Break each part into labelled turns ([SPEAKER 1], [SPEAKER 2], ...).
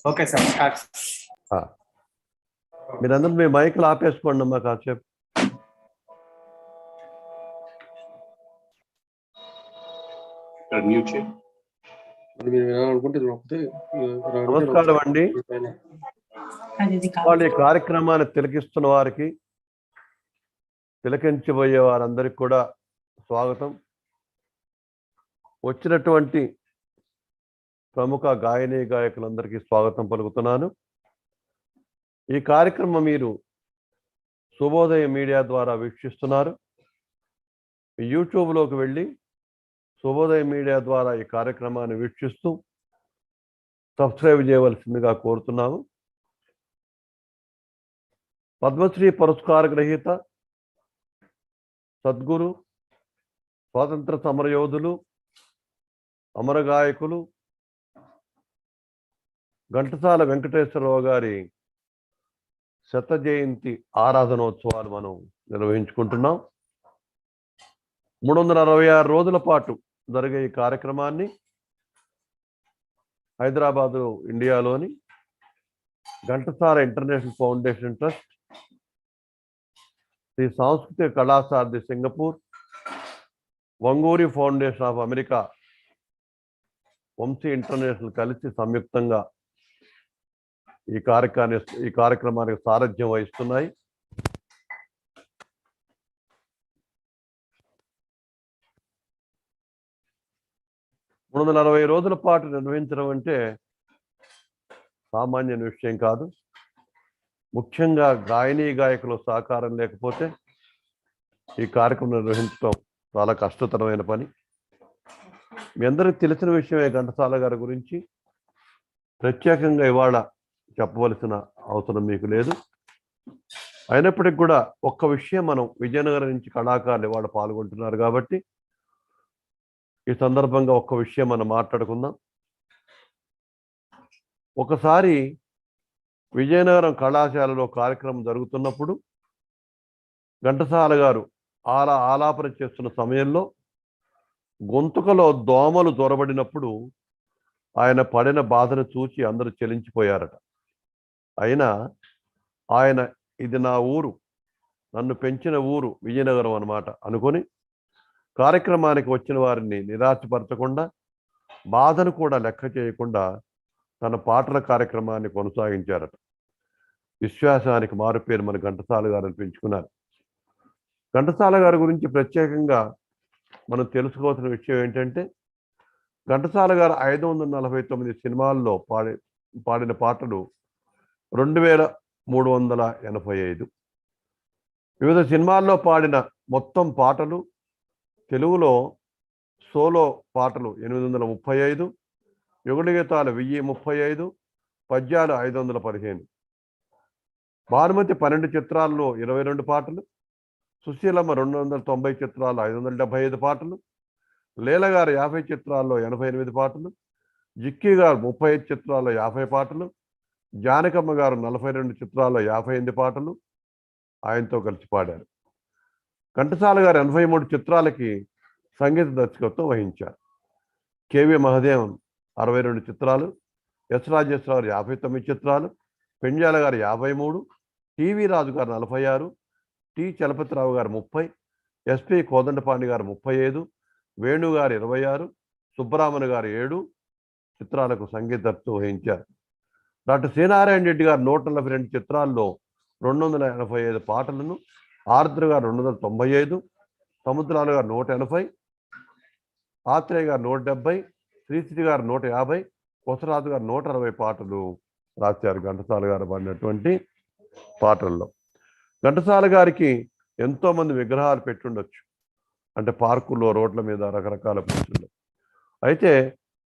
[SPEAKER 1] Okay sir start.
[SPEAKER 2] మీరందరూ మీ మైకులు ఆపేసుకోండి అమ్మా కాసేపు. నమస్కారం అండి. వాళ్ళ ఈ కార్యక్రమాన్ని తిలకిస్తున్న వారికి, తిలకించబోయే వారందరికీ కూడా స్వాగతం. వచ్చినటువంటి ప్రముఖ గాయని గాయకులందరికీ స్వాగతం పలుకుతున్నాను. ఈ కార్యక్రమం మీరు శుభోదయ మీడియా ద్వారా వీక్షిస్తున్నారు. యూట్యూబ్లోకి వెళ్ళి శుభోదయ మీడియా ద్వారా ఈ కార్యక్రమాన్ని వీక్షిస్తూ సబ్స్క్రైబ్ చేయవలసిందిగా కోరుతున్నాము. పద్మశ్రీ పురస్కార గ్రహీత, సద్గురు, స్వాతంత్ర సమరయోధులు, అమర గాయకులు ఘంటసాల వెంకటేశ్వరరావు గారి శత జయంతి ఆరాధనోత్సవాలు మనం నిర్వహించుకుంటున్నాం. 366 రోజుల పాటు జరిగే ఈ కార్యక్రమాన్ని హైదరాబాదు ఇండియాలోని Ghantasala international foundation trust, Shri సాంస్కృతిక Kalasarathi Singapore, Vanguri foundation of America, Vamsi international కలిసి సంయుక్తంగా ఈ కార్యక్రమానికి సారథ్యం వహిస్తున్నాయి. మూడు 360 రోజుల పాటు నిర్వహించడం అంటే సామాన్య విషయం కాదు. ముఖ్యంగా గాయనీ గాయకుల సహకారం లేకపోతే ఈ కార్యక్రమం నిర్వహించడం చాలా కష్టతరమైన పని. మీ అందరికీ తెలిసిన విషయమే ఘంటసాల గారి గురించి. ప్రత్యేకంగా ఇవాళ చెప్పవలసిన అవసరం మీకు లేదు. అయినప్పటికీ కూడా ఒక్క విషయం, మనం విజయనగరం నుంచి కళాకారులు ఇవాళ పాల్గొంటున్నారు కాబట్టి ఈ సందర్భంగా ఒక్క విషయం మనం మాట్లాడుకుందాం. ఒకసారి విజయనగరం కళాశాలలో కార్యక్రమం జరుగుతున్నప్పుడు ఘంటసాల గారు ఆలాపన చేస్తున్న సమయంలో గొంతుకలో దోమలు దొరబడినప్పుడు ఆయన పడిన బాధను చూసి అందరూ చెలించిపోయారట. అయినా ఆయన ఇది నా ఊరు, నన్ను పెంచిన ఊరు విజయనగరం అన్నమాట అనుకొని కార్యక్రమానికి వచ్చిన వారిని నిరాశపరచకుండా, బాధను కూడా లెక్క చేయకుండా తన పాటల కార్యక్రమాన్ని కొనసాగించారట. విశ్వాసానికి మారుపేరు మన ఘంటసాల గారు అనిపించుకున్నారు. ఘంటసాల గారి గురించి ప్రత్యేకంగా మనం తెలుసుకోవాల్సిన విషయం ఏంటంటే, ఘంటసాల గారు 549 సినిమాల్లో పాడిన పాటలు 2385. వివిధ సినిమాల్లో పాడిన మొత్తం పాటలు తెలుగులో సోలో పాటలు 835, యుగళ గీతాలు 1035, పద్యాలు 515. భానుమతి 12 చిత్రాల్లో 22 పాటలు, సుశీలమ్మ 290 చిత్రాల్లో 575 పాటలు, లీల గారు 50 చిత్రాల్లో 88 పాటలు, జిక్కీ గారు 35 చిత్రాల్లో 50 పాటలు, జానకమ్మ గారు 42 చిత్రాల్లో 58 పాటలు ఆయనతో కలిసి పాడారు. ఘంటసాల గారు 83 చిత్రాలకి సంగీత దర్శకత్వం వహించారు. కేవి మహదేవన్ 62 చిత్రాలు, ఎస్ రాజేశ్వరరావు 59 చిత్రాలు, పెండ్యాల గారు 53, టీవీ రాజు గారు 46, టి చలపతిరావు గారు 30, ఎస్పి కోదండపాండి గారు 35, వేణు గారు 26, సుబ్బరామన్ గారు 7 చిత్రాలకు సంగీత దర్శకత్వం వహించారు. డాక్టర్ శ్రీనారాయణ రెడ్డి గారు 142 చిత్రాల్లో 285 పాటలను, ఆర్ద్ర గారు 295, సముద్రాలు గారు 180, ఆత్రేయ గారు 170, శ్రీశ్రీ గారు 150, కొసరాజు గారు 160 పాటలు రాశారు ఘంటసాల గారు పాడినటువంటి పాటల్లో. ఘంటసాల గారికి ఎంతోమంది విగ్రహాలు పెట్టుండొచ్చు, అంటే పార్కుల్లో, రోడ్ల మీద రకరకాల ప్లేసుల్లో. అయితే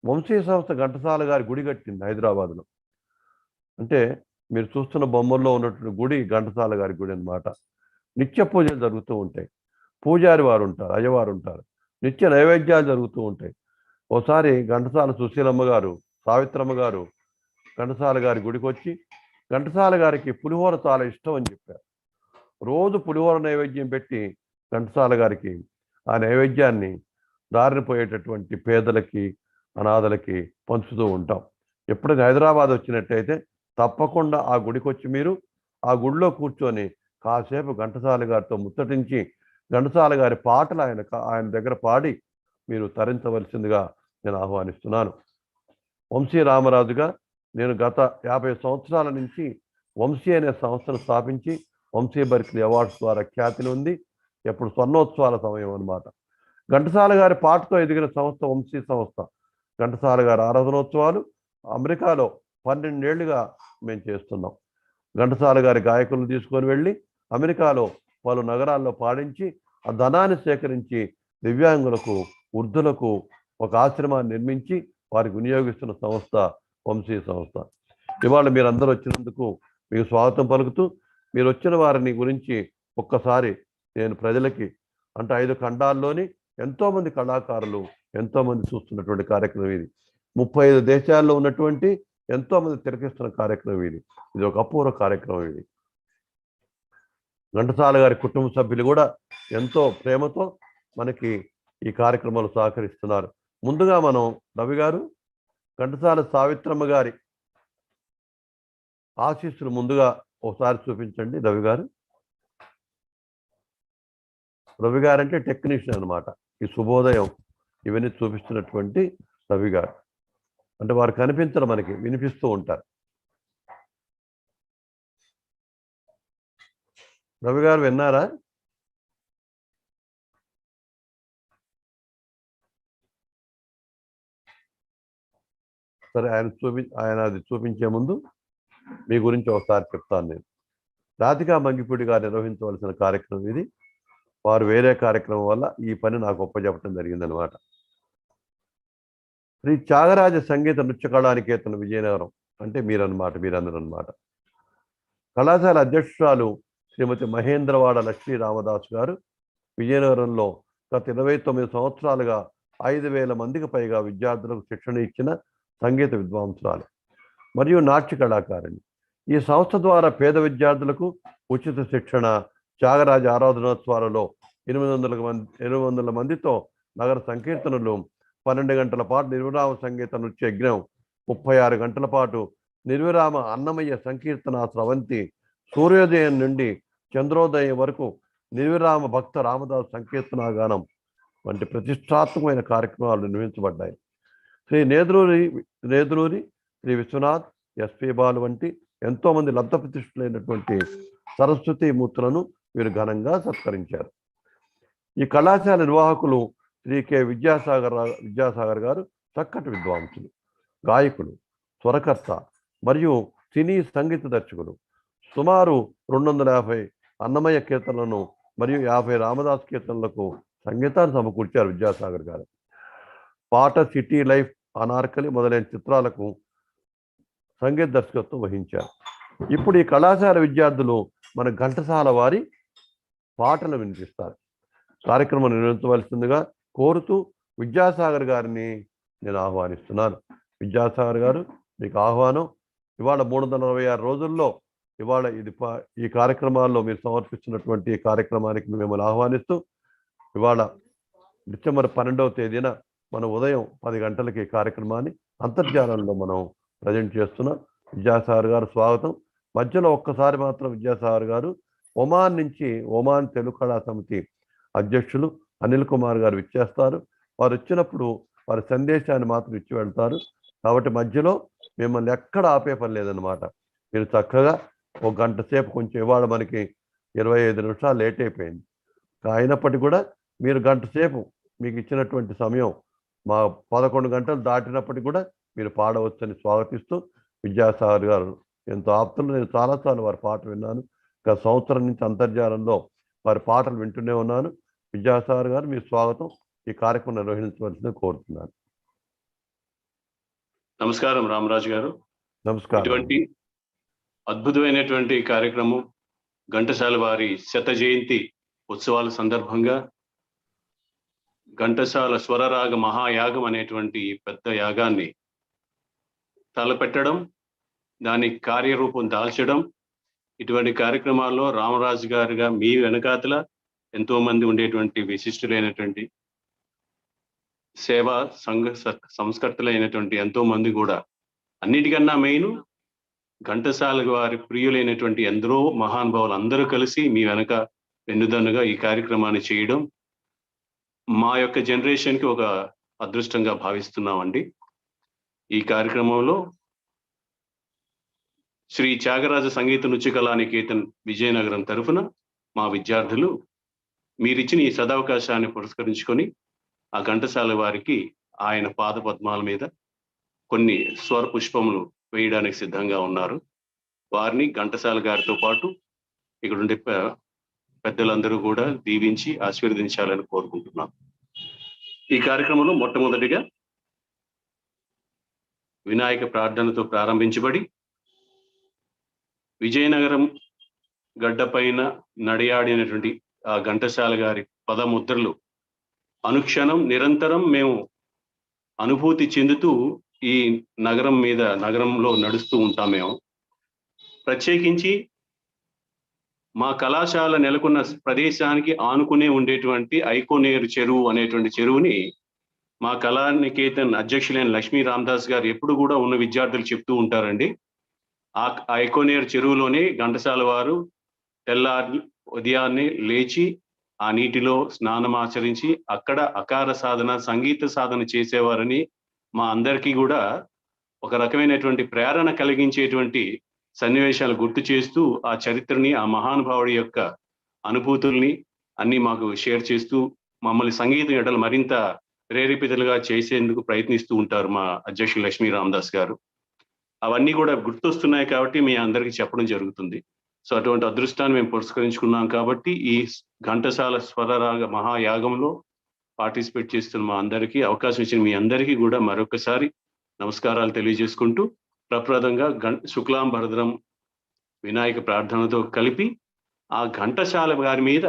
[SPEAKER 2] వంశీ సంస్థ ఘంటసాల గారి గుడి కట్టింది హైదరాబాద్లో. అంటే మీరు చూస్తున్న బొమ్మల్లో ఉన్నటువంటి గుడి ఘంటసాల గారి గుడి అన్నమాట. నిత్య పూజలు జరుగుతూ ఉంటాయి, పూజారి వారు ఉంటారు, అయ్యవారు ఉంటారు, నిత్య నైవేద్యాలు జరుగుతూ ఉంటాయి. ఓసారి ఘంటసాల సుశీలమ్మ గారు, సావిత్రమ్మ గారు ఘంటసాల గారి గుడికి వచ్చి ఘంటసాల గారికి పులిహోర చాలా ఇష్టం అని చెప్పారు. రోజు పులిహోర నైవేద్యం పెట్టి ఘంటసాల గారికి ఆ నైవేద్యాన్ని దారిన పోయేటటువంటి పేదలకి, అనాథలకి పంచుతూ ఉంటాం. ఎప్పుడైనా హైదరాబాద్ వచ్చినట్టయితే తప్పకుండా ఆ గుడికి వచ్చి మీరు ఆ గుడిలో కూర్చొని కాసేపు ఘంటసాల గారితో ముచ్చటించి ఘంటసాల గారి పాటలు ఆయన దగ్గర పాడి మీరు తరించవలసిందిగా నేను ఆహ్వానిస్తున్నాను. వంశీ రామరాజుగా నేను గత 50 సంవత్సరాల నుంచి వంశీ అనే సంస్థను స్థాపించి వంశీ బర్క్లీ అవార్డ్స్ ద్వారా ఖ్యాతిని ఉంది. ఎప్పుడు స్వర్ణోత్సవాల సమయం అన్నమాట. ఘంటసాల గారి పాటతో ఎదిగిన సంస్థ వంశీ సంస్థ. ఘంటసాల గారి ఆరాధనోత్సవాలు అమెరికాలో 12 ఏళ్లుగా మేము చేస్తున్నాం. ఘంటసాల గారి గాయకులను తీసుకొని వెళ్ళి అమెరికాలో పలు నగరాల్లో పాడించి ఆ ధనాన్ని సేకరించి దివ్యాంగులకు, వృద్ధులకు ఒక ఆశ్రమాన్ని నిర్మించి వారికి వినియోగిస్తున్న సంస్థ వంశీ సంస్థ. ఇవాళ మీరందరూ వచ్చినందుకు మీకు స్వాగతం పలుకుతూ, మీరు వచ్చిన వారిని గురించి ఒక్కసారి నేను ప్రజలకి, అంటే 5 ఖండాల్లోని ఎంతోమంది కళాకారులు ఎంతోమంది చూస్తున్నటువంటి కార్యక్రమం ఇది. 35 దేశాల్లో ఉన్నటువంటి ఎంతోమంది తిలకిస్తున్న కార్యక్రమం ఇది. ఇది ఒక అపూర్వ కార్యక్రమం ఇది. ఘంటసాల గారి కుటుంబ సభ్యులు కూడా ఎంతో ప్రేమతో మనకి ఈ కార్యక్రమాలు సహకరిస్తున్నారు. ముందుగా మనం రవి గారు ఘంటసాల సావిత్రమ్మ గారి ఆశీస్సులు ముందుగా ఒకసారి చూపించండి. రవి గారు అంటే టెక్నీషియన్ అనమాట. ఈ శుభోదయం ఇవన్నీ చూపిస్తున్నటువంటి రవి గారు. అంటే వారు కనిపించరు, మనకి వినిపిస్తూ ఉంటారు. రవి గారు విన్నారా? సరే, ఆయన అది చూపించే ముందు మీ గురించి ఒకసారి చెప్తాను నేను. రాధికా మంగిపూడి గారు నిర్వహించవలసిన కార్యక్రమం ఇది. వారు వేరే కార్యక్రమం వల్ల ఈ పని నాకు ఒప్పచెప్పడం జరిగిందనమాట. శ్రీ త్యాగరాజ సంగీత నృత్య కళానికేతన విజయనగరం అంటే మీరందరూ అనమాట. కళాశాల అధ్యక్షురాలు శ్రీమతి మహేంద్రవాడ లక్ష్మీ రామదాస్ గారు విజయనగరంలో గత 29 సంవత్సరాలుగా 5,000 మందికి పైగా విద్యార్థులకు శిక్షణ ఇచ్చిన సంగీత విద్వాంసురాలు మరియు నాట్య కళాకారిణి. ఈ సంస్థ ద్వారా పేద విద్యార్థులకు ఉచిత శిక్షణ, త్యాగరాజ ఆరాధనోత్సవాలలో 800 మందితో నగర సంకీర్తనలు, 12 గంటల పాటు నిర్విరామ సంగీత నృత్య యజ్ఞం, 36 గంటల పాటు నిర్విరామ అన్నమయ్య సంకీర్తన స్రవంతి, సూర్యోదయం నుండి చంద్రోదయం వరకు నిర్విరామ భక్త రామదాస్ సంకీర్తన గానం వంటి ప్రతిష్టాత్మకమైన కార్యక్రమాలు నిర్వహించబడ్డాయి. శ్రీ నేదురూరి శ్రీ విశ్వనాథ్, ఎస్పి బాలు వంటి ఎంతోమంది లబ్ధ ప్రతిష్ఠులైనటువంటి సరస్వతి మూర్తులను వీరు ఘనంగా సత్కరించారు. ఈ కళాశాల నిర్వాహకులు శ్రీ కె విద్యాసాగర్ గారు చక్కటి విద్వాంసులు, గాయకులు, స్వరకర్త మరియు సినీ సంగీత దర్శకులు. సుమారు 250 అన్నమయ్య కీర్తనలను మరియు 50 రామదాస్ కీర్తనలకు సంగీతాన్ని సమకూర్చారు విద్యాసాగర్ గారు. పాట, సిటీ లైఫ్, అనార్కలి మొదలైన చిత్రాలకు సంగీత దర్శకత్వం వహించారు. ఇప్పుడు ఈ కళాశాల విద్యార్థులు మన ఘంటసాల వారి పాటలు వినిపిస్తారు. కార్యక్రమం నిర్వహించవలసిందిగా కోరుతూ విద్యాసాగర్ గారిని నేను ఆహ్వానిస్తున్నాను. విద్యాసాగర్ గారు, మీకు ఆహ్వానం. ఇవాళ 366 రోజుల్లో ఇవాళ ఈ కార్యక్రమాల్లో మీరు సమర్పిస్తున్నటువంటి కార్యక్రమానికి మిమ్మల్ని ఆహ్వానిస్తూ, ఇవాళ డిసెంబర్ 12వ తేదీన మన ఉదయం 10 గంటలకి ఈ కార్యక్రమాన్ని అంతర్జాలంలో మనం ప్రజెంట్ చేస్తున్నాం. విద్యాసాగర్ గారు స్వాగతం. మధ్యలో ఒక్కసారి మాత్రం విద్యాసాగర్ గారు ఒమాన్ తెలుగు కళా సమితి అధ్యక్షులు అనిల్ కుమార్ గారు ఇచ్చేస్తారు. వారు వచ్చినప్పుడు వారి సందేశాన్ని మాత్రం ఇచ్చి వెళ్తారు. కాబట్టి మధ్యలో మిమ్మల్ని ఎక్కడ ఆపే పని లేదనమాట. మీరు చక్కగా 1 గంట సేపు, కొంచెం ఇవాళ మనకి 25 నిమిషాలు లేట్ అయిపోయింది, అయినప్పటికీ కూడా మీరు గంట సేపు మీకు ఇచ్చినటువంటి సమయం మా 11 గంటలు దాటినప్పటికీ కూడా మీరు పాడవచ్చని స్వాగతిస్తూ, విద్యాసాగర్ గారు ఎంతో ఆప్తులు. నేను చాలాసార్లు వారి పాట విన్నాను. గత సంవత్సరం నుంచి అంతర్జాలంలో వారి పాటలు వింటూనే ఉన్నాను. విద్యాసాగర్ గారు, మీ స్వాగతం. ఈ కార్యక్రమం నిర్వహించవలసింది కోరుతున్నాను.
[SPEAKER 3] నమస్కారం రామరాజు గారు.
[SPEAKER 2] నమస్కారం.
[SPEAKER 3] ఇటువంటి అద్భుతమైనటువంటి కార్యక్రమం ఘంటసాల వారి 100వ జయంతి ఉత్సవాల సందర్భంగా ఘంటసాల స్వరరాగ మహాయాగం అనేటువంటి పెద్ద యాగాన్ని తలపెట్టడం, దానికి కార్యరూపం దాల్చడం, ఇటువంటి కార్యక్రమాల్లో రామరాజు గారుగా మీ వెనకాతల ఎంతో మంది ఉండేటువంటి విశిష్టులైనటువంటి సేవా సంఘ సంస్కర్తలైనటువంటి ఎంతో మంది కూడా అన్నిటికన్నా మెయిన్ ఘంటసాల వారి ప్రియులైనటువంటి ఎందరో మహానుభావులు అందరూ కలిసి మీ వెనక వెన్నుదన్నుగా ఈ కార్యక్రమాన్ని చేయడం మా యొక్క జనరేషన్కి ఒక అదృష్టంగా భావిస్తున్నామండి. ఈ కార్యక్రమంలో శ్రీ త్యాగరాజ సంగీత నృత్య కళానికేతన్ విజయనగరం తరఫున మా విద్యార్థులు మీరిచ్చిన ఈ సదవకాశాన్ని పురస్కరించుకొని ఆ ఘంటసాల వారికి ఆయన పాద పద్మాల మీద కొన్ని స్వర పుష్పములు వేయడానికి సిద్ధంగా ఉన్నారు. వారిని ఘంటసాల గారితో పాటు ఇక్కడ ఉండే పెద్దలందరూ కూడా దీవించి ఆశీర్వదించాలని కోరుకుంటున్నాం. ఈ కార్యక్రమంలో మొట్టమొదటిగా వినాయక ప్రార్థనతో ప్రారంభించబడి విజయనగరం గడ్డపైన నడియాడినటువంటి ఆ ఘంటసాల గారి పదముద్రలు అనుక్షణం నిరంతరం మేము అనుభూతి చెందుతూ ఈ నగరంలో నడుస్తూ ఉంటాం. మేము ప్రత్యేకించి మా కళాశాల నెలకొన్న ప్రదేశానికి ఆనుకునే ఉండేటువంటి ఐకోనేరు చెరువు అనేటువంటి చెరువుని మా కళానికేతన్ అధ్యక్షులైన లక్ష్మీ రామదాస్ గారు ఎప్పుడు కూడా ఉన్న విద్యార్థులు చెప్తూ ఉంటారండి. ఆ ఐకోనేరు చెరువులోనే ఘంటసాల వారు తెల్లారి ఉదయాన్నే లేచి ఆ నీటిలో స్నానం ఆచరించి అక్కడ అకార సాధన సంగీత సాధన చేసేవారని మా అందరికీ కూడా ఒక రకమైనటువంటి ప్రేరణ కలిగించేటువంటి సన్నివేశాలు గుర్తు చేస్తూ ఆ చరిత్రని ఆ మహానుభావుడి యొక్క అనుభూతుల్ని అన్ని మాకు షేర్ చేస్తూ మమ్మల్ని సంగీతం ఎడలు మరింత ప్రేరేపితులుగా చేసేందుకు ప్రయత్నిస్తూ ఉంటారు మా అధ్యక్షులు లక్ష్మీ రామదాస్ గారు. అవన్నీ కూడా గుర్తొస్తున్నాయి కాబట్టి మీ అందరికీ చెప్పడం జరుగుతుంది. సో అటువంటి అదృష్టాన్ని మేము పురస్కరించుకున్నాం కాబట్టి ఈ ఘంటసాల స్వరరాగ మహాయాగంలో పార్టిసిపేట్ చేస్తున్న మా అందరికీ అవకాశం ఇచ్చిన మీ అందరికీ కూడా మరొకసారి నమస్కారాలు తెలియజేసుకుంటూ ప్రప్రదంగా శుక్లాంబరధరం వినాయక ప్రార్థనతో కలిపి ఆ ఘంటసాల గారి మీద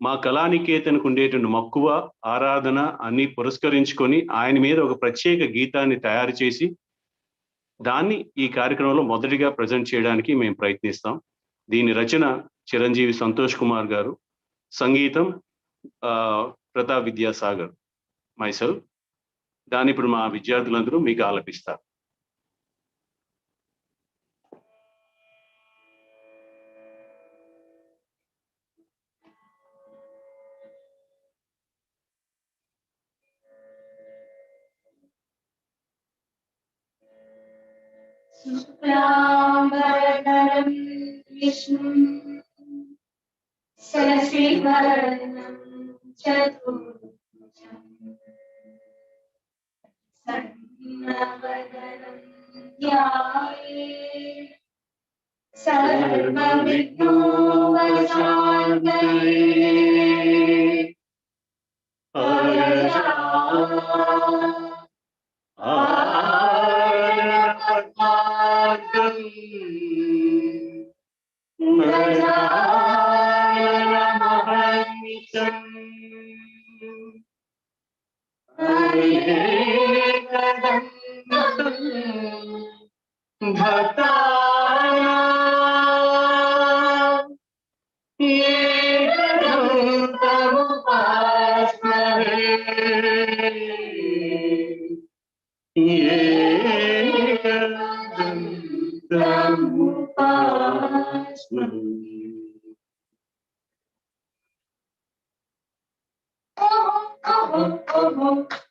[SPEAKER 3] మా కళానికేతన్కు ఉండేటువంటి మక్కువ ఆరాధన అన్ని పురస్కరించుకొని ఆయన మీద ఒక ప్రత్యేక గీతాన్ని తయారు చేసి దాన్ని ఈ కార్యక్రమంలో మొదటిగా ప్రజెంట్ చేయడానికి మేము ప్రయత్నిస్తాం. దీని రచన చిరంజీవి సంతోష్ కుమార్ గారు, సంగీతం ప్రతాప్ విద్యాసాగర్, మైసెల్ఫ్. దాన్ని ఇప్పుడు మా విద్యార్థులందరూ మీకు ఆలపిస్తారు.
[SPEAKER 4] శుక్లాంబరధరం విష్ణుం శశివర్ణం చతుర్భుజం సర్వవదనం ధ్యాయేత్ సర్వవిఘ్నోపశాంతయే.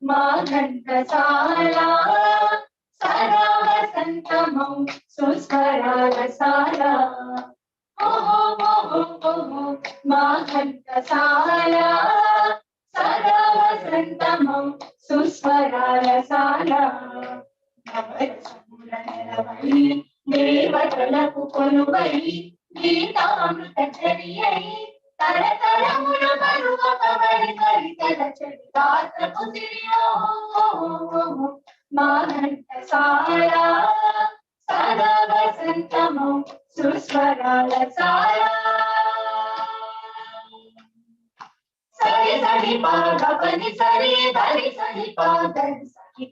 [SPEAKER 4] మా ఘంటసాల సదా వసంతమౌ సుస్వరాల సాల. మా ఘంటసాల సదా వసంతమౌ సుస్వరాల సాల. దేవతలకు కొలువై గీతామృత చరియై తరతరముల బరువకవరి కరితల చరితాత్రపు సిరియో. మా ఘంటసాల సదా వసంతమౌ సుస్వరాల సాల. సరి సరి పాగ పని సరి ధరి సరి పాదరి సరి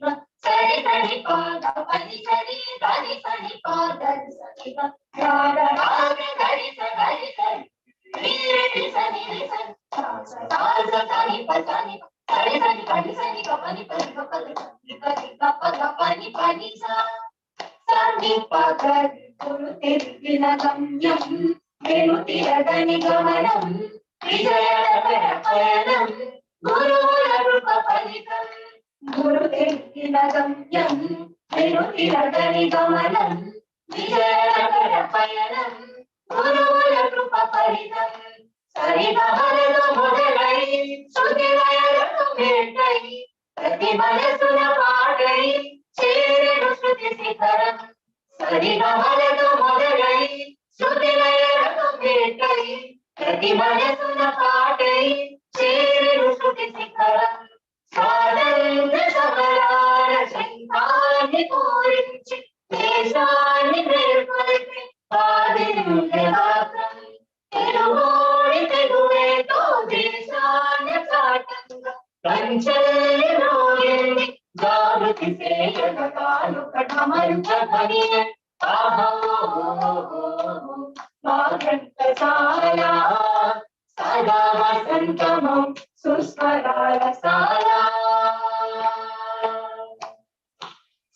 [SPEAKER 4] సరి సరి పాగ పని సరి ధరి సరి పాదరి సరి రాగ రాగ ధరి సరి సరి నీరి సరి సరి సాజ సరి పని సరి సరి పని సరి పని పని పని పని పని పని సా. ని పగరి గురు తిరిగిన గమ్యం వెను తిరగని గమనం విజయనగర పయనం గురువుల కృప ఫలితం గురు తిరిగిన గమ్యం వెను తిరగని గమనం విజయనగర పయనం గురువుల కృప ఫలితం సరిగమలతో మొదలై శృతి లయలతో మేటై ప్రతి మనసున పాటై చేరెను శృతి శిఖరం సరిగమలతో మొదలై శృతి లయలతో మేటై ప్రతి మనసున పాటై చేరెను శృతి శిఖరం స్వాతంత్ర సమరాల శంఖాన్ని పూరించి దేశాన్ని మేల్కొల్పి ఆదిత్య గాత్రం తెలుగోడి తెలుగుతో దేశాన్ని చాటంగా కంచెల్లి రోగింది జాగృతి సేయన కాలు కఠమంచని ఆహో మా ఘంటసాల సదా వసంతము సుస్వరాల సాల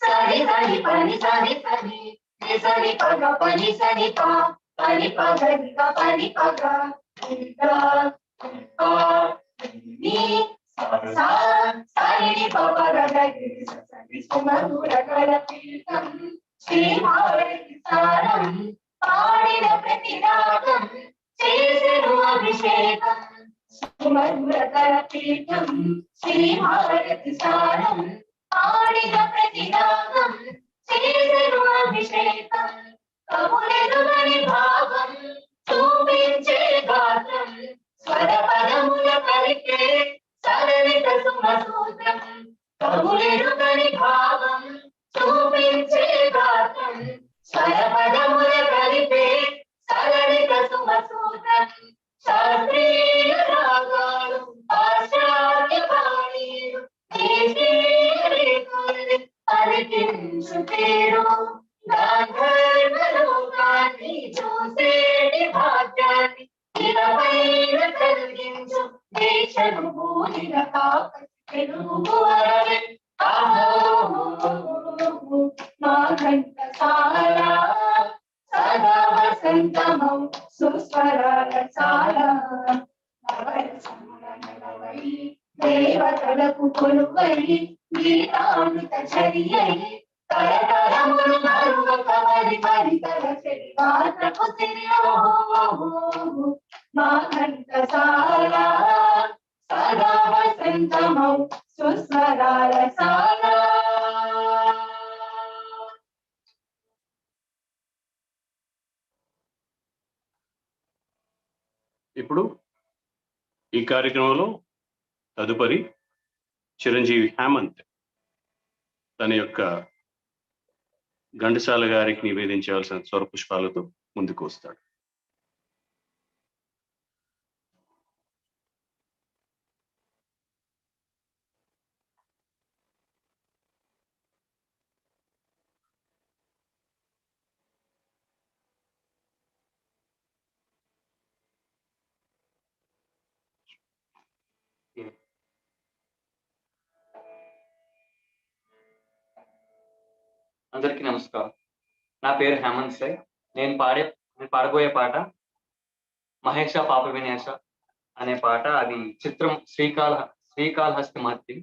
[SPEAKER 4] సరి సరి పని సరి సరి సరి పగ పని సరి పా పని పగ పని పగ సరి పగ సుమధుర పీఠం శ్రీమారతి సారం పాడిన ప్రతి రాగం చేసెను అభిషేకం సుమధుర పీఠం శ్రీమారతి సారం పాడిన ప్రతి రాగం చేసెను అభిషేకం కములెదుగని భావం చూపించే గాత్రం స్వర పదముల కలిపే సరళిత సుమసూత్రం కములెదుగని భావం చూపించే గాత్రం స్వర పదముల కలిపే సరళిత సుమసూత్రం శాస్త్రీయ రాగాలు పాశ్చాత్య బాణీలు దేశీయ రేకుల్ని అలికించు పేరు గాంధర్వ లోకాన్ని చూసేటి భాగ్యాన్ని ఇరవైన కలిగించు దేశను భూమిన తెలుగు వరవే మా ఘంటసాల సదా వసంతమౌ సుస్వరాల సాల దేవతలకు కొలువై గీతామృత చరియై తరతరములు మరువక మరి పరితర చరితాత్రకు సిరియో మా ఘంటసాల సదా వసంతమౌ సుస్వరాల సాల
[SPEAKER 3] ఇప్పుడు ఈ కార్యక్రమంలో తదుపరి చిరంజీవి హేమంత్ తన యొక్క ఘంటసాల గారికి నివేదించవలసిన స్వర పుష్పాలతో ముందుకు వస్తాడు.
[SPEAKER 5] అందరికీ నమస్కారం. నా పేరు హేమంత్ సాయి. నేను పాడబోయే పాట మహేష పాప వినేష అనే పాట. అది చిత్రం శ్రీకాళహస్తి మహత్తి.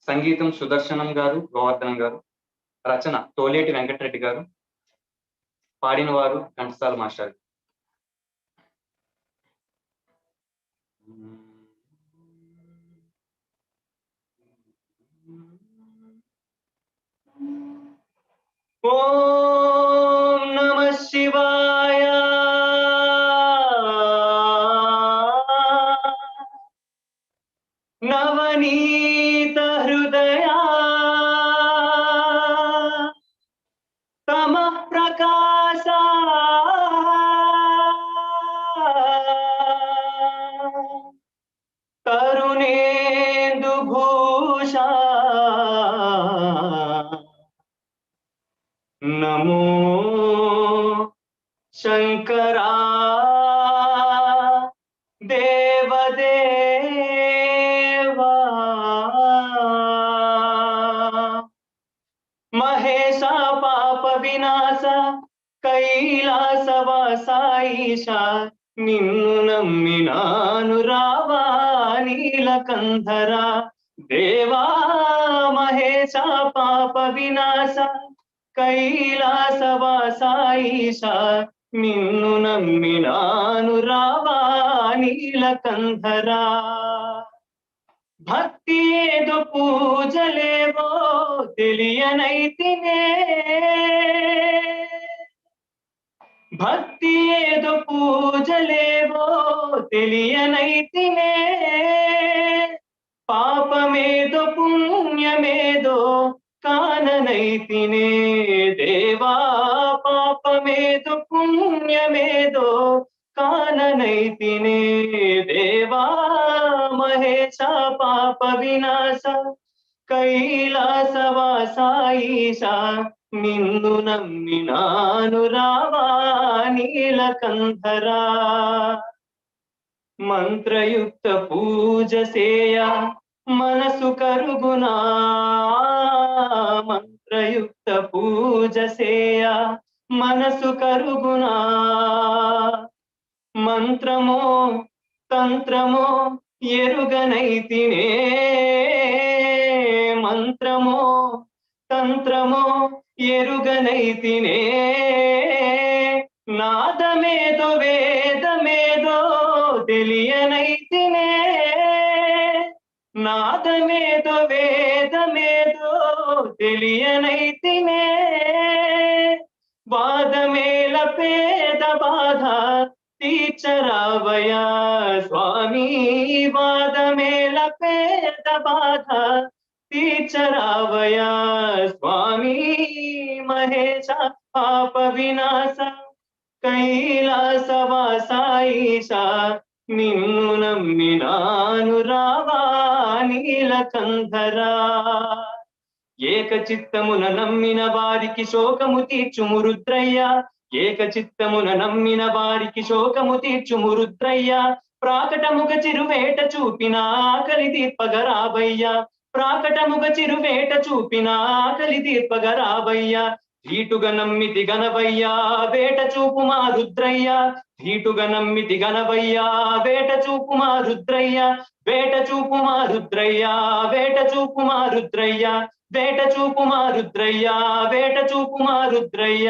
[SPEAKER 5] సంగీతం సుదర్శనం గారు, గోవర్ధనం గారు. రచన తోలేటి వెంకటరెడ్డి గారు. పాడిన వారు ఘంటసాల మాస్టర్. ఓం నమః శివాయ. నవనీత హృదయ తమః ప్రకాశ తరుణేందు భూష నమో శంకరా దేవదేవా మహేశ పాప వినాశ వినాశ కైలాసవాస ఈశ నిన్ను నమ్మినాను రావా నీలకంధర దేవా మహేశ పాప వినాశ కైలాసవాస ఈశ నిన్ను నమ్మినాను రావా నీలకంధర భక్తి ఏదో పూజలేవో తెలియనైతినే భక్తి ఏదో పూజలేవో తెలియనైతినే పాపమేదో పుణ్యమేదో కాననైతినే దేవా పాపమేదో పుణ్యమేదో కాననైతినే దేవా మహేశ పాప వినాశ కైలాసవాస ఈశ నిన్ను నమ్మినాను రావా నీలకంధర మంత్రయుక్త పూజ సేయ మనసు కరుగునా మంత్రయుక్త పూజ సేయ మనసు కరుగునా మంత్రమో తంత్రమో ఎరుగనైతినే మంత్రమో తంత్రమో ఎరుగనైతినే నాదమేదో వేదమేదో తెలియనైతినే నాదమేదో వేదమేదో తెలియనైతినే వాదమేల పేద బాధ తీర్చరావయ్యా స్వామి వాదమేల పేద బాధ తీర్చరావయ్యా స్వామి మహేశ పాప వినాశ కైలాసవాస ఈశ నిన్ను నమ్మినాను రావా నీలకంధర ఏక చిత్తమున నమ్మిన వారికి శోకము తీర్చుము రుద్రయ్య ఏక చిత్తమున నమ్మిన వారికి శోకము తీర్చుము రుద్రయ్య ప్రాకటముగ చిరువేట చూపిన ఆకలి తీర్పగరావయ్యా ప్రాకటముగ చిరువేట చూపిన ఆకలి తీర్పగరావయ్యా ధీటుగా నమ్మితి గనవయ్యా వేట చూపుమా రుద్రయ్య ధీటుగా నమ్మితి గనవయ్యా వేట చూపుమా రుద్రయ్య వేట చూపుమా రుద్రయ్య వేట చూపుమా రుద్రయ్య వేట చూపుమా రుద్రయ్య వేట చూపుమా రుద్రయ్య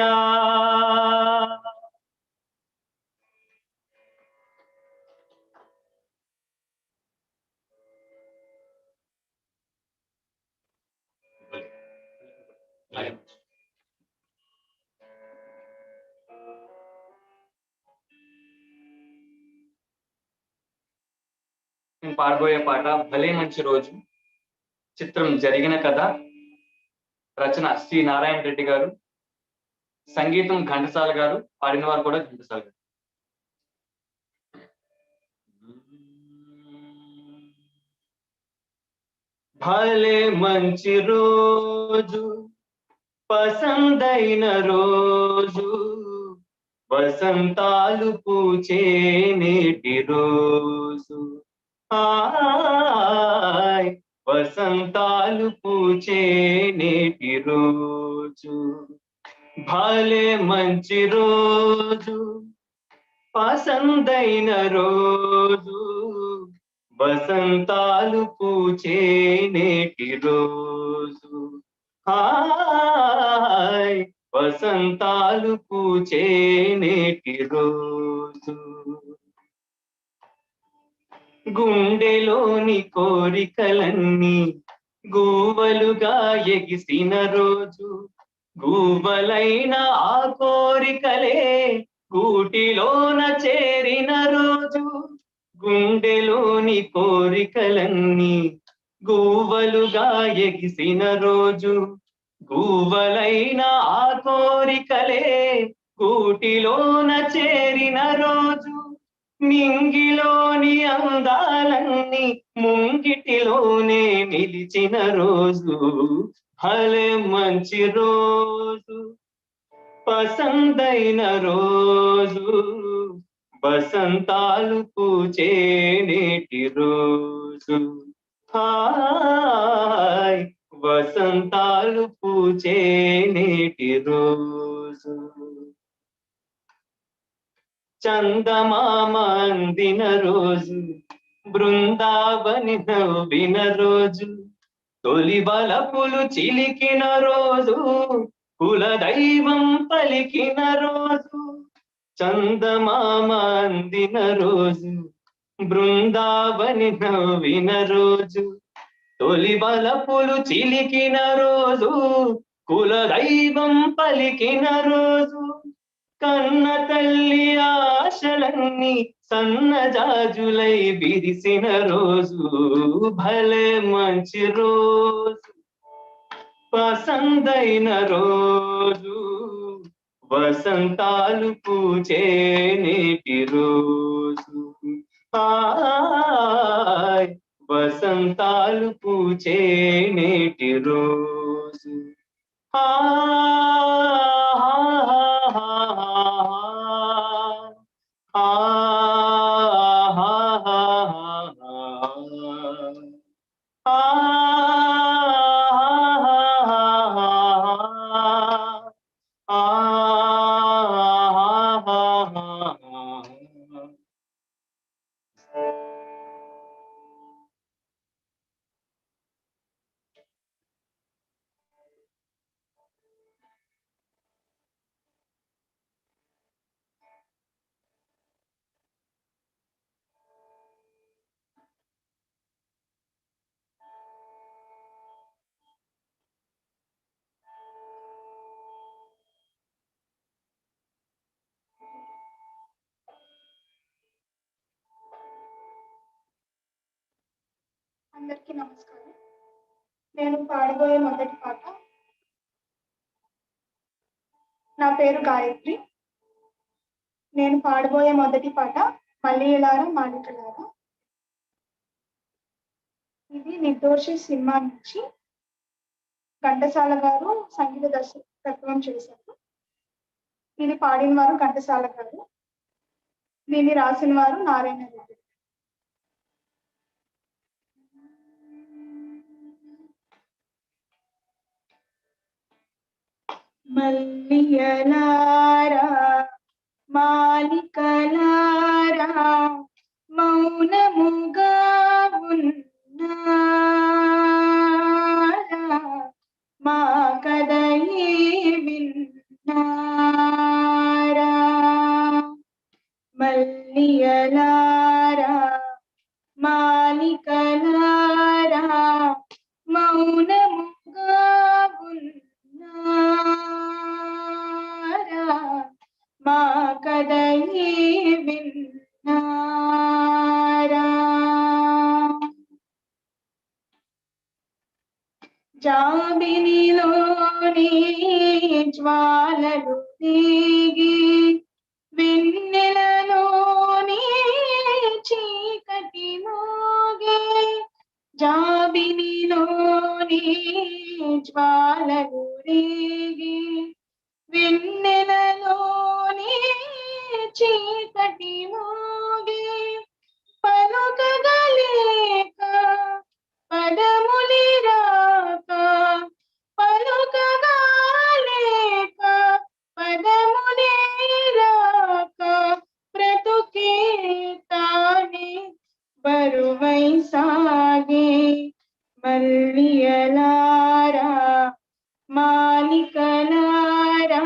[SPEAKER 5] నేను పాడబోయే పాట భలే మంచి రోజు. చిత్రం జరిగిన కథ. రచన శ్రీ నారాయణ రెడ్డి గారు. సంగీతం ఘంటసాల గారు. పాడిన వారు కూడా ఘంటసాల గారు. భలే మంచి రోజు, పసందైన రోజు, వసంతాలు పూచే నేటి రోజు. హాయ్ వసంతాలు పూచే నేటి రోజు. భలే మంచి రోజు, పసందైన రోజు, వసంతాలు పూచే నేటి రోజు. హాయ్ వసంతాలు పూచే నేటి రోజు. గుండెలోని కోరికలన్నీ గూవలుగా ఎగిసిన రోజు. గూవలైన ఆ కోరికలే గూటిలోన చేరిన రోజు. గుండెలోని కోరికలన్నీ గూవలుగా ఎగిసిన రోజు. గూవలైన ఆ కోరికలే గూటిలోన చేరిన రోజు. నింగిలోని అందాలన్నీ ముంగిటిలోనే నిలిచిన రోజు. భలే మంచి రోజు, పసందైన రోజు, వసంతాలు పూచే నేటి రోజు. హాయ్ వసంతాలు పూచే నేటి రోజు చందమామ అందిన రోజు బృందావని నవ్విన రోజు తొలి బలపులు చిలికిన రోజు కుల దైవం పలికిన రోజు చందమామ అందిన రోజు బృందావని నవ్విన రోజు తొలి బలపులు చిలికిన రోజు కుల దైవం పలికిన రోజు కన్న తల్లి ఆశలన్నీ సన్నజాజులై విరిసిన రోజు భలే మంచి రోజు పసందైన రోజు వసంతాలు పూచే నేటి రోజు హాయ్ వసంతాలు పూచే నేటి రోజు
[SPEAKER 6] అందరికీ నమస్కారం. నేను పాడబోయే మొదటి పాట నా పేరు గాయత్రి. నేను పాడబోయే మొదటి పాట మల్లియలారా మాలికలారా. ఇది నిర్దోషి సినిమా నుంచి ఘంటసాల గారు సంగీత దర్శకత్వం చేశారు. ఇది పాడిన వారు ఘంటసాల గారు, దీన్ని రాసిన వారు నారాయణ రెడ్డి. మల్లియలారా మాలికలారా మౌనముగా ఉన్నారా, మా కథయే విన్నారా. మల్లియలారా మాలికలారా మౌనముగా ఉన్నారా, మా కథయే విన్నారా. జాబిలిలోని జ్వాలలు దిగి వెన్నెలలోని చీకటి మోగే, జాబిలిలోని జ్వాలలు రేగి వెన్నెలలోని చీకటి మోగే, పలుకగలేక పదములి రాక, పలుకగలేక పదములి రాక, బ్రతుకే తానే బరువై సాగే. మల్లియలారా మాలికలారా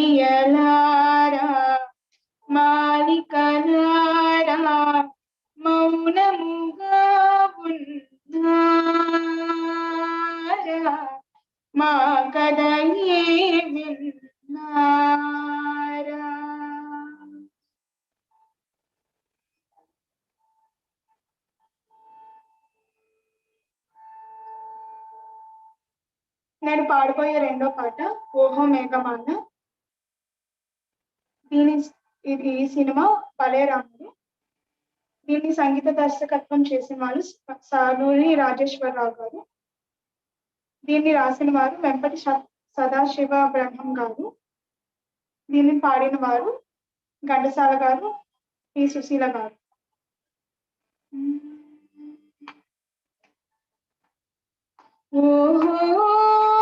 [SPEAKER 6] సఖియలారా మాలికలారా మౌనముగా ఉన్నారా మా కథయే విన్నారా. నేను పాడిపోయే రెండో పాట ఓహో మేఘమాన. ఈ సినిమా భలే రాముడు. దీన్ని సంగీత దర్శకత్వం చేసిన వాళ్ళు సాలూరి రాజేశ్వరరావు గారు. దీన్ని రాసిన వారు వెంపటి సదాశివ బ్రహ్మం గారు. దీన్ని పాడిన వారు ఘంటసాల గారు, పి సుశీల గారు. ఓహో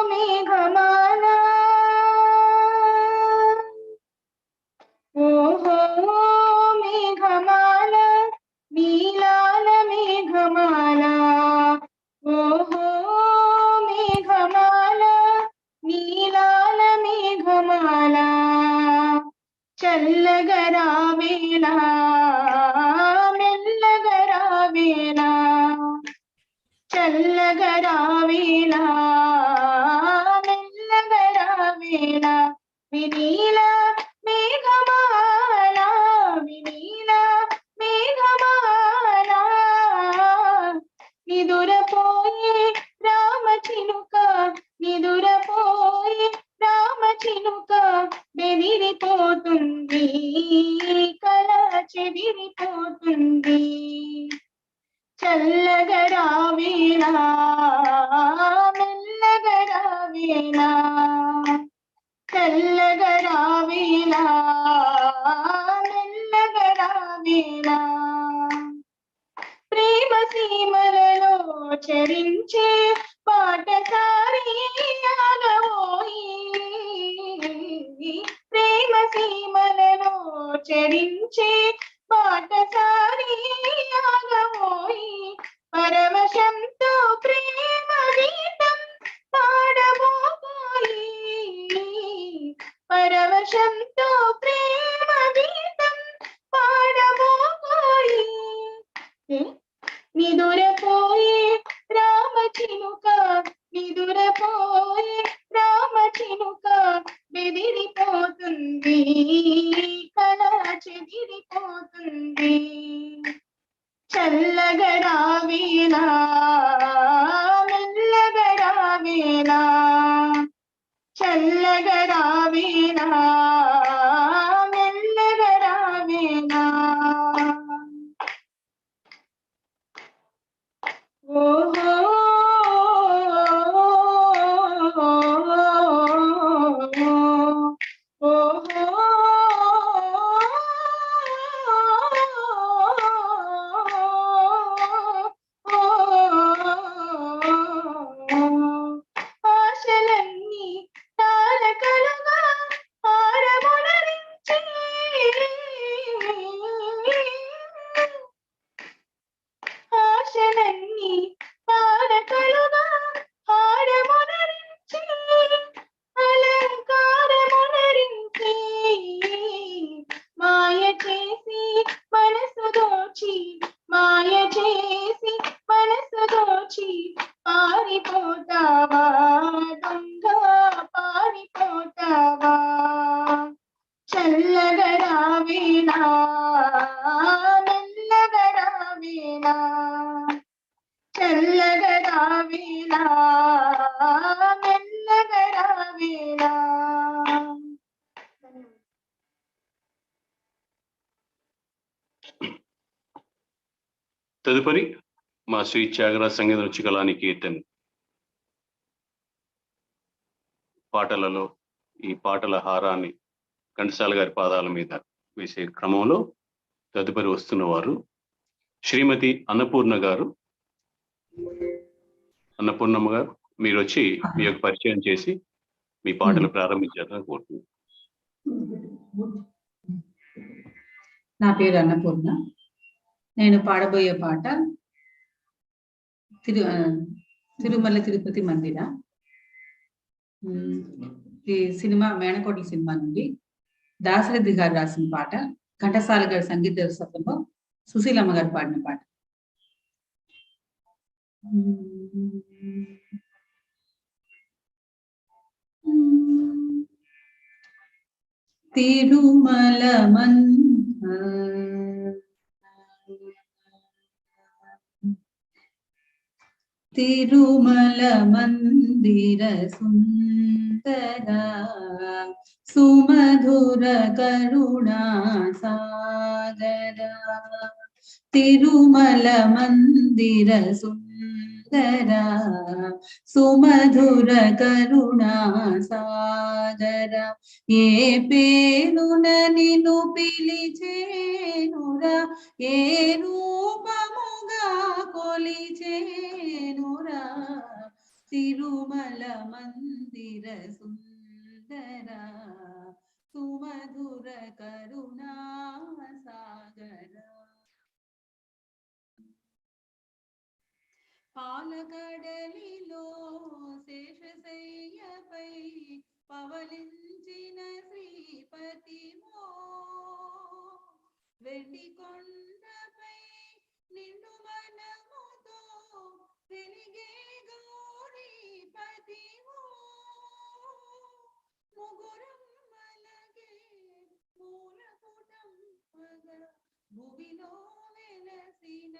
[SPEAKER 6] మేఘమాల ఓహో మేఘమాల నీలాల మేఘమాల ఓహో మేఘమాల నీలాల మేఘమాల చల్లగరావేళ మెల్లగరావేళ చల్లగరావేళ మెల్లగరావేళ వినీల మేఘమాల వినీల మేఘమాల నిదురపోయే రామ చిలుక నిదురపోయే రామ చిలుక బెదిరిపోతుంది కల చెదిరిపోతుంది చల్లగరావేళ మెల్లగరావేళ చల్లగరావేళ మెల్లగరావేళ ప్రేమ సీమలలో చరించే పాటసారి ఆగవోయి ప్రేమ సీమలలో చరించే పాటసారి ఆగవోయి పరవశంతో ప్రేమ గీతం పాడబోయి పరవశంతో ప్రేమ గీతం పాడబోయి నిదురపోయే రామ చిలుక నిదురపోయే రామ చిలుక బెదిరిపోతుంది కల చెదిరిపోతుంది చల్లగరావేళ మెల్లగరావేళ చల్లగరావేళ మెల్లగరావేళ ఓహో ఓహో ఆశలన్నీ తారకలుగా ఆరమునరించి ఆశలన్నీ తారకలుగా హారమునరించి అలంకారమునరించి మాయ చేసి మనసు దోచి మాయ చేసి మనసు దోచి పారిపోతావా దొంగ పారిపోతావా చల్లగరావేళ మెల్లగరావేళ చల్లగరావేళ మెల్లగరావేళ.
[SPEAKER 3] తదుపరి మా శ్రీ త్యాగరాజ సంగీత రుచికళా కీర్తన్ పాటలలో ఈ పాటల హారాన్ని ఘంటసాల గారి పాదాల మీద వేసే క్రమంలో తదుపరి వస్తున్న వారు శ్రీమతి అన్నపూర్ణ గారు. అన్నపూర్ణమ్మ గారు, మీరు వచ్చి మీ యొక్క పరిచయం చేసి మీ పాటలు ప్రారంభించాలని కోరుతున్నాను.
[SPEAKER 7] నా పేరు అన్నపూర్ణ. నేను పాడబోయే పాట తిరుమల తిరుపతి మందిర. ఈ సినిమా మేనకోట్ల సినిమా నుండి దాశరథి గారు రాసిన పాట, ఘంటసాల గారి సంగీత దర్శకత్వంలో సుశీలమ్మ గారు పాడిన పాట. తిరుమల తిరుమల మందిర సుందర సుమధుర కరుణా సాగర. తిరుమల మందిర సుందర సుమధుర కరుణా సాగర. ఏ పేరున నిన్ను పిలిచేనురా, ఏ రూపముగా కొలిచేనురా. తిరుమల మందిర సుందర సుమధుర కరుణా సాగర. పాలకడలిలో శేషశయ్యపై పవలించిన శ్రీపతిమో, వెండి కొండపై నిండు మనముతో వెలిగే గౌరీపతిమో. ముగురమ్మలగే మూలపుటంపగా భువిలో వెలసిన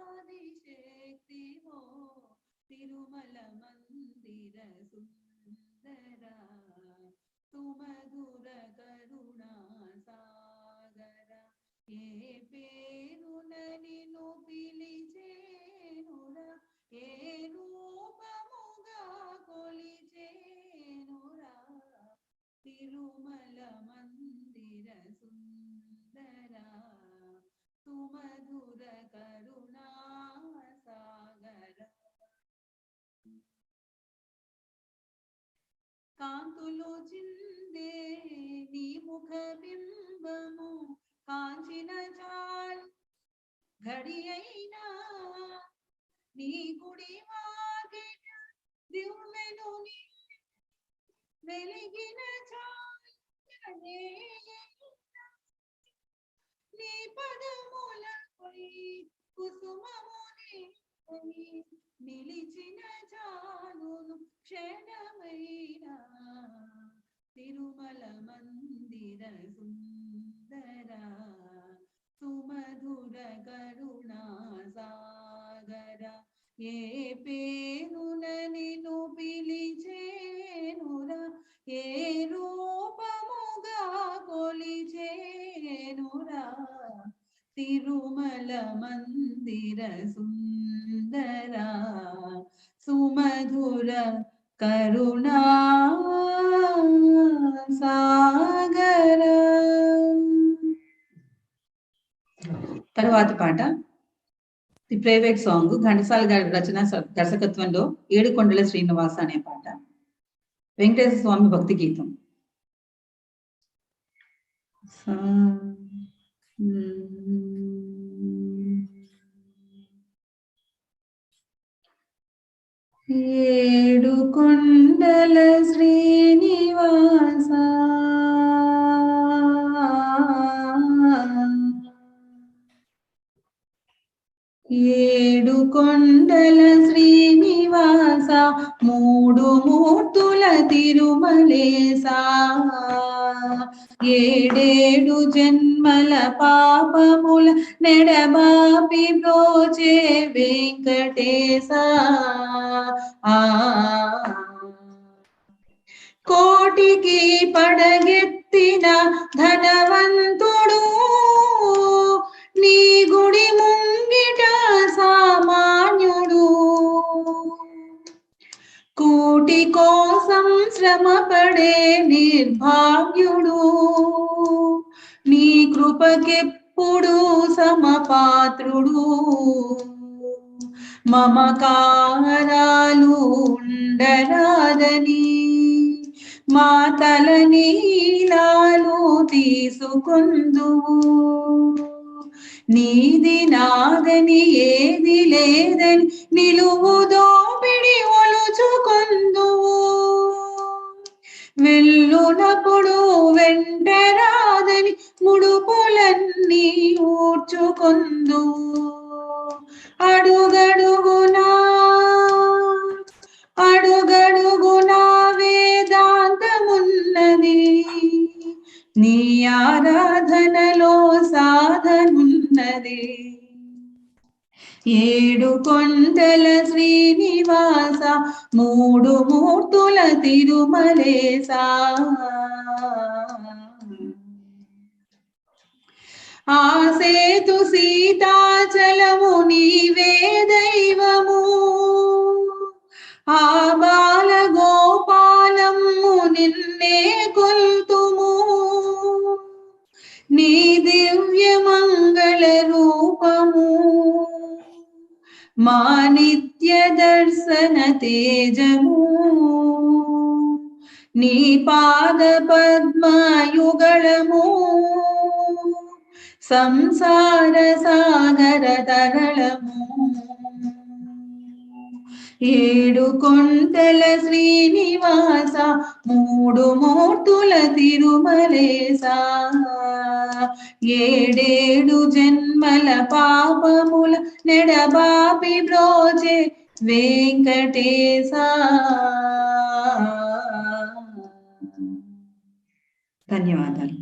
[SPEAKER 7] ఆదిశక్తిమో. తిరుమల మందిర సుందర సుమధుర కరుణా సాగర. ఏ పేరున నిన్ను పిలిచేనురా, ఏ రూపముగా కొలిచేనురా. తిరుమల మందిర సుందర సుమధుర కరుణా సాగర. కాంతులు చిందే నీ ముఖ బింబము కాంచిన చాలు ఘడి అయినా, నీ గుడి వాకిట దివ్వెను వెలిగిన చాలు నీ పదములపై కుసుమముని నిలిచిన చాలును క్షణమైన. తిరుమల మందిర సుందర సుమధుర కరుణా సాగర. ఏ పేరున నిన్ను పిలిచేనురా, ఏ రూపముగా కొలిచేనురా. తిరుమల మందిర సుందర సుమధుర కరుణా సాగర. తరువాత పాట ది ప్రైవేట్ సాంగ్, ఘంటసాల గారి రచన దర్శకత్వంలో ఏడుకొండల శ్రీనివాస అనే పాట, వెంకటేశ్వర స్వామి భక్తి గీతం. ఏడుకొండల శ్రీనివాస ఏడుకొండల శ్రీనివాస మూడు మూర్తుల తిరుమలేసా. ఏడేడు జన్మల పాపముల నెడబాపి బ్రోచే వెంకటేశా. కోటికి పడగెత్తిన ధనవంతుడు నీ గుడి ముంగిట సామాన్యుడు. కూటి కోసం శ్రమ పడే నిర్భాగ్యుడు నీ కృపకెప్పుడు సమపాత్రుడు. మమకారాలు ఉండరాదని మా తల నీలాలు తీసుకొందువు. నీది నాదని ఏది లేదని నిలువు దోపిడి ఒలుచుకొందువు. వెళ్ళునప్పుడు వెంటరాదని ముడుపులన్నీ ఊడ్చుకొందు అడుగడుగునా అడుగడుగునా వేదాంతమున్నది నీ ఆరాధనలో సాధనున్నది ఏడు కొండల శ్రీనివాస మూడు మూర్తుల తిరుమలేసా ఆ సేతు సీతాచలము నీవే దైవము ఆ బాల గోపాలము నిన్నే కొల్తుము నీ దివ్య మంగళ రూపము మా నిత్య దర్శన తేజము నీ పాద పద్మయుగళము సంసార సాగర తరళము ఏడు కొండల శ్రీనివాస మూడు మూర్తుల తిరుమలేసా ఏడేడు జన్మల పాపముల నెడబాపి బ్రోజే వెంకటేశా. ధన్యవాదాలు.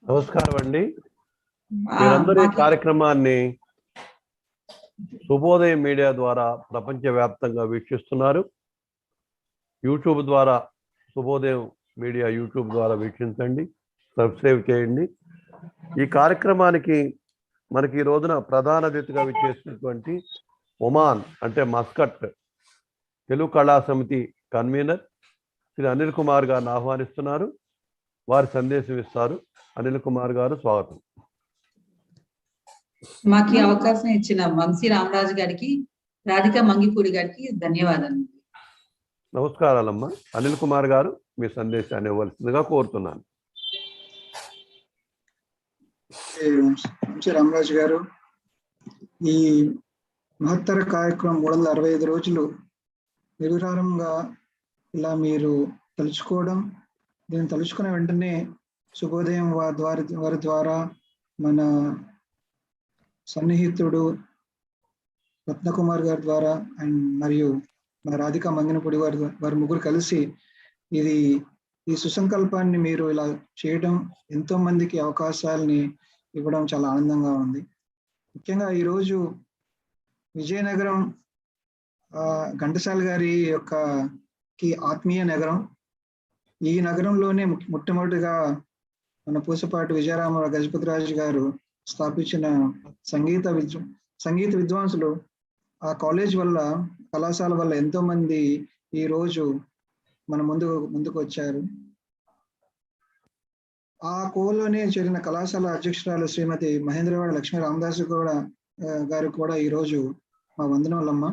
[SPEAKER 2] నమస్కారం అండి. మీరందరూ ఈ కార్యక్రమాన్ని శుభోదయం మీడియా ద్వారా ప్రపంచవ్యాప్తంగా వీక్షిస్తున్నారు. యూట్యూబ్ ద్వారా శుభోదయం మీడియా యూట్యూబ్ ద్వారా వీక్షించండి, సబ్స్క్రైబ్ చేయండి. ఈ కార్యక్రమానికి మనకి ఈ రోజున ప్రధాన అతిథిగా విచ్చేసినటువంటి ఒమాన్ అంటే మస్కట్ తెలుగు కళా సమితి కన్వీనర్ శ్రీ అనిల్ కుమార్ గారిని ఆహ్వానిస్తున్నారు. వారి సందేశం ఇస్తారు. అనిల్ కుమార్ గారు, స్వాగతం.
[SPEAKER 7] మాకు ఈ అవకాశం ఇచ్చిన వంశీ రామరాజు గారికి, రాధిక మంగిపూడి గారికి ధన్యవాదాలు.
[SPEAKER 2] నమస్కారాలమ్మా. అనిల్ కుమార్ గారు మీ సందేశాన్ని ఇవ్వవలసిందిగా కోరుతున్నాను.
[SPEAKER 8] వంశీ రామరాజు గారు, ఈ మహత్తర కార్యక్రమం 365 రోజులు నిర్విరామంగా ఇలా మీరు తలుచుకోవడం, దీన్ని తలుచుకున్న వెంటనే శుభోదయం వారి ద్వారా మన సన్నిహితుడు రత్నకుమార్ గారి ద్వారా అండ్ మరియు మా రాధిక మంగినపూడి వారి ముగ్గురు కలిసి ఈ సుసంకల్పాన్ని మీరు ఇలా చేయడం, ఎంతో మందికి అవకాశాలని ఇవ్వడం చాలా ఆనందంగా ఉంది. ముఖ్యంగా ఈరోజు విజయనగరం ఘంటసాల గారి కి ఆత్మీయ నగరం. ఈ నగరంలోనే మొట్టమొదటిగా మన పూసపాటి విజయరామ గజపతిరాజు గారు స్థాపించిన సంగీత విద్వాంసులు ఆ కాలేజ్ వల్ల, కళాశాల వల్ల ఎంతో మంది ఈ రోజు మన ముందుకు వచ్చారు. ఆ కోలోనే చేరిన కళాశాల అధ్యక్షురాలు శ్రీమతి మహేంద్రవాడ లక్ష్మీ రామదాసు గారు కూడా ఈరోజు మా వందనములమ్మ.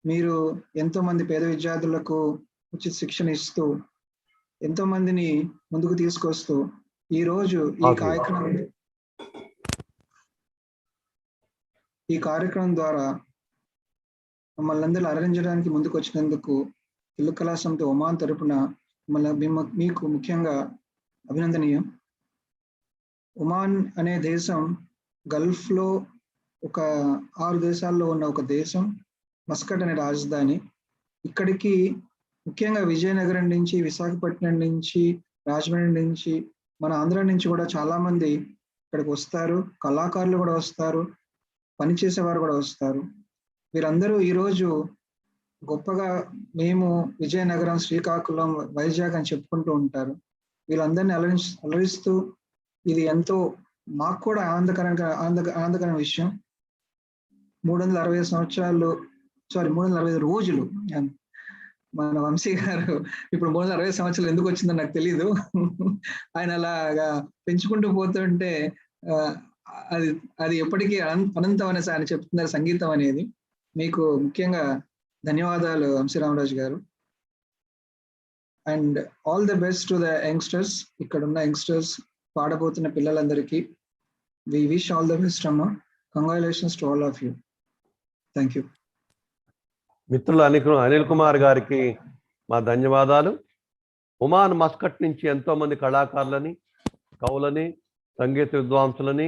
[SPEAKER 8] మీరు ఎంతో మంది పేద విద్యార్థులకు ఉచిత శిక్షణ ఇస్తూ ఎంతో మందిని ముందుకు తీసుకొస్తూ ఈ రోజు ఈ కార్యక్రమం ద్వారా మమ్మల్ని అందరూ అలరించడానికి ముందుకు వచ్చినందుకు తెలుగు కళా సమితి ఒమాన్ తరపున మీకు ముఖ్యంగా అభినందనీయం. ఒమాన్ అనే దేశం గల్ఫ్ లో ఒక 6 దేశాల్లో ఉన్న ఒక దేశం. మస్కట్ అనే రాజధాని. ఇక్కడికి ముఖ్యంగా విజయనగరం నుంచి, విశాఖపట్నం నుంచి, రాజమండ్రి నుంచి, మన ఆంధ్ర నుంచి కూడా చాలా మంది ఇక్కడికి వస్తారు. కళాకారులు కూడా వస్తారు, పనిచేసేవారు కూడా వస్తారు. వీరందరూ ఈరోజు గొప్పగా మేము విజయనగరం, శ్రీకాకుళం, వైజాగ్ అని చెప్పుకుంటూ ఉంటారు. వీళ్ళందరినీ అలరిస్తూ ఇది ఎంతో మాకు కూడా ఆనందకరమైన విషయం. 365 రోజులు మన వంశీ గారు ఇప్పుడు 360 సంవత్సరాలు ఎందుకు వచ్చిందో నాకు తెలీదు. ఆయన అలాగా పెంచుకుంటూ పోతుంటే అది ఎప్పటికీ అనంతం అనేసి ఆయన చెప్తున్నారు సంగీతం అనేది. మీకు ముఖ్యంగా ధన్యవాదాలు Vamsi Ramaraju garu. And all the best to the youngsters. ఇక్కడ ఉన్న యంగ్స్టర్స్, పాడబోతున్న పిల్లలందరికీ we wish all the best అమ్మా. Congratulations to all of you. Thank you.
[SPEAKER 2] మిత్రులు అనిల్ కుమార్ గారికి మా ధన్యవాదాలు. ఒమాన్ మస్కట్ నుంచి ఎంతోమంది కళాకారులని, కవులని, సంగీత విద్వాంసులని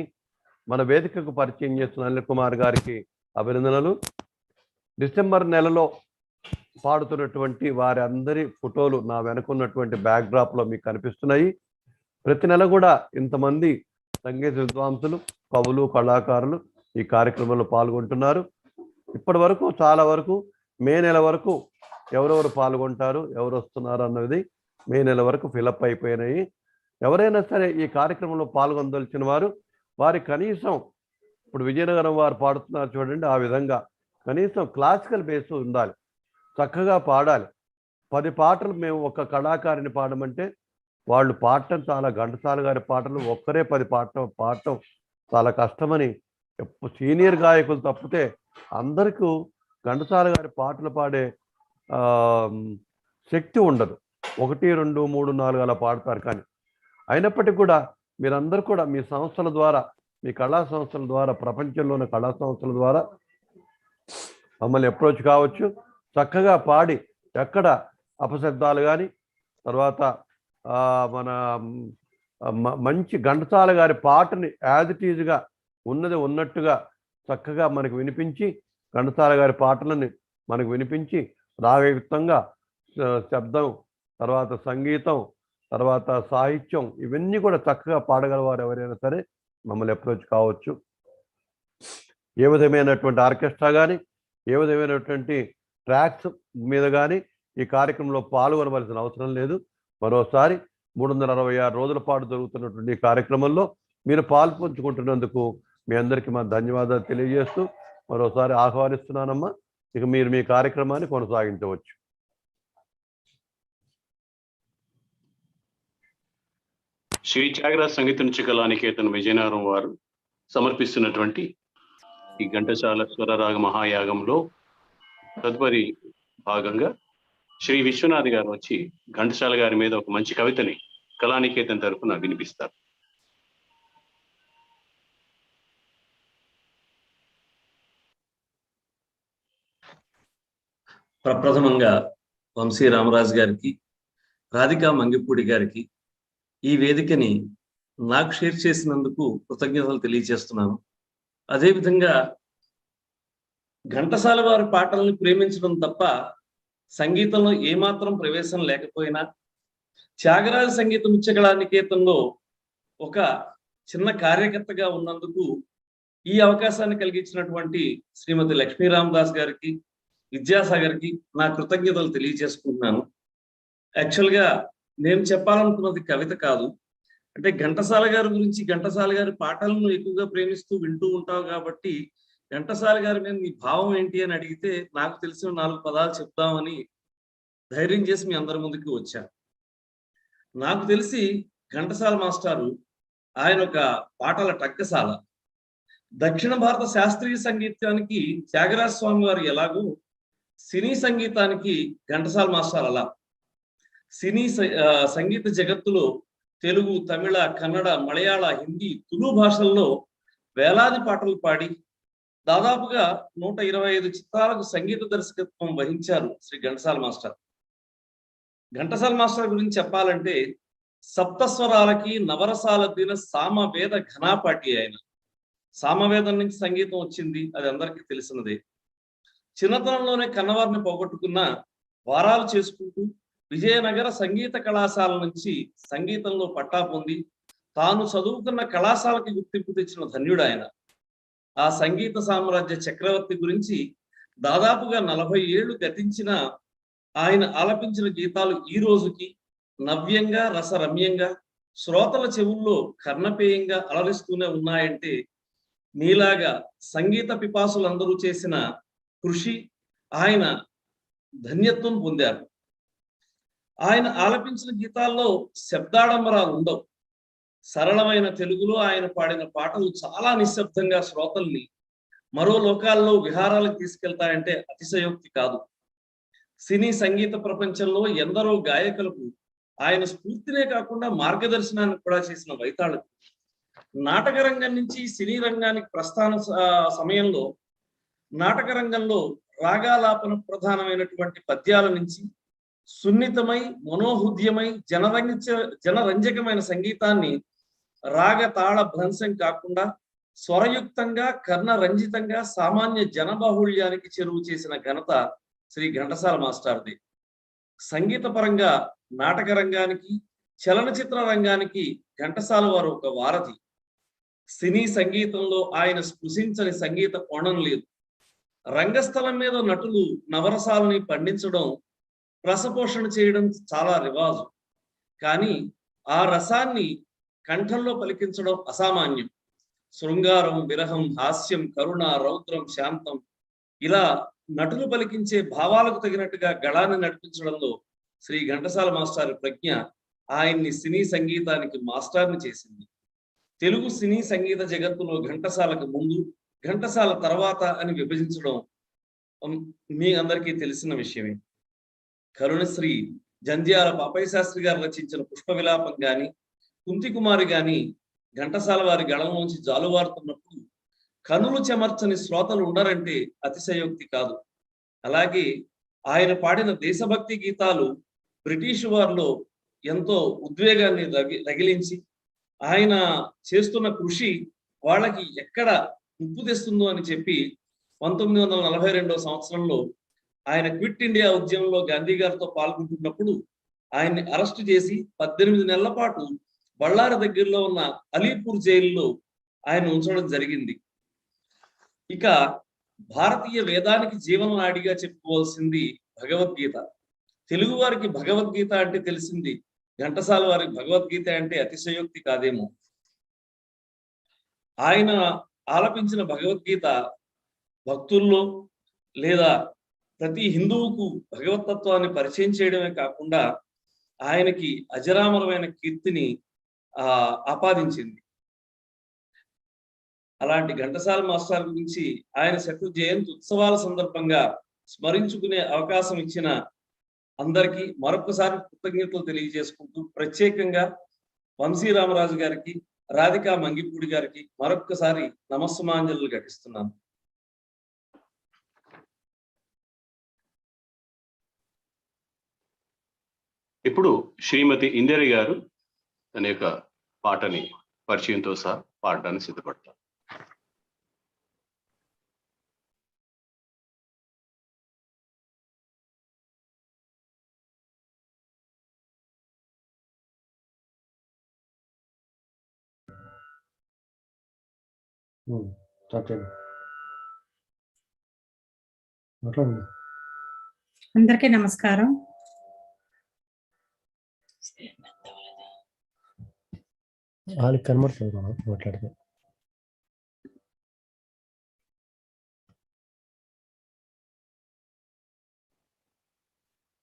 [SPEAKER 2] మన వేదికకు పరిచయం చేస్తున్న అనిల్ కుమార్ గారికి అభినందనలు. డిసెంబర్ నెలలో పాడుతున్నటువంటి వారి అందరి ఫోటోలు నా వెనుకున్నటువంటి బ్యాక్డ్రాప్లో మీకు కనిపిస్తున్నాయి. ప్రతి నెల కూడా ఇంతమంది సంగీత విద్వాంసులు, కవులు, కళాకారులు ఈ కార్యక్రమంలో పాల్గొంటున్నారు. ఇప్పటి వరకు చాలా వరకు మే నెల వరకు ఎవరెవరు పాల్గొంటారు, ఎవరు వస్తున్నారు అన్నది మే నెల వరకు ఫిలప్ అయిపోయినాయి. ఎవరైనా సరే ఈ కార్యక్రమంలో పాల్గొనదలిచిన వారి కనీసం ఇప్పుడు విజయనగరం వారు పాడుతున్నారు చూడండి, ఆ విధంగా కనీసం క్లాసికల్ బేస్ ఉండాలి, చక్కగా పాడాలి. 10 పాటలు మేము ఒక కళాకారిని పాడమంటే వాళ్ళు పాడటం చాలా, ఘంటసాల గారి పాటలు ఒక్కరే 10 పాడటం చాలా కష్టమని, సీనియర్ గాయకులు తప్పితే అందరికీ ఘంటసాల గారి పాటలు పాడే శక్తి ఉండదు. 1, 2, 3, 4 అలా పాడతారు. కానీ అయినప్పటికీ కూడా మీరందరూ కూడా మీ సంస్థల ద్వారా, మీ కళా సంస్థల ద్వారా, ప్రపంచంలోని కళా సంస్థల ద్వారా మమ్మల్ని అప్రోచ్ కావచ్చు. చక్కగా పాడి ఎక్కడ అపశబ్దాలు కానీ, తర్వాత మన మంచి ఘంటసాల గారి పాటని యాజ్ ఇట్ ఈజ్గా ఉన్నది ఉన్నట్టుగా చక్కగా మనకు వినిపించి, ఘంటసాల గారి పాటలని మనకు వినిపించి, రాగయుక్తంగా శబ్దం, తర్వాత సంగీతం, తర్వాత సాహిత్యం, ఇవన్నీ కూడా చక్కగా పాడగలవారు ఎవరైనా సరే మమ్మల్ని అప్రోచ్ కావచ్చు. ఏ విధమైనటువంటి ఆర్కెస్ట్రా కానీ, ఏ విధమైనటువంటి ట్రాక్స్ మీద కానీ ఈ కార్యక్రమంలో పాల్గొనవలసిన అవసరం లేదు. మరోసారి 366 రోజుల పాటు జరుగుతున్నటువంటి ఈ కార్యక్రమంలో మీరు పాల్పంచుకుంటున్నందుకు మీ అందరికీ మా ధన్యవాదాలు తెలియజేస్తూ మరోసారి ఆహ్వానిస్తున్నానమ్మా. ఇక మీరు మీ కార్యక్రమాన్ని కొనసాగించవచ్చు.
[SPEAKER 3] శ్రీ త్యాగరాజ సంగీత నృత్య కళానికేతన్ విజయనగరం వారు సమర్పిస్తున్నటువంటి ఈ ఘంటసాల స్వరరాగ మహాయాగంలో తదుపరి భాగంగా శ్రీ విశ్వనాథ్ గారు వచ్చి ఘంటసాల గారి మీద ఒక మంచి కవితని కళానికేతన్ తరఫున వినిపిస్తారు.
[SPEAKER 9] ప్రప్రథమంగా వంశీ రామరాజు గారికి, రాధికా మంగిపూడి గారికి ఈ వేదికని నాకు షేర్ చేసినందుకు కృతజ్ఞతలు తెలియజేస్తున్నాను. అదేవిధంగా ఘంటసాల వారి పాటలను ప్రేమించడం తప్ప సంగీతంలో ఏమాత్రం ప్రవేశం లేకపోయినా త్యాగరాజ సంగీత నృత్య కళానికేతన్లో ఒక చిన్న కార్యకర్తగా ఉన్నందుకు ఈ అవకాశాన్ని కలిగించినటువంటి శ్రీమతి లక్ష్మీ రామదాస్ గారికి, విద్యాసాగర్కి నా కృతజ్ఞతలు తెలియజేసుకుంటున్నాను. యాక్చువల్గా నేను చెప్పాలనుకున్నది కవిత కాదు. అంటే ఘంటసాల గారి గురించి, ఘంటసాల గారి పాటలను ఎక్కువగా ప్రేమిస్తూ వింటూ ఉంటావు కాబట్టి ఘంటసాల గారి మీద నీ భావం ఏంటి అని అడిగితే నాకు తెలిసిన 4 పదాలు చెప్దామని ధైర్యం చేసి మీ అందరి ముందుకు వచ్చాను. నాకు తెలిసి ఘంటసాల మాస్టారు ఆయన ఒక పాటల టక్కసాల. దక్షిణ భారత శాస్త్రీయ సంగీతానికి త్యాగరాజ స్వామి వారు ఎలాగో సినీ సంగీతానికి ఘంటసాల మాస్టర్ అలా. సినీ సంగీత జగత్తులో తెలుగు, తమిళ, కన్నడ, మలయాళ, హిందీ, తులు భాషల్లో వేలాది పాటలు పాడి దాదాపుగా 125 చిత్రాలకు సంగీత దర్శకత్వం వహించారు శ్రీ ఘంటసాల మాస్టర్. ఘంటసాల మాస్టర్ గురించి చెప్పాలంటే సప్తస్వరాలకి నవరసాలదిన సామవేద ఘనాపాటి ఆయన. సామవేదం నుంచి సంగీతం వచ్చింది, అది అందరికీ తెలిసినదే. చిన్నతనంలోనే కన్నవారిని పోగొట్టుకున్న వారాలు చేసుకుంటూ విజయనగర సంగీత కళాశాల నుంచి సంగీతంలో పట్టా పొంది తాను చదువుకున్న కళాశాలకి గుర్తింపు తెచ్చిన ధన్యుడు ఆయన. ఆ సంగీత సామ్రాజ్య చక్రవర్తి గురించి దాదాపుగా 40 ఏళ్లు గతించిన ఆయన ఆలపించిన గీతాలు ఈ రోజుకి నవ్యంగా, రసరమ్యంగా, శ్రోతల చెవుల్లో కర్ణపేయంగా అలరిస్తూనే ఉన్నాయంటే నీలాగా సంగీత పిపాసులందరూ చేసిన కృషి, ఆయన ధన్యత్వం పొందారు. ఆయన ఆలపించిన గీతాల్లో శబ్దాడంబరాలు ఉండవు. సరళమైన తెలుగులో ఆయన పాడిన పాటలు చాలా నిశ్శబ్దంగా శ్రోతల్ని మరో లోకాల్లో విహారాలకు తీసుకెళ్తాయంటే అతిశయోక్తి కాదు. సినీ సంగీత ప్రపంచంలో ఎందరో గాయకులకు ఆయన స్ఫూర్తినే కాకుండా మార్గదర్శనాన్ని కూడా చేసిన వైతాళుడు. నాటక రంగం నుంచి సినీ రంగానికి ప్రస్థాన సమయంలో నాటక రంగంలో రాగాలాపన ప్రధానమైనటువంటి పద్యాల నుంచి సున్నితమై మనోహృద్యమై జనరంజకమైన సంగీతాన్ని రాగ తాళ భ్రంశం కాకుండా స్వరయుక్తంగా కర్ణరంజితంగా సామాన్య జనబాహుళ్యానికి చెరువు చేసిన ఘనత శ్రీ ఘంటసాల మాస్టర్ది. సంగీత పరంగా నాటక రంగానికి చలనచిత్ర రంగానికి ఘంటసాల వారు ఒక వారధి. సినీ సంగీతంలో ఆయన స్పృశించని సంగీత కోణం లేదు. రంగస్థలం మీద నటులు నవరసాలని పండించడం, రసపోషణ చేయడం చాలా రివాజు. కానీ ఆ రసాన్ని కంఠంలో పలికించడం అసామాన్యం. శృంగారం, విరహం, హాస్యం, కరుణ, రౌద్రం, శాంతం ఇలా నటులు పలికించే భావాలకు తగినట్టుగా గళాన్ని నడిపించడంలో శ్రీ ఘంటసాల మాస్టర్ ప్రజ్ఞ ఆయన్ని సినీ సంగీతానికి మాస్టర్ని చేసింది. తెలుగు సినీ సంగీత జగత్తులో ఘంటసాలకు ముందు, ఘంటసాల తర్వాత అని విభజించడం మీ అందరికీ తెలిసిన విషయమే. కరుణశ్రీ జంధ్యాల పాపయ్య శాస్త్రి గారు రచించిన పుష్ప విలాపం గాని, కుంతి కుమారి గాని ఘంటసాల వారి గళంలోంచి జాలువారుతున్నప్పుడు కనులు చెమర్చని శ్రోతలు ఉండరంటే అతిశయోక్తి కాదు. అలాగే ఆయన పాడిన దేశభక్తి గీతాలు బ్రిటిష్ వారిలో ఎంతో ఉద్వేగాన్ని రగిలించి ఆయన చేస్తున్న కృషి వాళ్ళకి ఎక్కడ ముప్పు తెస్తుందో అని చెప్పి 1942 సంవత్సరంలో ఆయన క్విట్ ఇండియా ఉద్యమంలో గాంధీ గారితో పాల్గొంటున్నప్పుడు ఆయన్ని అరెస్టు చేసి 18 నెలల పాటు బళ్ళారి దగ్గరలో ఉన్న అలీపూర్ జైలులో ఆయన ఉంచడం జరిగింది. ఇక భారతీయ వేదానికి జీవననాడిగా చెప్పుకోవాల్సింది భగవద్గీత. తెలుగు వారికి భగవద్గీత అంటే తెలిసింది, ఘంటసాల వారికి భగవద్గీత అంటే అతిశయోక్తి కాదేమో. ఆయన ఆలపించిన భగవద్గీత భక్తుల్లో లేదా ప్రతి హిందువుకు భగవతత్వాన్ని పరిచయం చేయడమే కాకుండా ఆయనకి అజరామరమైన కీర్తిని ఆపాదించింది. అలాంటి ఘంటసాల మాస్టర్ గురించి ఆయన శత జయంతి ఉత్సవాల సందర్భంగా స్మరించుకునే అవకాశం ఇచ్చిన అందరికీ మరొకసారి కృతజ్ఞతలు తెలియజేసుకుంటూ, ప్రత్యేకంగా వంశీ రామరాజు గారికి, రాధికా మంగిపూడి గారికి మరొక్కసారి నమస్సుమాంజలు ఘటిస్తున్నాను.
[SPEAKER 3] ఇప్పుడు శ్రీమతి ఇందిర గారు తన యొక్క పాటని పరిచయంతో సహా పాడడానికి సిద్ధపడతారు.
[SPEAKER 10] అందరికీ నమస్కారం.
[SPEAKER 1] వాళ్ళకి కనబడుతుంది మనం మాట్లాడితే.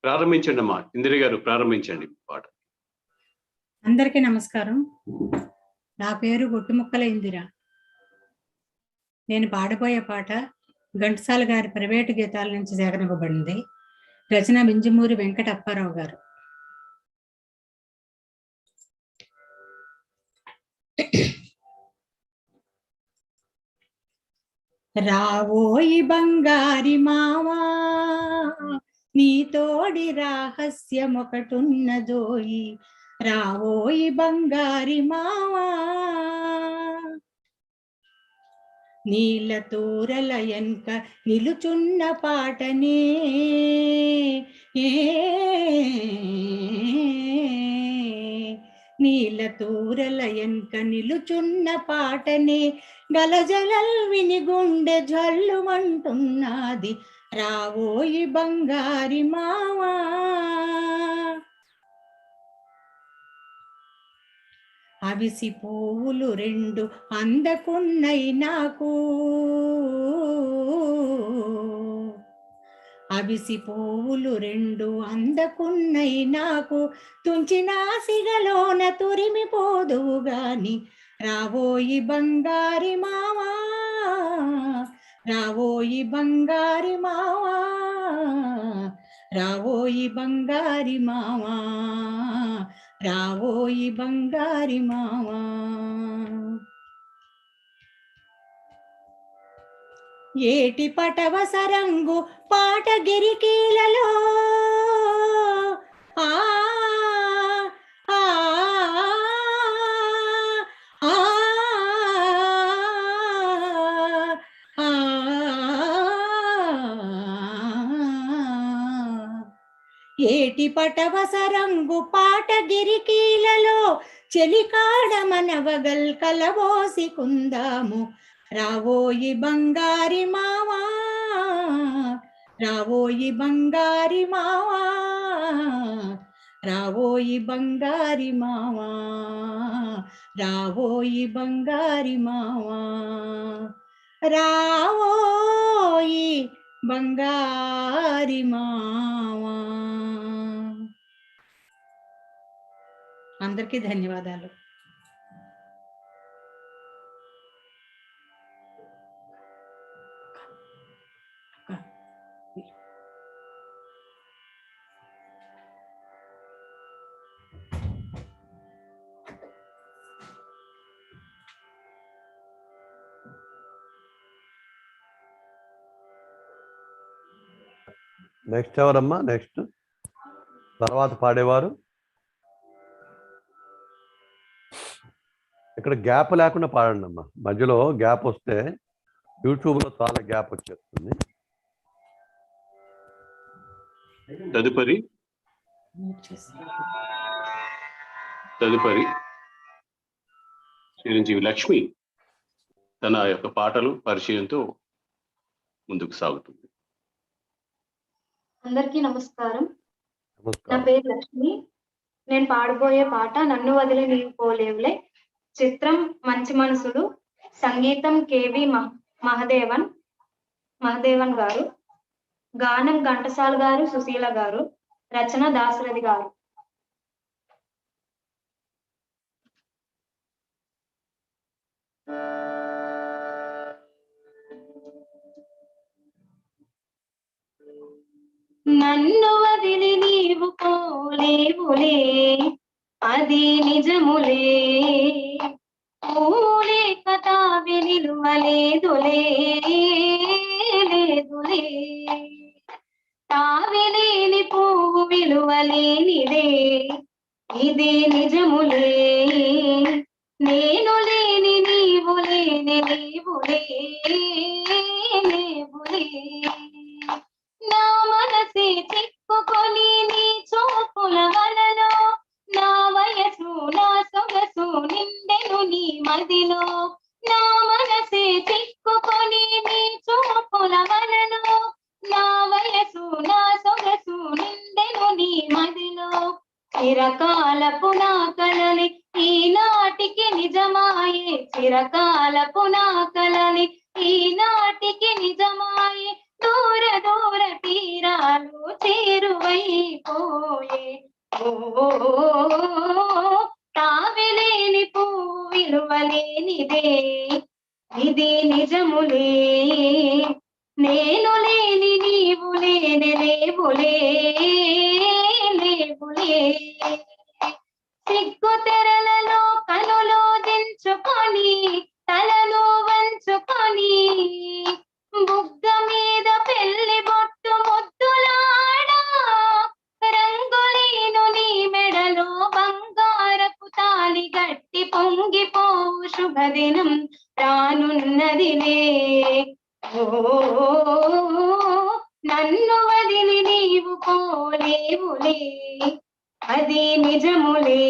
[SPEAKER 3] ప్రారంభించండి అమ్మా, ఇందిర గారు ప్రారంభించండి పాట.
[SPEAKER 10] అందరికీ నమస్కారం. నా పేరు గొట్టుముక్కల ఇందిర. నేను పాడబోయే పాట ఘంటసాల గారి ప్రైవేటు గీతాల నుంచి సేకరింపబడింది. రచన బింజమూరి వెంకట అప్పారావు గారు. రావోయి బంగారి మావా, నీ తోడి రహస్యం ఒకటున్నదోయి. రావోయి బంగారి మావా, నీళ్ళ తూరల ఎన్క నిలుచున్న పాటనే, నీళ్ళ తూరల ఎన్క నిలుచున్న పాటనే, గలజలల్ విని గుండె జల్లుమంటున్నది. రావోయి బంగారి మావా, అవిసి పువ్వులు రెండు అందకున్నై నాకు, అవిసి పువ్వులు రెండు అందకున్నై నాకు, తుంచిన సిగలోన తురిమిపోదువు గాని. రావోయి బంగారి మావా, రావోయి బంగారి మావా, రావోయి బంగారి మావా, రావోయి బంగారి మావా. ఏటి పటవ సరంగు పాట గిరికీలలో, ఆ ఆ ఆ ఆ ఏటి పటవసరంగు పాట గిరికీలలో చెలికాడ మనవగల్ కలబోసి కుందాము రావోయి బంగారి మావా రావోయి బంగారి మావా రావోయి బంగారి మావా రావోయి బంగారి మావా రావోయి బంగారి మావా. అందరికీ ధన్యవాదాలు.
[SPEAKER 2] నెక్స్ట్ ఎవరమ్మా? నెక్స్ట్ తర్వాత పాడేవారు. ఇక్కడ గ్యాప్ లేకుండా పాడండి అమ్మా. మధ్యలో గ్యాప్ వస్తే యూట్యూబ్లో చాలా గ్యాప్ వచ్చేస్తుంది.
[SPEAKER 3] తదుపరి చిరంజీవి లక్ష్మి తన యొక్క పాటలు పరిచయంతో ముందుకు సాగుతుంది.
[SPEAKER 11] అందరికీ నమస్కారం. నా పేరు లక్ష్మి. నేను పాడబోయే పాట నన్ను వదిలి నీవు పోలేవులే. చిత్రం మంచి మనసులు. సంగీతం కేవి మహదేవన్ గారు. గానం ఘంటసాల గారు, సుశీల గారు. రచన దాశరథి గారు. నన్ను వదిలి నీవు పోలేవులే, అది నిజములే. పూలే కథ విలువలేదులే, లేదులే. తావిలేని పువ్వు విలువలేనిదే, ఇది నిజములే. నేను లేని నీవు లేని లేవులే, లేవులే. నా మనసే చిక్కుకొని నీ చూపుల వలలో, నా వయసు నా సొగసు నిండెను నీ మదిలో. నా మనసే చిక్కుకొని నీ చూపుల వలలో, నా వయసు నా సొగసు నిండెను నీ మదిలో. చిరకాలపు నా కలలి ఈనాటికి నిజమాయే, చిరకాలపు నా కలలి ఈనాటికి నిజమాయే. దూర దూర తీరాలు చేరువైపోయే. ఓ తావిలేని పువ్వు విలువలేనిదే, ఇది నిజములే. నేను లేని నీవు లేని లేవులే, లేవులే. సిగ్గు తెరలలో కనులు దించుకొని, తలను వంచుకొని, బుగ్గ మీద పెళ్లి బొట్టు ముద్దులాడా. రంగులీను నీ మెడలో బంగారపు తాలి గట్టి పొంగిపోవు శుభదినం రానున్నదిలే. ఓ నన్ను వదిలి నీవు పోలేవులే, అది నిజములే.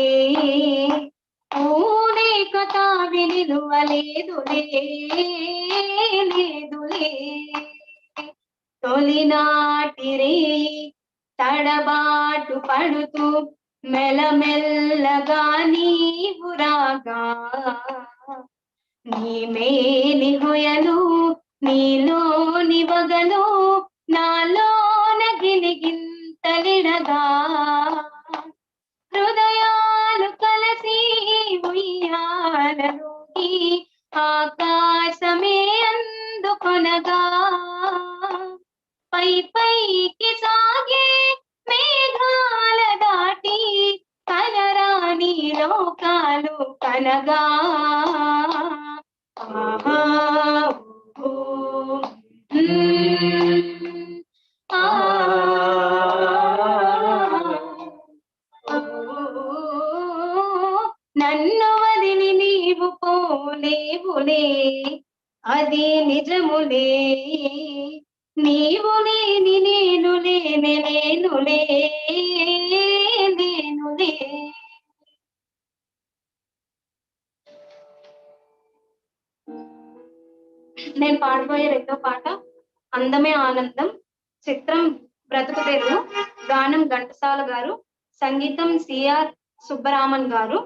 [SPEAKER 11] పూలే కథ విలువలేదులే, లేదులే. తొలినాటిరే తడబాటు పడుతూ మెల్లమెల్లగా నీవు రాగా, నీ మేని హొయలు నీలోని వగలు నాలోన గిలిగింతలిడగా. హృదయాలు కలసి ఉయ్యాలలోకి ఆకాశమే అందుకొనగా. పై పైకి సాగే మేఘాల దాటి కనరాని లోకాలు కనగా. ఆహా నన్ను వదిలి నీవు పోలేవులే అది నిజములే నీవు లేని నేను లేనే లేనులే నేనులే. నేను పాడబోయే రెండో పాట అందమే ఆనందం, చిత్రం బ్రతుకు తెరువు, గానం ఘంటసాల గారు, సంగీతం సిఆర్ సుబ్బరామన్ గారు,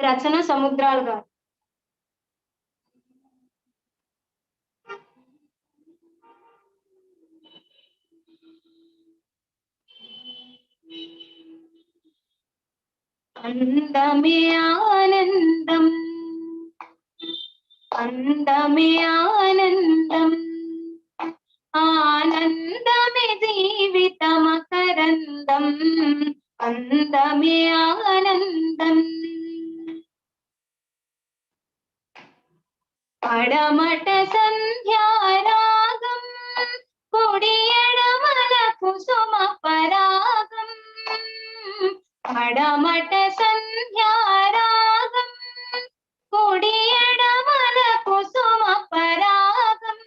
[SPEAKER 11] రచన సముద్రాలు గారు. అందమే ఆనందం, అందమే ఆనందం, ఆనందమే జీవితమకరందం, అందమే ఆనందం. పడమట సంధ్యారాగం కుడి ఎడమల కుసుమ పరాగం, పడమట సంధ్యారాగం కుడి ఎడమల కుసుమ పరాగం,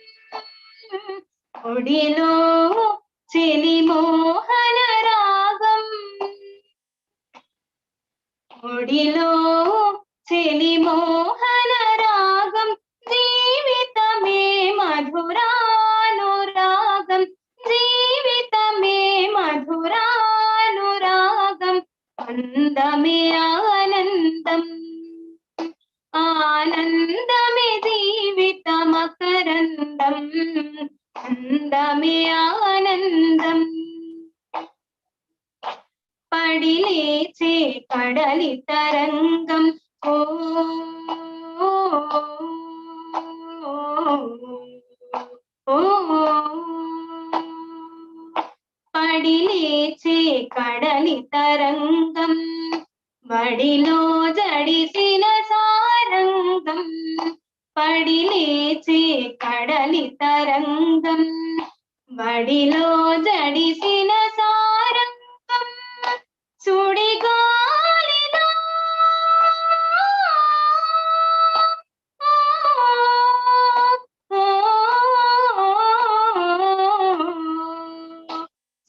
[SPEAKER 11] ఒడిలో చెలి మోహన రాగం, ఒడిలో చెలి మోహన రాగం, జీవితమే మధురానురాగం, జీవితమే మధురానురాగం, అందమే ఆనందం, ఆనందమే జీవితమకరందం, అందమే ఆనందం. పడి లేచే కడలి తరంగం ఓ పడి లేచే కడలి తరంగం, వడిలో జడిసిన సారంగం, పడి లేచే కడలి తరంగం, వడిలో జడిసిన సారంగం, సుడిగాలిలో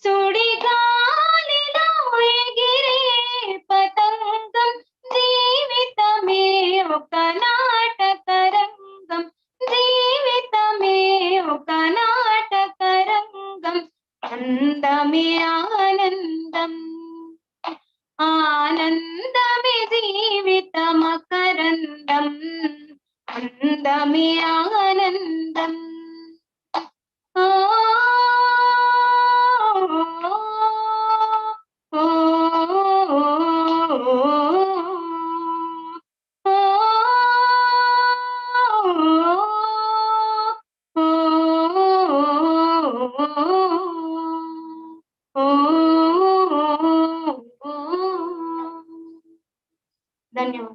[SPEAKER 11] సుడిగాలిలో ఎగిరే పతంగం, జీవితమే ఒక నాటకరంగం, జీవితమే ఒక నాటకరంగం, అందమే ఆనందం, ఆనందమే జీవితమకరందం, అందమే ఆనందం. ఓ ఓ ధన్యవాదాలు.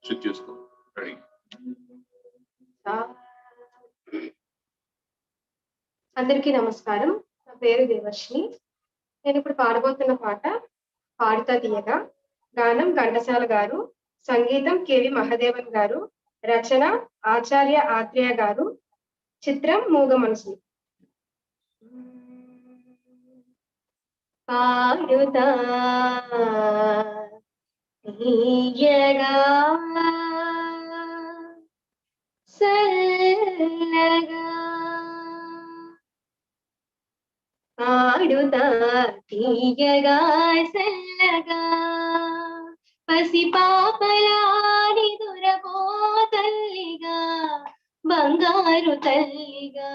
[SPEAKER 3] చెక్ చేసుకో. రెడీ.
[SPEAKER 11] అందరికీ నమస్కారం. నా పేరు దేవర్షిని. నేను ఇప్పుడు పాడబోతున్న పాట పాడుతా తీయగా, గానం ఘంటసాల గారు, సంగీతం కేవి మహాదేవన్ గారు, రచన ఆచార్య ఆత్రేయ గారు, చిత్రం మూగ మనసు. పాడుతా తీయగా సల్లగా, పాడుతా తీయగా సల్లగా, పసి పాపలాడి దురబో తల్లిగా, బంగారు తల్లిగా,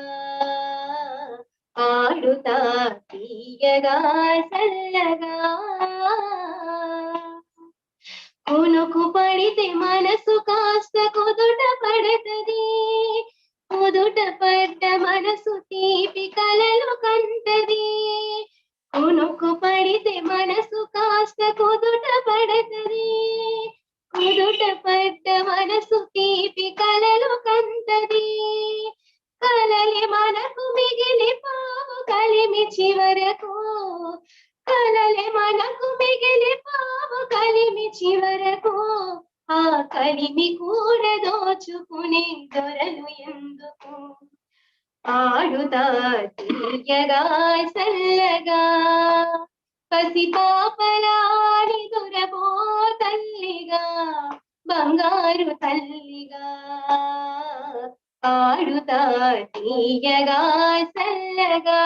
[SPEAKER 11] పాడుతా తీయగా సల్లగా. కొనుకు పడితే మనసు కాస్త కుదుట పడతది, కుదుట పడ్డ మనసు తీపి కలలు కంటది, కొనుకు పడితే మనసు కాస్త కుదుట పడతది, కుదుట పడ్డ మనసు తీపి కలలు కంటది, కలలి మనకు మిగిలి చివరకు కలలే మనకు మిగిలి పావు కలిమి చివరకు ఆ కలిమి కూడా దోచుకునే దొరలు ఎందుకు ఆడుతా తీయగా చల్లగా పసి పాపలాడి దొరబో తల్లిగా బంగారు తల్లిగా ఆడుతా తీయగా చల్లగా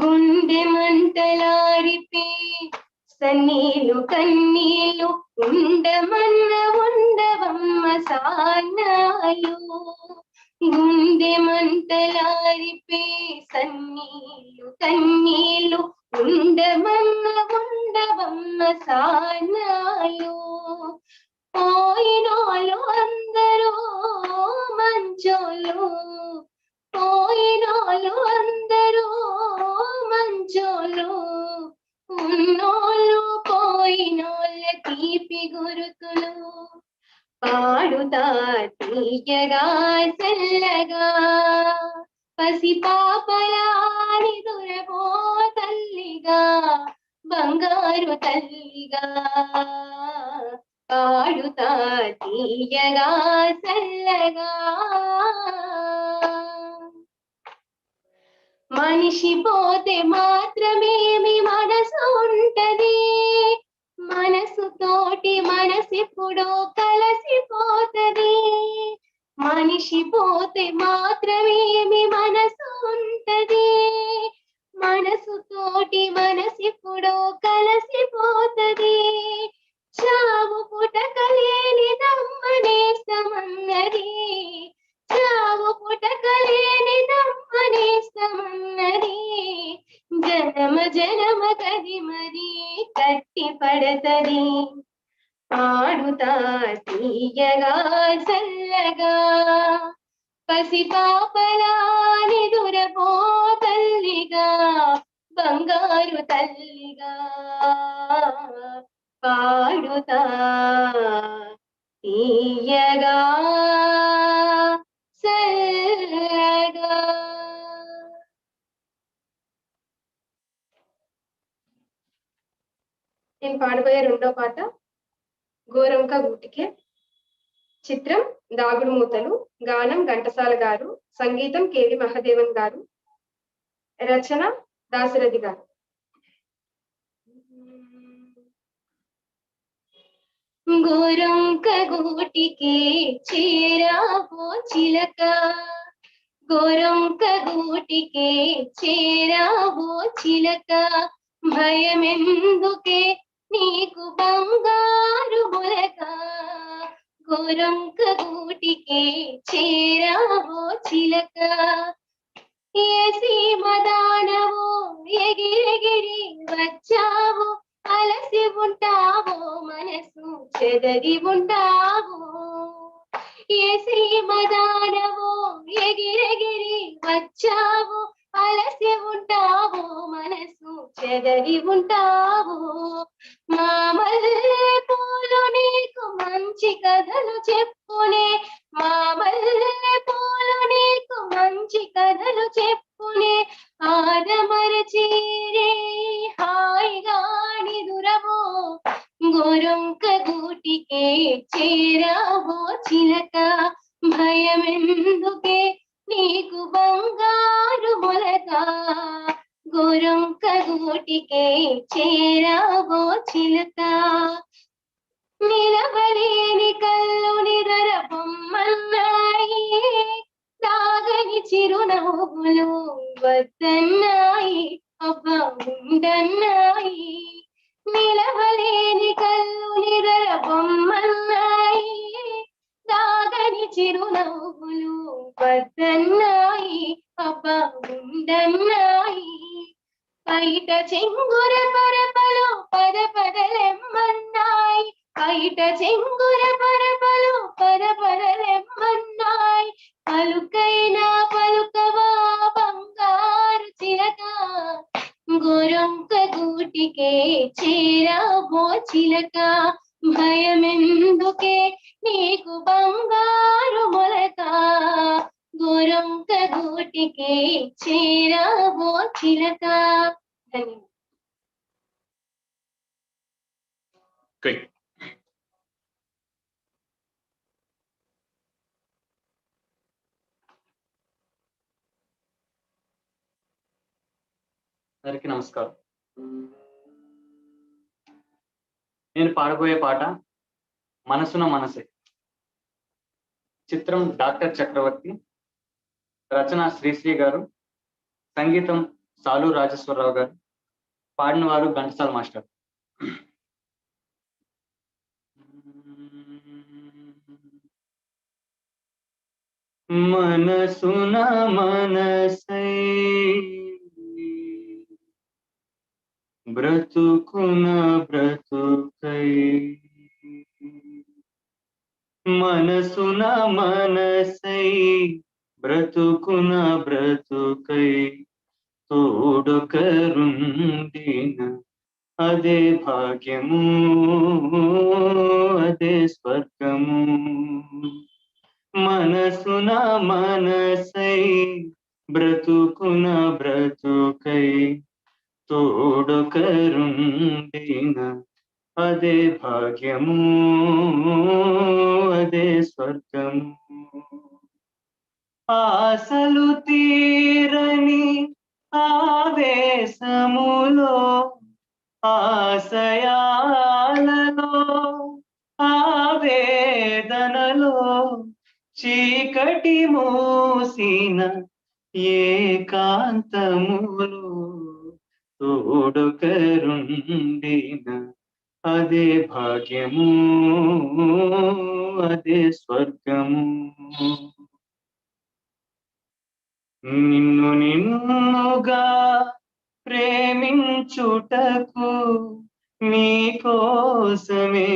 [SPEAKER 11] గుండె మంటలారిపే సన్నీలు కన్నీళ్ళు ఉండమన్న ఉండవమ్మ సాన్నాలు గుండె మంటలారిపే సన్నీలు కన్నీళ్ళు ఉండమన్న ఉండవమ్మ సాన్నాలు పోయినోళ్ళు అందరూ మంచోళ్ళు పోయినోళ్ళు అందరూ మంచోళ్ళు ఉన్నోళ్ళు పోయినోళ్ళ తీపి గురుతులు పాడుతా తీయగా చల్లగా పసి పాపలాడి దొరబో తల్లిగా బంగారు తల్లిగా పాడుతా తీయగా చల్లగా మనిషి పోతే మాత్రమేమి మనసు ఉంటది మనసు తోటి మనసెప్పుడో కలసిపోతది మనిషి పోతే మాత్రమేమి మనసు ఉంటది మనసు తోటి మనసెప్పుడో కలసిపోతది చావు పుటకలేని దమ్మనేస్తమన్నది చావు పుటకలేని దమ్మనేస్తమన్నది జనమ జనమ కది మరి కట్టి పడతది పాడుతా తీయగా చల్లగా పసి పాపలాని దురపో తల్లిగా బంగారు తల్లిగా పాడుతా తీయగా చల్లగా. నేను పాడబోయే రెండో పాట గోరంక గూటికే. చిత్రం దాగుడు మూతలు. గానం ఘంటసాల గారు, సంగీతం కేవి మహాదేవన్ గారు, రచన దాశరథి గారు. గోరంక గూటికే చేరావో చిలక, గోరంక గూటికే చేరావో చిలక, భయమెందుకే నీకు బంగారు మొలక, గోరంక గూటికే చేరావో చిలక. ఏ సీమదానవో ఎగిరెగిరి వచ్చావో, అలసి ఉంటావో మనసు చెదరి ఉంటావో. ఏ సీమదానవో ఎగిరెగిరి వచ్చావో, అలసి ఉంటావో మనసు చెదరి ఉంటావో. మామల్లె పూలు నీకు మంచి కథలు చెప్పునే, మామల్లె పూలు నీకు మంచి కథలు చెప్పునే, ఆదమరచీరే హాయిగా నిదురవో, గోరంక గూటికే చేరావో చిలక, భయమెందుకే నీకు బంగారు మొలక, గోరంక గూటికే చేరావో చిలక. నిలవలేని కళ్ళు నిదర బొమ్మన్నాయి, తాగని చిరునవ్వులు వద్దన్నాయి, అబ్బా ఉండన్నాయి. నిలవలేని కళ్ళు నిదర బొమ్మన్నాయి, తాగని చిరునవ్వులు వద్దన్నాయి, అబ్బా ఉండన్నాయి. బయట చెంగుర పరపలు పద పదలెమ్మన్నాయి, బయట చెంగుర పరపలు పద పదలెమ్మన్నాయి, పలుకైనా పలుకవా బంగారు చిలక, గోరంక గూటికే చేరావో చిలక, భయమెందుకే నీకు బంగారు మొలక, గోరంక
[SPEAKER 4] గోరొంక గూటికే చేరావో చిలక. ధన్యవాదాలు.
[SPEAKER 5] అందరికీ నమస్కారం. నేను పాడబోయే పాట మనసున మనసే. చిత్రం డాక్టర్ చక్రవర్తి, రచన శ్రీశ్రీ గారు, సంగీతం సాలు రాజేశ్వరరావు గారు, పాడిన వారు ఘంటసాల మాస్టర్. మనసున మనసై బ్రతుకున బ్రతుకై, మనసున మనసై బ్రతుకున బ్రతుకై, తోడొకరుండిన అదే భాగ్యము, అదే స్వర్గము. మనసున మనసై బ్రతుకున బ్రతుకై, తోడొకరుండిన అదే భాగ్యము, అదే స్వర్గము. ఆశలు తీరని ఆవేశములో, ఆశయాలలో, ఆవేదనలో, చీకటి మూసిన ఏకాంతములో, తోడొకరుండిన అదే భాగ్యము, అదే స్వర్గము. నిన్ను నిన్నుగా ప్రేమించుటకు, నీ కోసమే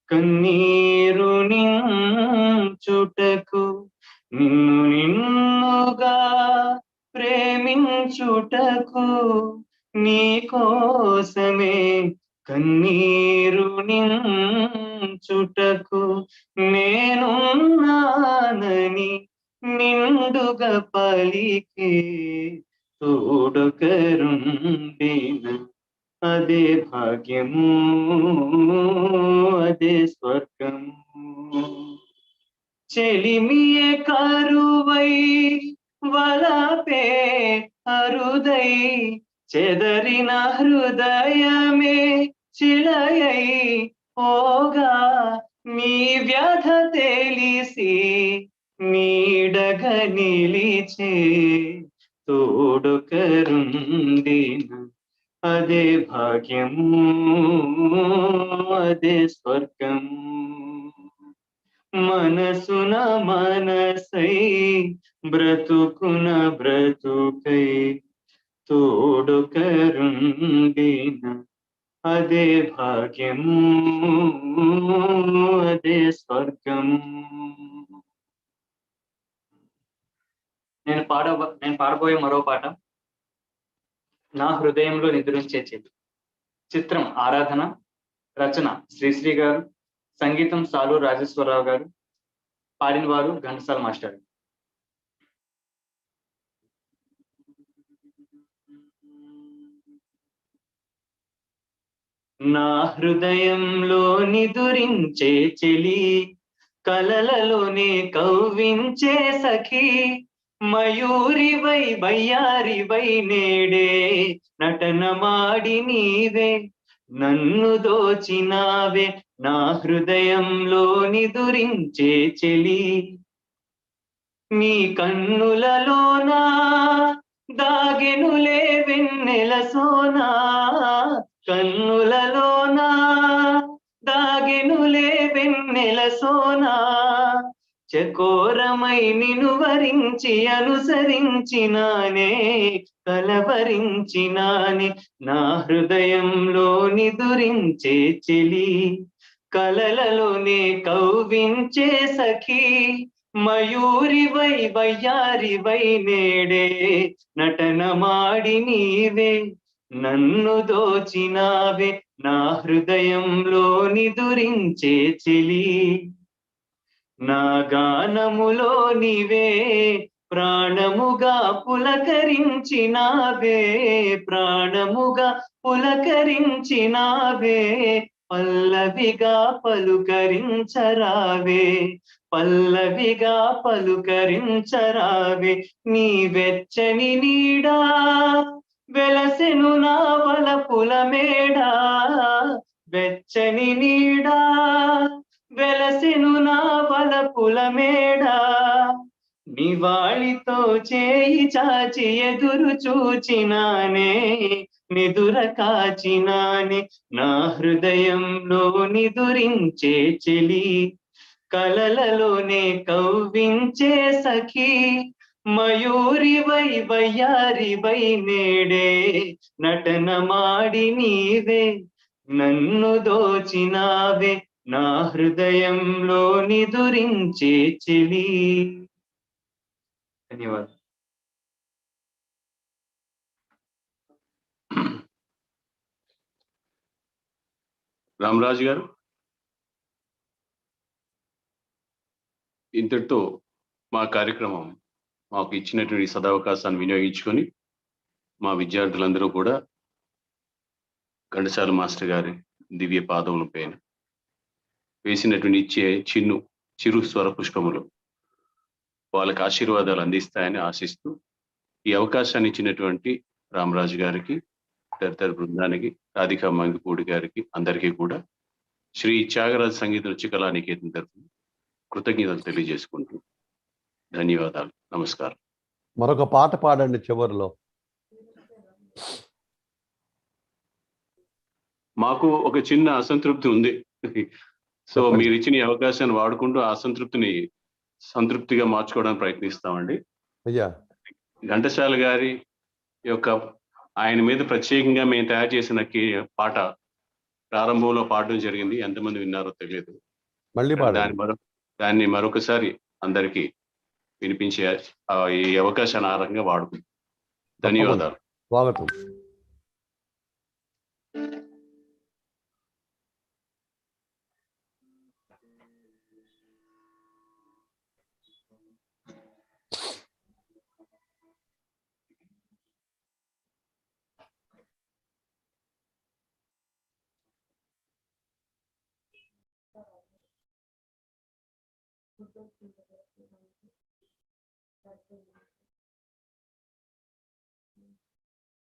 [SPEAKER 5] కన్నీరు నించుటకు, నిన్ను నిన్నుగా ప్రేమించుటకు, నీ కోసమే కన్నీరు నించుటకు, నేనున్నానని నిండుగా పలికే, తోడొకరుండిన అదే భాగ్యము, అదే స్వర్గము. చెలిమియే కరువై వలపే అరుదై, చెదరిన హృదయమే చిలయై పోగా, నీ వ్యధ తెలిసి నీడగ నిలిచే, తోడొకరుండిన అదే భాగ్యము, అదే స్వర్గము. మనసున మనసై బ్రతుకున బ్రతుకై, తోడొకరుండిన అదే భాగ్యము, అదే స్వర్గము. నేను పాడబోయే మరో పాట నా హృదయంలో నిద్రించే చెలి. చిత్రం ఆరాధన, రచన శ్రీశ్రీ గారు, సంగీతం సాలు రాజేశ్వరరావు గారు, పాడిన వారు ఘంటసాల మాస్టర్. నా హృదయంలో నిదురించే చెలి, కలలలోనే కవ్వించే సఖి, మయూరివై వయ్యారివై నేడే నటన మాడి నీవే నన్ను దోచినావే, నా హృదయంలో నిదురించే చెలి. నీ కన్నులలోనా దాగెనులే వెన్నెల సోనా, కన్నులలోనా దాగెనులే వెన్నెల సోనా, చకోరమై నిను వరించి అనుసరించినానే, కలవరించినానే, నా హృదయంలో నిదురించే చెలి, కలలలోనే కవ్వించే సఖి, మయూరివై వయ్యారివై నేడే నటన మాడి నీవే నన్ను దోచినావే, నా హృదయంలో నిదురించే చెలి. నా గానములో నీవే ప్రాణముగా పులకరించినావే, ప్రాణముగా పులకరించినావే, పల్లవిగా పలుకరించరావే, పల్లవిగా పలుకరించరావే. నీ వెచ్చని నీడా వెలసెను నా వలపుల మేడా, వెచ్చని నీడా వెలసెను నా వలపుల మేడా. నివాళితో చేయి చాచి ఎదురు చూచినానే, నిదుర కాచినానే, నా హృదయంలో నిదురించే చెలి, కలలలోనే కవ్వించే సఖీ. మయూరివై వయ్యారివై నేడే నటన మాడి నీవే నన్ను దోచినావే, నా హృదయంలో నిదురించే చెలి. ధన్యవాదాలు.
[SPEAKER 3] రామరాజు గారు, ఇంతటితో మా కార్యక్రమం మాకు ఇచ్చినటువంటి సదవకాశాన్ని వినియోగించుకొని మా విద్యార్థులందరూ కూడా ఘంటసాల మాస్టర్ గారి దివ్య పాదముల పైన వేసినటువంటి ఇచ్చే చిరు స్వర పుష్పములు వాళ్ళకి ఆశీర్వాదాలు అందిస్తాయని ఆశిస్తూ ఈ అవకాశాన్ని ఇచ్చినటువంటి రామరాజు గారికి, తదితర బృందానికి, రాధికా మంగిపూడి గారికి, అందరికీ కూడా శ్రీ త్యాగరాజ సంగీత నృత్య కళానికేతన్ తరఫున కృతజ్ఞతలు తెలియజేసుకుంటూ ధన్యవాదాలు, నమస్కారం.
[SPEAKER 2] మరొక పాట పాడండి చివరిలో.
[SPEAKER 3] మాకు ఒక చిన్న అసంతృప్తి ఉంది. సో మీరు ఇచ్చిన ఈ అవకాశాన్ని వాడుకుంటూ ఆ అసంతృప్తిని సంతృప్తిగా మార్చుకోవడానికి ప్రయత్నిస్తామండి.
[SPEAKER 2] అయ్యా,
[SPEAKER 3] ఘంటసాల గారి యొక్క ఆయన మీద ప్రత్యేకంగా మేము తయారు చేసిన పాట ప్రారంభంలో పాడడం జరిగింది. ఎంతమంది విన్నారో తెలియదు.
[SPEAKER 2] మళ్ళీ
[SPEAKER 3] దాన్ని మరొకసారి అందరికీ వినిపించే ఈ అవకాశాన్ని ఆ రకంగా వాడుకుంటాం. ధన్యవాదాలు.
[SPEAKER 2] స్వాగతం.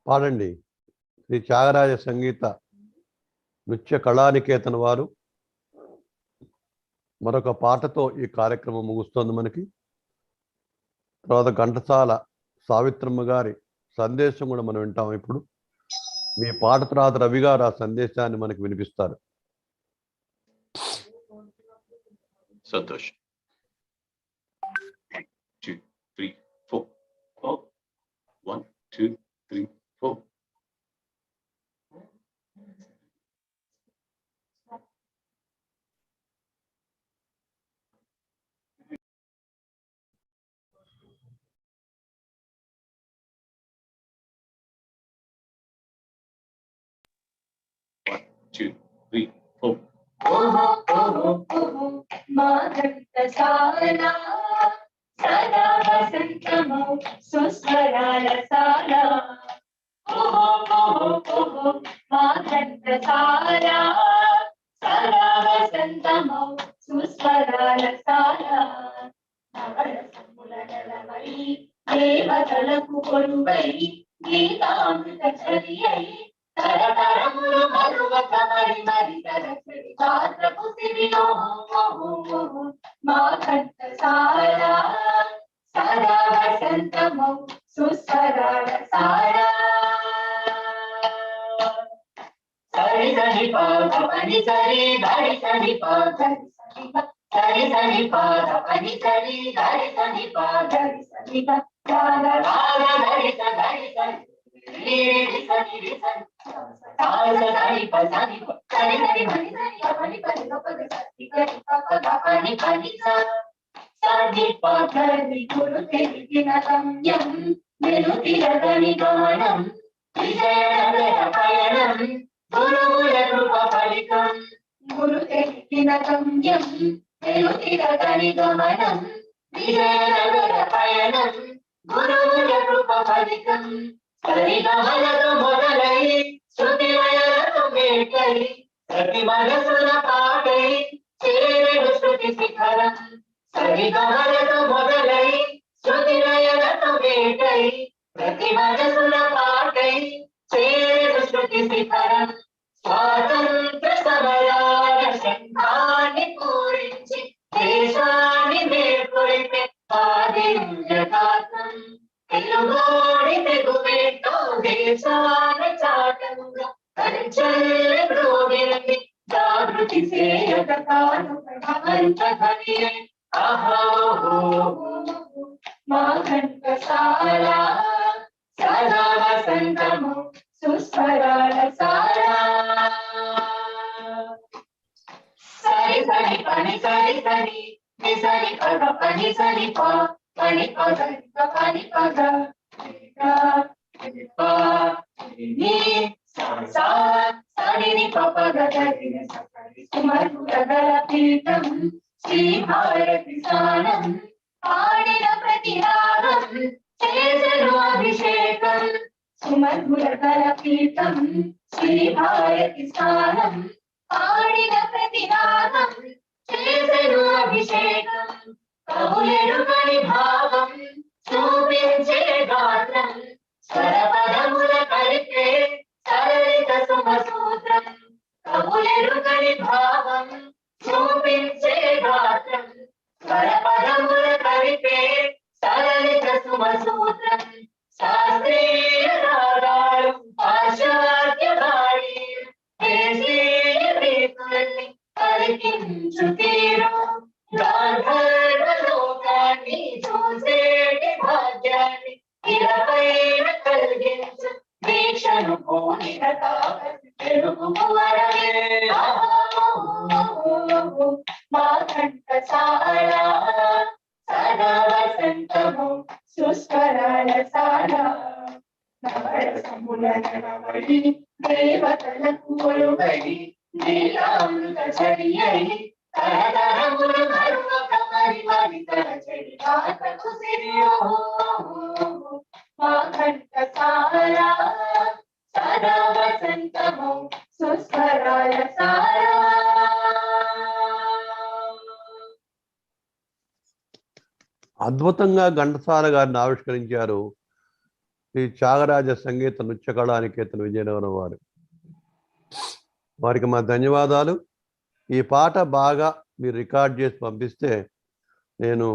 [SPEAKER 2] పాడండి. శ్రీ త్యాగరాజ సంగీత నృత్య కళానికేతన్ వారు మరొక పాటతో ఈ కార్యక్రమం ముగుస్తోంది. మనకి తర్వాత ఘంటసాల సావిత్రమ్మ గారి సందేశం కూడా మనం వింటాం. ఇప్పుడు మీ పాట తర్వాత రవి గారు ఆ సందేశాన్ని మనకి వినిపిస్తారు.
[SPEAKER 3] సంతోష్. 2 3 4 1 2 3 4.
[SPEAKER 4] ఓహో ఓహో ఓహో మా ఘంటసాల సదా వసంతము సుస్వరాల సాల. ఓహో ఓహో ఓహో మా ఘంటసాల సదా వసంతము సుస్వరాల సాల. నవరసముల నలమై దేవతలకు కొలువై గీతామృత చరి అయి తరతరములు మరువక మరి మరి తరచడి పాత్రపు సిరి. మా ఘంటసాల సదా వసంతము సుస్వరాల సార. సరి సరి పాద పని సరి ధరి సరి పాద సరి సరి పాద పని సరి ధరి సరి పాద సరి రాగ రాగ ధరి సరి సరి రి సరి రి సరి సాగ సరి ప సరి సరి సరి మని సరి పని పని పద సరి సరి పద పని పని సరి పదని గురు తెలిగిన గమ్యం మెరుతిరగని గమనం విజయనగర పయనం గురువుల కృప ఫలితం. గురు తెలిగిన గమ్యం మెరుతిరగని గమనం విజయనగర పయనం గురువుల కృప ఫలితం సరిగమలతో మొదలై శృతిలయలతో మేటై ప్రతి మనసుల పాటై చేరెడు శృతి శిఖరం సరిగమలతో మొదలై శృతిలయలతో మేటై ప్రతి మనసుల పాటై చేరెడు శృతి శిఖరం స్వాతంత్ర సమయాల శంఖాన్ని పూరించి దేశాన్ని మేల్కొల్పే ఆదివ్యగాత్రం తెలుగోడి తెగువేటో దేశాల చాటంగా కంచెల్లి ప్రోగినది జాగృతి చేయగ కాను అంతకని అహో మా ఘంటసాల సదా వసంతము సుస్వరాల సారా సరి సరి పని సరి సరి నిసరి పద పని సరి పా పని పద పని పద సరి పద సుమధుర పీఠం శ్రీ భారతి స్నానం పాడిన ప్రతి రాగం చేసెను అభిషేకం సుమధుర పీఠం శ్రీ భారతి స్నానం పాడిన ప్రతి రాగం చేసెను అభిషేకం కవులెరుగని భావం చూపించే గాత్రం స్వరపదముల కలిపే సరళిత సుమసూత్రం కవులెరుగని భావం చూపించే గాత్రం స్వరపదముల కలిపే సరళిత సుమసూత్రం శాస్త్రీయ రాగాలు పాశ్చాత్య గాళి దేశీయ రీతుల్ని పరికించు తీరు గాంధర్వ లోకాన్ని చూసేటి భాగ్యాన్ని ఇరపైన కలిగించు దీక్షను పూనిన తెలుగు వరవే మా ఘంటసాల సదా వసంతము సుస్వరాల సారా నవరసముల నవడి దేవతలకు ఒలుగడి నీలామృత చరియై తరతరములు మరువక మరి మరి తలచడి మాతకు సిరియో మా ఘంటసాల సదా వసంతము సుస్వరాల సారా.
[SPEAKER 2] అద్భుతంగా ఘంటసాల గారిని ఆవిష్కరించారు శ్రీ త్యాగరాజ సంగీత నృత్య కళానికేతన విజయనగరం వారు. వారికి మా ధన్యవాదాలు. ఈ పాట బాగా మీరు రికార్డ్ చేసి పంపిస్తే నేను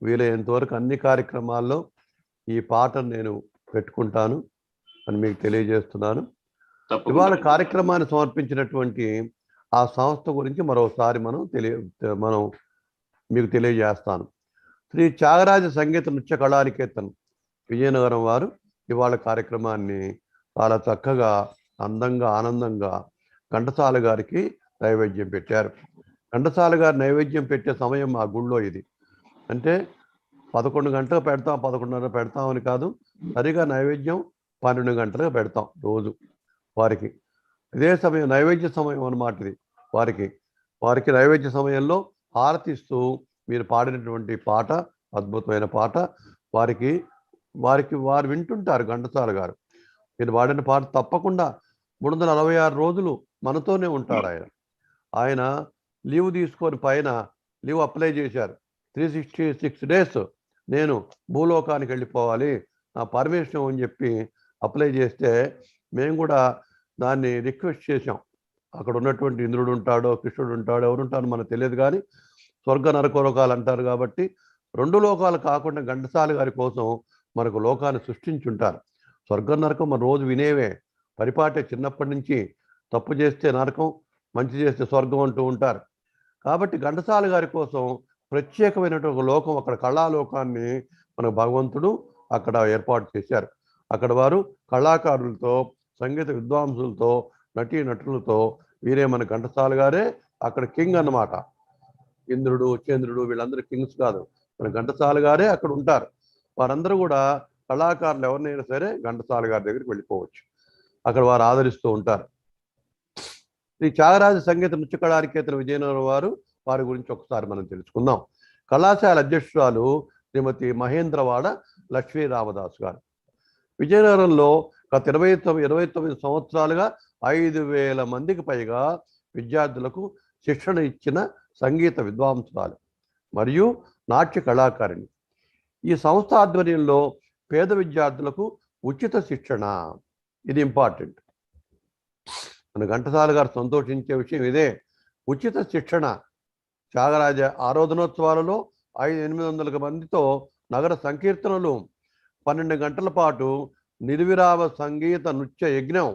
[SPEAKER 2] వీలైనంత వరకు అన్ని కార్యక్రమాల్లో ఈ పాటను నేను పెట్టుకుంటాను అని మీకు తెలియజేస్తున్నాను. ఇవాళ కార్యక్రమాన్ని సమర్పించినటువంటి ఆ సంస్థ గురించి మరోసారి మనం మీకు తెలియజేస్తాను. శ్రీ త్యాగరాజ సంగీత నృత్య కళానికేతన్ విజయనగరం వారు ఇవాళ కార్యక్రమాన్ని చాలా చక్కగా అందంగా ఆనందంగా ఘంటసాల గారికి నైవేద్యం పెట్టారు. ఘంటసాల గారు నైవేద్యం పెట్టే సమయం మా గుళ్ళో ఇది. అంటే 11 గంటలకు పెడతాం, 11:30 పెడతామని కాదు, సరిగా నైవేద్యం 12 గంటలకు పెడతాం రోజు వారికి. ఇదే సమయం నైవేద్య సమయం అన్నమాట ఇది. వారికి నైవేద్య సమయంలో హారతిస్తూ మీరు పాడినటువంటి పాట అద్భుతమైన పాట. వారు వింటుంటారు ఘంటసాల గారు. మీరు పాడిన పాట తప్పకుండా 366 రోజులు మనతోనే ఉంటారు. ఆయన లీవ్ తీసుకొని పైన లీవ్ అప్లై చేశారు. 366 డేస్ నేను భూలోకానికి వెళ్ళిపోవాలి, నా పర్మిషన్ అని చెప్పి అప్లై చేస్తే మేము కూడా దాన్ని రిక్వెస్ట్ చేశాం. అక్కడ ఉన్నటువంటి ఇంద్రుడు ఉంటాడో కృష్ణుడు ఉంటాడో ఎవరుంటారో మనకు తెలియదు, కానీ స్వర్గ నరకలోకాలు అంటారు కాబట్టి 2 లోకాలు కాకుండా ఘంటసాల గారి కోసం మనకు లోకాన్ని సృష్టించుంటారు. స్వర్గ నరకం మన రోజు వినేవే, పరిపాటే చిన్నప్పటి నుంచి. తప్పు చేస్తే నరకం, మంచి చేస్తే స్వర్గం అంటూ ఉంటారు. కాబట్టి ఘంటసాల గారి కోసం ప్రత్యేకమైనటువంటి లోకం, అక్కడ కళాలోకాన్ని మన భగవంతుడు అక్కడ ఏర్పాటు చేశారు. అక్కడ వారు కళాకారులతో, సంగీత విద్వాంసులతో, నటీనటులతో వీరే మన ఘంటసాల గారే అక్కడ కింగ్ అన్నమాట. ఇంద్రుడు చంద్రుడు వీళ్ళందరూ కింగ్స్ కాదు, మన ఘంటసాల గారే అక్కడ ఉంటారు. వారందరూ కూడా కళాకారులు ఎవరినైనా సరే ఘంటసాల గారి దగ్గరికి వెళ్ళిపోవచ్చు, అక్కడ వారు ఆదరిస్తూ ఉంటారు. శ్రీ త్యాగరాజ సంగీత నృత్య కళానికేతన విజయనగరం వారి గురించి ఒకసారి మనం తెలుసుకుందాం. కళాశాల అధ్యక్షురాలు శ్రీమతి మహేంద్రవాడ లక్ష్మీ రామదాస్ గారు. విజయనగరంలో గత 29 సంవత్సరాలుగా 5,000 మందికి పైగా విద్యార్థులకు శిక్షణ ఇచ్చిన సంగీత విద్వాంసురాలు మరియు నాట్య కళాకారిణి. ఈ సంస్థ ఆధ్వర్యంలో పేద విద్యార్థులకు ఉచిత శిక్షణ, ఇది ఇంపార్టెంట్. మన ఘంటసాల గారు సంతోషించే విషయం ఇదే, ఉచిత శిక్షణ. త్యాగరాజ ఆరాధనోత్సవాలలో 800 మందితో నగర సంకీర్తనలు, 12 గంటల పాటు నిర్విరామ సంగీత నృత్య యజ్ఞం,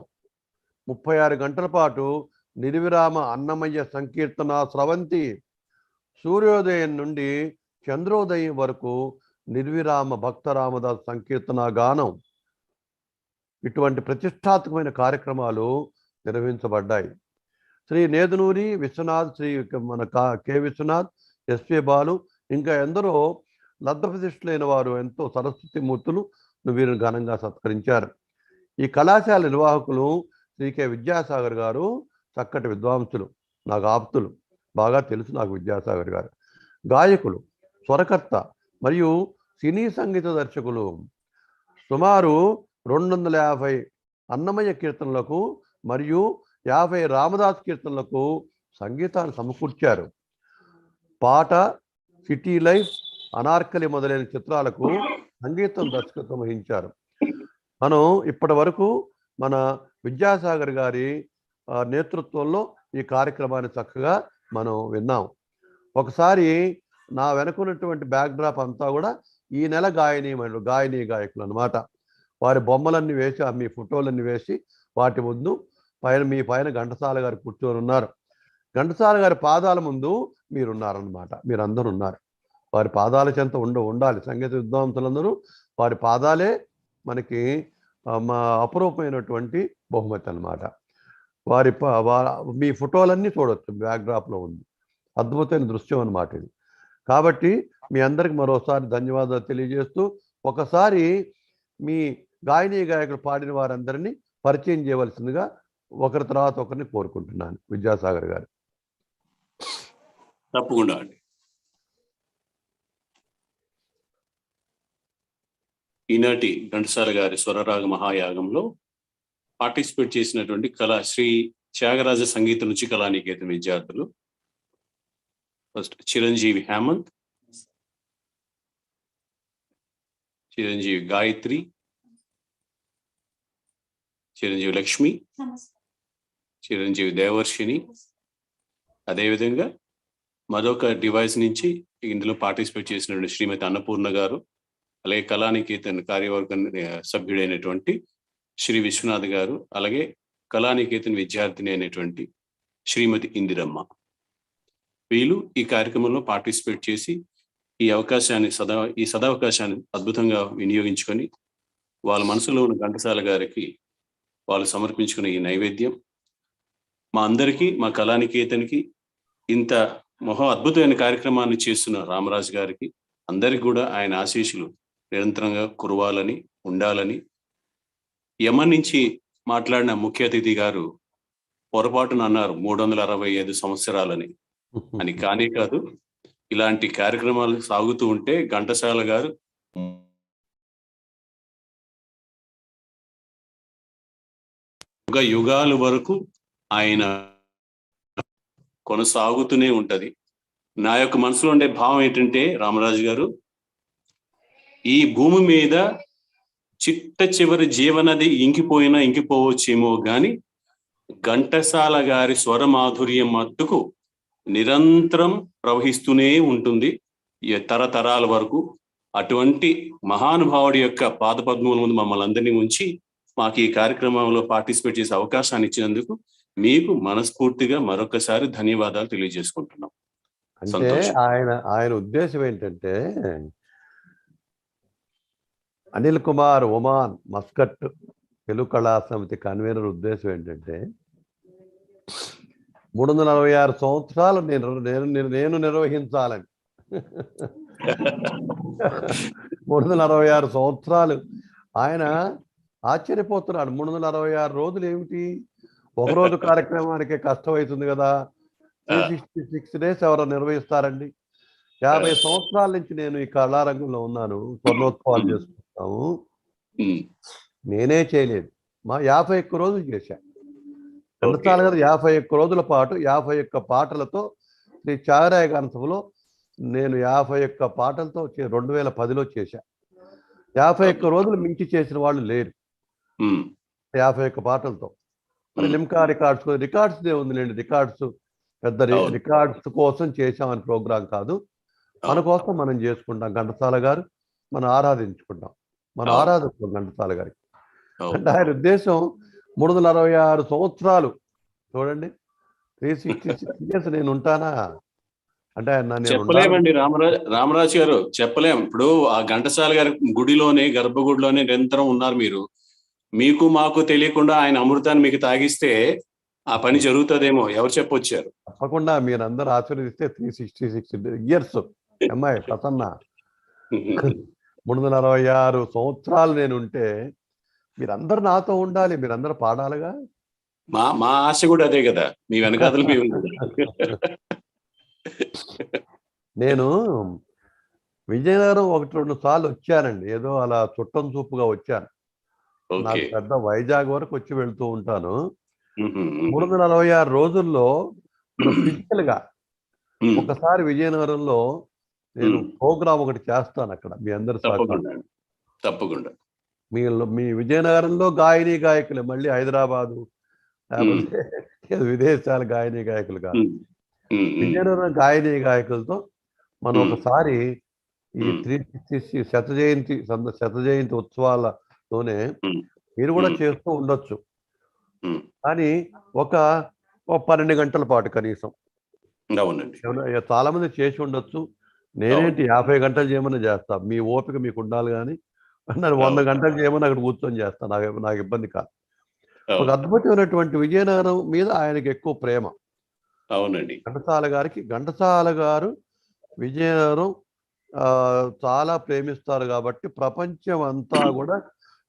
[SPEAKER 2] 36 గంటల పాటు నిర్విరామ అన్నమయ్య సంకీర్తన స్రవంతి, సూర్యోదయం నుండి చంద్రోదయం వరకు నిర్విరామ భక్త రామదాస్ సంకీర్తన గానం, ఇటువంటి ప్రతిష్టాత్మకమైన కార్యక్రమాలు నిర్వహించబడ్డాయి. శ్రీ నేదునూరి విశ్వనాథ్, శ్రీ మన కె విశ్వనాథ్, ఎస్పి బాలు, ఇంకా ఎందరో లబ్ధప్రతిష్ఠులైన వారు, ఎంతో సరస్వతి మూర్తులు వీరిని ఘనంగా సత్కరించారు. ఈ కళాశాల నిర్వాహకులు శ్రీ కె విద్యాసాగర్ గారు చక్కటి విద్వాంసులు, నాకు ఆప్తులు, బాగా తెలుసు నాకు విద్యాసాగర్ గారు. గాయకులు, స్వరకర్త మరియు సినీ సంగీత దర్శకులు. సుమారు 250 అన్నమయ్య కీర్తనలకు మరియు 50 రామదాస్ కీర్తనలకు సంగీతాన్ని సమకూర్చారు. పాట, సిటీ లైఫ్, అనార్కలి మొదలైన చిత్రాలకు సంగీతం దర్శకత్వం వహించారు. మనం ఇప్పటి వరకు మన విద్యాసాగర్ గారి నేతృత్వంలో ఈ కార్యక్రమాన్ని చక్కగా మనం విన్నాం. ఒకసారి నా వెనుకున్నటువంటి బ్యాక్డ్రాప్ అంతా కూడా ఈ నెల గాయని గాయకులు అన్నమాట. వారి బొమ్మలన్నీ వేసి, మీ ఫోటోలన్నీ వేసి వాటి ముందు మీ పైన ఘంటసాల గారు కూర్చొని ఉన్నారు. ఘంటసాల గారి పాదాల ముందు మీరున్నారన్నమాట, మీరందరూ ఉన్నారు. వారి పాదాల చెంత ఉండాలి. సంగీత విద్వాంసులందరూ వారి పాదాలే మనకి మా అపురూపమైనటువంటి బహుమతి అన్నమాట. మీ ఫోటోలన్నీ చూడవచ్చు, బ్యాక్డ్రాప్లో ఉంది. అద్భుతమైన దృశ్యం అన్నమాట ఇది. కాబట్టి మీ అందరికి మరోసారి ధన్యవాదాలు తెలియజేస్తూ, ఒకసారి మీ గాయకులు పాడిన వారందరినీ పరిచయం చేయవలసిందిగా ఒకరి తర్వాత ఒకరిని కోరుకుంటున్నాను. విద్యాసాగర్ గారు.
[SPEAKER 3] తప్పకుండా అండి. ఈనాటి ఘంటసాల గారి స్వరరాగ మహాయాగంలో పార్టిసిపేట్ చేసినటువంటి శ్రీ త్యాగరాజ సంగీత నుంచి కళానికేతన విద్యార్థులు. ఫస్ట్ చిరంజీవి హేమంత్, చిరంజీవి గాయత్రి, చిరంజీవి లక్ష్మి, చిరంజీవి దేవర్షిని. అదేవిధంగా మరొక డివైస్ నుంచి ఇందులో పార్టిసిపేట్ చేసినటువంటి శ్రీమతి అన్నపూర్ణ గారు, అలాగే కళానికేతన్ కార్యవర్గ సభ్యుడైనటువంటి శ్రీ విశ్వనాథ్ గారు, అలాగే కళానికేతన్ విద్యార్థిని అయినటువంటి శ్రీమతి ఇందిరమ్మ. వీళ్ళు ఈ కార్యక్రమంలో పార్టిసిపేట్ చేసి ఈ సదవకాశాన్ని అద్భుతంగా వినియోగించుకొని వాళ్ళ మనసులో ఉన్న ఘంటసాల గారికి వాళ్ళు సమర్పించుకున్న ఈ నైవేద్యం మా అందరికీ, మా కళానికేతన్కి, ఇంత అద్భుతమైన కార్యక్రమాన్ని చేస్తున్న రామరాజు గారికి అందరికి కూడా ఆయన ఆశీస్సులు నిరంతరంగా కురవాలని, ఉండాలని. యమన్ నుంచి మాట్లాడిన ముఖ్య అతిథి గారు పొరపాటున అన్నారు 365 సంవత్సరాలని అని. కానీ కాదు, ఇలాంటి కార్యక్రమాలు సాగుతూ ఉంటే ఘంటసాల గారు యుగాల వరకు ఆయన కొనసాగుతూనే ఉంటది. నా యొక్క మనసులో ఉండే భావం ఏంటంటే, రామరాజు గారు, ఈ భూమి మీద చిట్ట చివరి జీవనది ఇంకిపోవచ్చేమో కానీ ఘంటసాల గారి స్వర మాధుర్యం మట్టుకు నిరంతరం ప్రవహిస్తూనే ఉంటుంది తరతరాల వరకు. అటువంటి మహానుభావుడి యొక్క పాదపద్మముల ముందు మమ్మల్ని అందరినీ ఉంచి మాకు ఈ కార్యక్రమంలో పార్టిసిపేట్ చేసే అవకాశాన్ని ఇచ్చినందుకు మీకు మనస్ఫూర్తిగా మరొకసారి ధన్యవాదాలు తెలియజేసుకుంటున్నాం.
[SPEAKER 2] అంటే ఆయన ఉద్దేశం ఏంటంటే, అనిల్ కుమార్ ఒమాన్ మస్కట్ తెలుగు కళా సమితి కన్వీనర్ ఉద్దేశం ఏంటంటే, 366 సంవత్సరాలు నేను నిర్వహించాలని. 366 సంవత్సరాలు ఆయన ఆశ్చర్యపోతున్నాడు. 366 రోజులు ఏమిటి, ఒకరోజు కార్యక్రమానికే కష్టం అవుతుంది కదా. 366 days ఎవరు నిర్వహిస్తారండి? 50 సంవత్సరాల నుంచి నేను ఈ కళారంగంలో ఉన్నాను. స్వర్ణోత్సవాలు చేసుకుంటాము. నేనే చేయలేదు. మా 51 రోజులు చేశా. ఘంటసాల గారు 51 రోజుల పాటు 51 పాటలతో శ్రీ త్యాగరాయ గాన సభలో నేను 51 పాటలతో 2010లో చేశా. 51 రోజులు మించి చేసిన వాళ్ళు లేరు. 51 పాటలతో. మరి లిమ్కా రికార్డ్స్ ఉందిలేండి. రికార్డ్స్ పెద్ద రికార్డ్స్ కోసం చేశామని ప్రోగ్రాం కాదు. మన కోసం మనం చేసుకుంటాం. ఘంటసాల గారు మనం ఆరాధించుకుంటాం. మనం ఆరాధిస్తాం ఘంటసాల గారికి. అంటే ఆయన ఉద్దేశం 366 సంవత్సరాలు చూడండి, 366 years నేను ఉంటానా అంటే
[SPEAKER 3] చెప్పలేమండి. రామరాజు గారు చెప్పలేం. ఇప్పుడు ఆ ఘంటసాల గారి గుడిలోనే, గర్భగుడిలోనే నిరంతరం ఉన్నారు మీరు. మీకు మాకు తెలియకుండా ఆయన అమృతాన్ని మీకు తాగిస్తే ఆ పని జరుగుతుందేమో, ఎవరు చెప్పొచ్చారు?
[SPEAKER 2] తప్పకుండా మీరందరూ ఆశీర్వదిస్తే 366 years అమ్మాయి ప్రసన్న 366 సంవత్సరాలు నేను ఉంటే మీరందరూ నాతో ఉండాలి, మీరందరూ పాడాలిగా.
[SPEAKER 3] మా ఆశ కూడా అదే కదా, మీ వెనకాతలు మేము.
[SPEAKER 2] నేను విజయనగరం 1-2 సార్లు వచ్చానండి. ఏదో అలా చుట్టం చూపుగా వచ్చాను. నాకు పెద్ద వైజాగ్ వరకు వచ్చి వెళ్తూ ఉంటాను. 346 రోజుల్లో ఫిజికల్ గా ఒకసారి విజయనగరంలో నేను ప్రోగ్రామ్ ఒకటి చేస్తాను అక్కడ. మీ అందరి
[SPEAKER 3] తప్పకుండా
[SPEAKER 2] మీ విజయనగరంలో గాయని గాయకులు, మళ్ళీ హైదరాబాదు లేకపోతే విదేశాల గాయని గాయకులు కాదు, విజయనగరం గాయని గాయకులతో మనం ఒకసారి ఈ 360 శత జయంతి ఉత్సవాలతోనే మీరు కూడా చేస్తూ ఉండొచ్చు. కానీ ఒక 12 గంటల పాటు కనీసం. చాలా మంది చేసి ఉండొచ్చు. నేనేంటి 50 గంటలు చేయమని చేస్తా. మీ ఓపిక మీకు ఉండాలి. కానీ నన్ను 100 గంటలు చేయమని అక్కడ కూర్చొని చేస్తాను. నాకు ఇబ్బంది కాదు. ఒక అద్భుతమైనటువంటి విజయనగరం మీద ఆయనకి ఎక్కువ ప్రేమ.
[SPEAKER 3] అవునండి.
[SPEAKER 2] ఘంటసాల గారు విజయనగరం చాలా ప్రేమిస్తారు కాబట్టి ప్రపంచం అంతా కూడా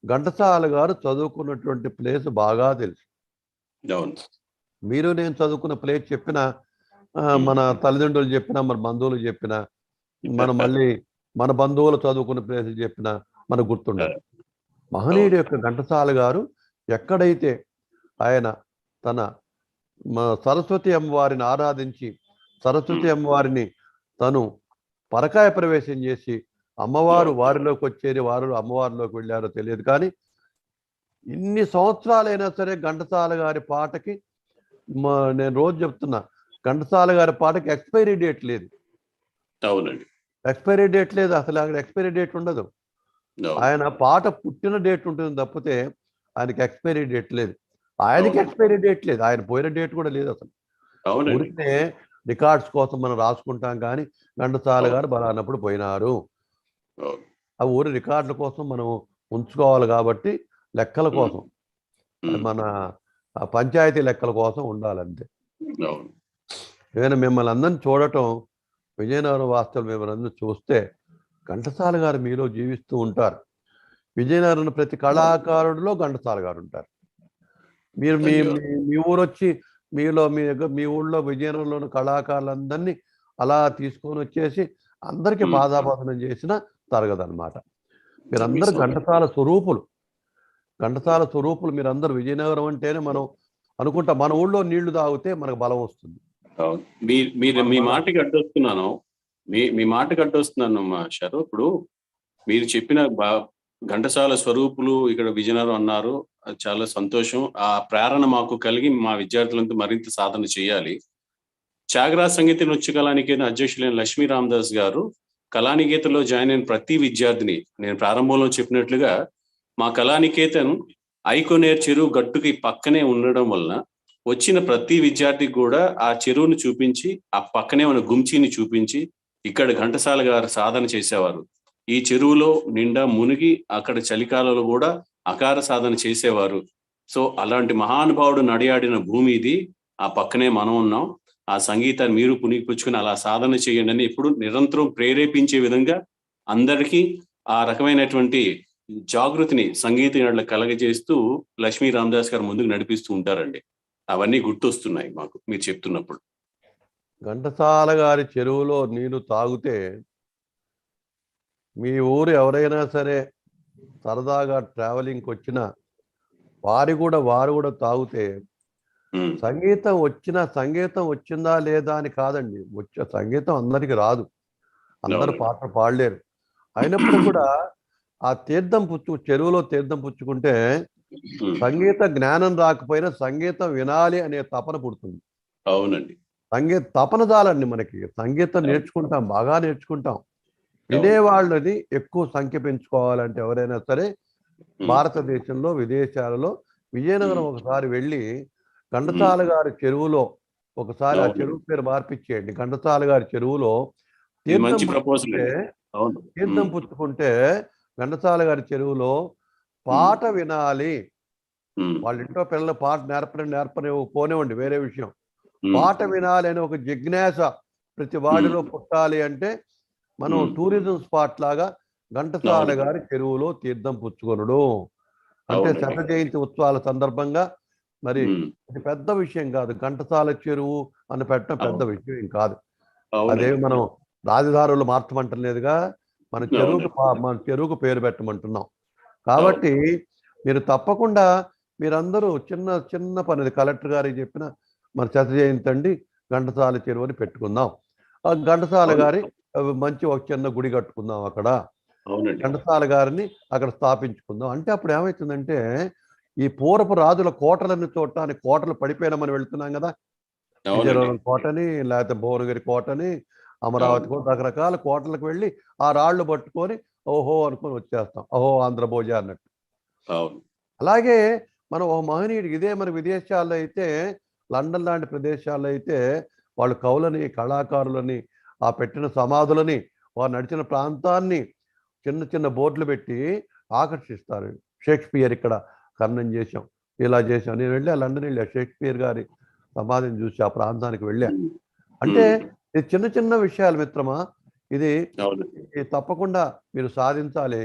[SPEAKER 2] ఘంటసాల గారు చదువుకున్నటువంటి ప్లేస్ బాగా తెలుసు. మీరు నేను చదువుకున్న ప్లేస్ చెప్పిన, మన తల్లిదండ్రులు చెప్పినా, మన బంధువులు చెప్పినా, మళ్ళీ మన బంధువులు చదువుకున్న ప్లేస్ చెప్పినా మనకు గుర్తుండదు. మహనీయుడు యొక్క ఘంటసాల గారు ఎక్కడైతే ఆయన తన సరస్వతి అమ్మవారిని ఆరాధించి, సరస్వతి అమ్మవారిని తను పరకాయ ప్రవేశం చేసి అమ్మవారు వారిలోకి వచ్చేది, వారు అమ్మవారిలోకి వెళ్ళారో తెలియదు. కానీ ఇన్ని సంవత్సరాలైనా సరే ఘంటసాల గారి పాటకి నేను రోజు చెప్తున్నా, ఘంటసాల గారి పాటకి ఎక్స్పైరీ డేట్ లేదు.
[SPEAKER 3] అవునండి,
[SPEAKER 2] ఎక్స్పైరీ డేట్ లేదు. అసలు అక్కడ ఎక్స్పైరీ డేట్ ఉండదు. ఆయన పాట పుట్టిన డేట్ ఉంటుంది తప్పితే ఆయనకి ఎక్స్పైరీ డేట్ లేదు. ఆయనకి ఎక్స్పైరీ డేట్ లేదు. ఆయన పోయిన డేట్ కూడా లేదు అసలు. ఊరికే రికార్డ్స్ కోసం మనం రాసుకుంటాం. కానీ ఘంటసాల గారు బలానప్పుడు పోయినారు. ఆ ఊరి రికార్డుల కోసం మనం ఉంచుకోవాలి కాబట్టి, లెక్కల కోసం, మన పంచాయతీ లెక్కల కోసం ఉండాలంతే. ఏమైనా మిమ్మల్ని అందరిని చూడటం, విజయనగరం వాస్తవులు మిమ్మల్ని అందరూ చూస్తే ఘంటసాల గారు మీలో జీవిస్తూ ఉంటారు. విజయనగరం ప్రతి కళాకారుడిలో ఘంటసాల గారు ఉంటారు. మీరు మీ ఊరు వచ్చి మీ ఊళ్ళో విజయనగరంలోని కళాకారులందరినీ అలా తీసుకొని వచ్చేసి అందరికీ పాదాపాసనం చేసిన తరగదన్నమాట. మీరందరూ ఘంటసాల స్వరూపులు. మీరందరూ విజయనగరం అంటేనే మనం అనుకుంటాం, మన ఊళ్ళో నీళ్లు తాగితే మనకు బలం వస్తుంది.
[SPEAKER 3] మీ మాటకి అడ్డొస్తున్నాను. మీ మాటకి అడ్డొస్తున్నాను మాస్టారు. ఇప్పుడు మీరు చెప్పిన ఘంటసాల స్వరూపులు ఇక్కడ విజయనగరం అన్నారు, అది చాలా సంతోషం. ఆ ప్రేరణ మాకు కలిగి మా విద్యార్థులంతా మరింత సాధన చేయాలి. త్యాగరాజ సంగీత నృత్య కళానికేతన్ అధ్యక్షులైన లక్ష్మీ రామదాస్ గారు కళానికేతన్లో జాయిన్ అయిన ప్రతి విద్యార్థిని, నేను ప్రారంభంలో చెప్పినట్లుగా మా కళానికేతన్ ఐకోనేర్ చెరువు గట్టుకి పక్కనే ఉండడం వలన వచ్చిన ప్రతి విద్యార్థికి కూడా ఆ చెరువును చూపించి, ఆ పక్కనే ఉన్న గుంచిని చూపించి ఇక్కడ ఘంటసాల గారు సాధన చేసేవారు. ఈ చెరువులో నిండా మునిగి అక్కడ చలికాలంలో కూడా అకార సాధన చేసేవారు. సో అలాంటి మహానుభావుడు నడియాడిన భూమి ఇది. ఆ పక్కనే మనం ఉన్నాం. ఆ సంగీతాన్ని మీరు పుణికిపుచ్చుకుని అలా సాధన చేయండి అని ఎప్పుడు నిరంతరం ప్రేరేపించే విధంగా అందరికీ ఆ రకమైనటువంటి జాగృతిని సంగీత కలగజేస్తూ లక్ష్మీ రామదాస్ గారు ముందుకు నడిపిస్తూ ఉంటారండి. అవన్నీ గుర్తొస్తున్నాయి మాకు మీరు చెప్తున్నప్పుడు.
[SPEAKER 2] ఘంటసాల గారి చెరువులో నీళ్లు తాగితే మీ ఊరు ఎవరైనా సరే సరదాగా ట్రావెలింగ్కి వచ్చిన వారు కూడా తాగితే సంగీతం వచ్చిందా లేదా అని కాదండి, వచ్చే సంగీతం అందరికి రాదు, అందరు పాటలు పాడలేరు. అయినప్పుడు కూడా ఆ చెరువులో తీర్థం పుచ్చుకుంటే సంగీత జ్ఞానం రాకపోయినా సంగీతం వినాలి అనే తపన పుడుతుంది.
[SPEAKER 3] అవునండి,
[SPEAKER 2] సంగీత తపన చాలండి మనకి. సంగీతం నేర్చుకుంటాం, బాగా నేర్చుకుంటాం. వినేవాళ్ళని ఎక్కువ సంఖ్య పెంచుకోవాలంటే ఎవరైనా సరే భారతదేశంలో విదేశాలలో విజయనగరం ఒకసారి వెళ్ళి ఘంటసాల గారి చెరువులో ఒకసారి ఆ చెరువు పేరు మార్పిచ్చేయండి. ఘంటసాల గారి చెరువులో తీర్థం పుచ్చుకుంటే ఘంటసాల గారి చెరువులో పాట వినాలి. వాళ్ళ ఇంట్లో పిల్లలు పాట నేర్పని పోనివ్వండి, వేరే విషయం. పాట వినాలి అని ఒక జిజ్ఞాస ప్రతి వాడిలో పుట్టాలి అంటే మనం టూరిజం స్పాట్ లాగా ఘంటసాల గారి చెరువులో తీర్థం పుచ్చుకొనడు అంటే శత జయంతి ఉత్సవాల సందర్భంగా మరి ఇది పెద్ద విషయం కాదు. ఘంటసాల చెరువు అని పెట్టడం పెద్ద విషయం కాదు. అదే మనం రాజధారులు మార్చమంటలేదుగా, మన చెరువుకు పేరు పెట్టమంటున్నాం. కాబట్టి మీరు తప్పకుండా మీరందరూ చిన్న పని కలెక్టర్ గారికి చెప్పిన మన శత జయంతి అండి ఘంటసాల చెరువు అని పెట్టుకుందాం. ఆ ఘంటసాల గారి మంచి ఒక చిన్న గుడి కట్టుకుందాం, అక్కడ ఘంటసాల గారిని అక్కడ స్థాపించుకుందాం. అంటే అప్పుడు ఏమవుతుందంటే ఈ పూర్వపు రాజుల కోటలను చూడటానికి, కోటలు పడిపోయినా మనం వెళ్తున్నాం కదా, విజయనగరం కోటని, లేకపోతే భువనగిరి కోటని, అమరావతి కోట, రకరకాల కోటలకు వెళ్ళి ఆ రాళ్లు పట్టుకొని ఓహో అనుకొని వచ్చేస్తాం, ఓహో ఆంధ్రభోజ అన్నట్టు. అలాగే మనం ఓ మహనీయుడు ఇదే మన విదేశాల్లో అయితే, లండన్ లాంటి ప్రదేశాల్లో అయితే వాళ్ళు కవులని, కళాకారులని, ఆ పెట్టిన సమాధులని, వారు నడిచిన ప్రాంతాన్ని చిన్న బోర్డులు పెట్టి ఆకర్షిస్తారు. షేక్స్పియర్ ఇక్కడ ఖననం చేశాం, ఇలా చేశాం. నేను వెళ్ళా, లండన్ వెళ్ళా, షేక్స్పియర్ గారి సమాధిని చూసి ఆ ప్రాంతానికి వెళ్ళా. అంటే ఇది చిన్న విషయాలు మిత్రమా, ఇది తప్పకుండా మీరు సాధించాలి.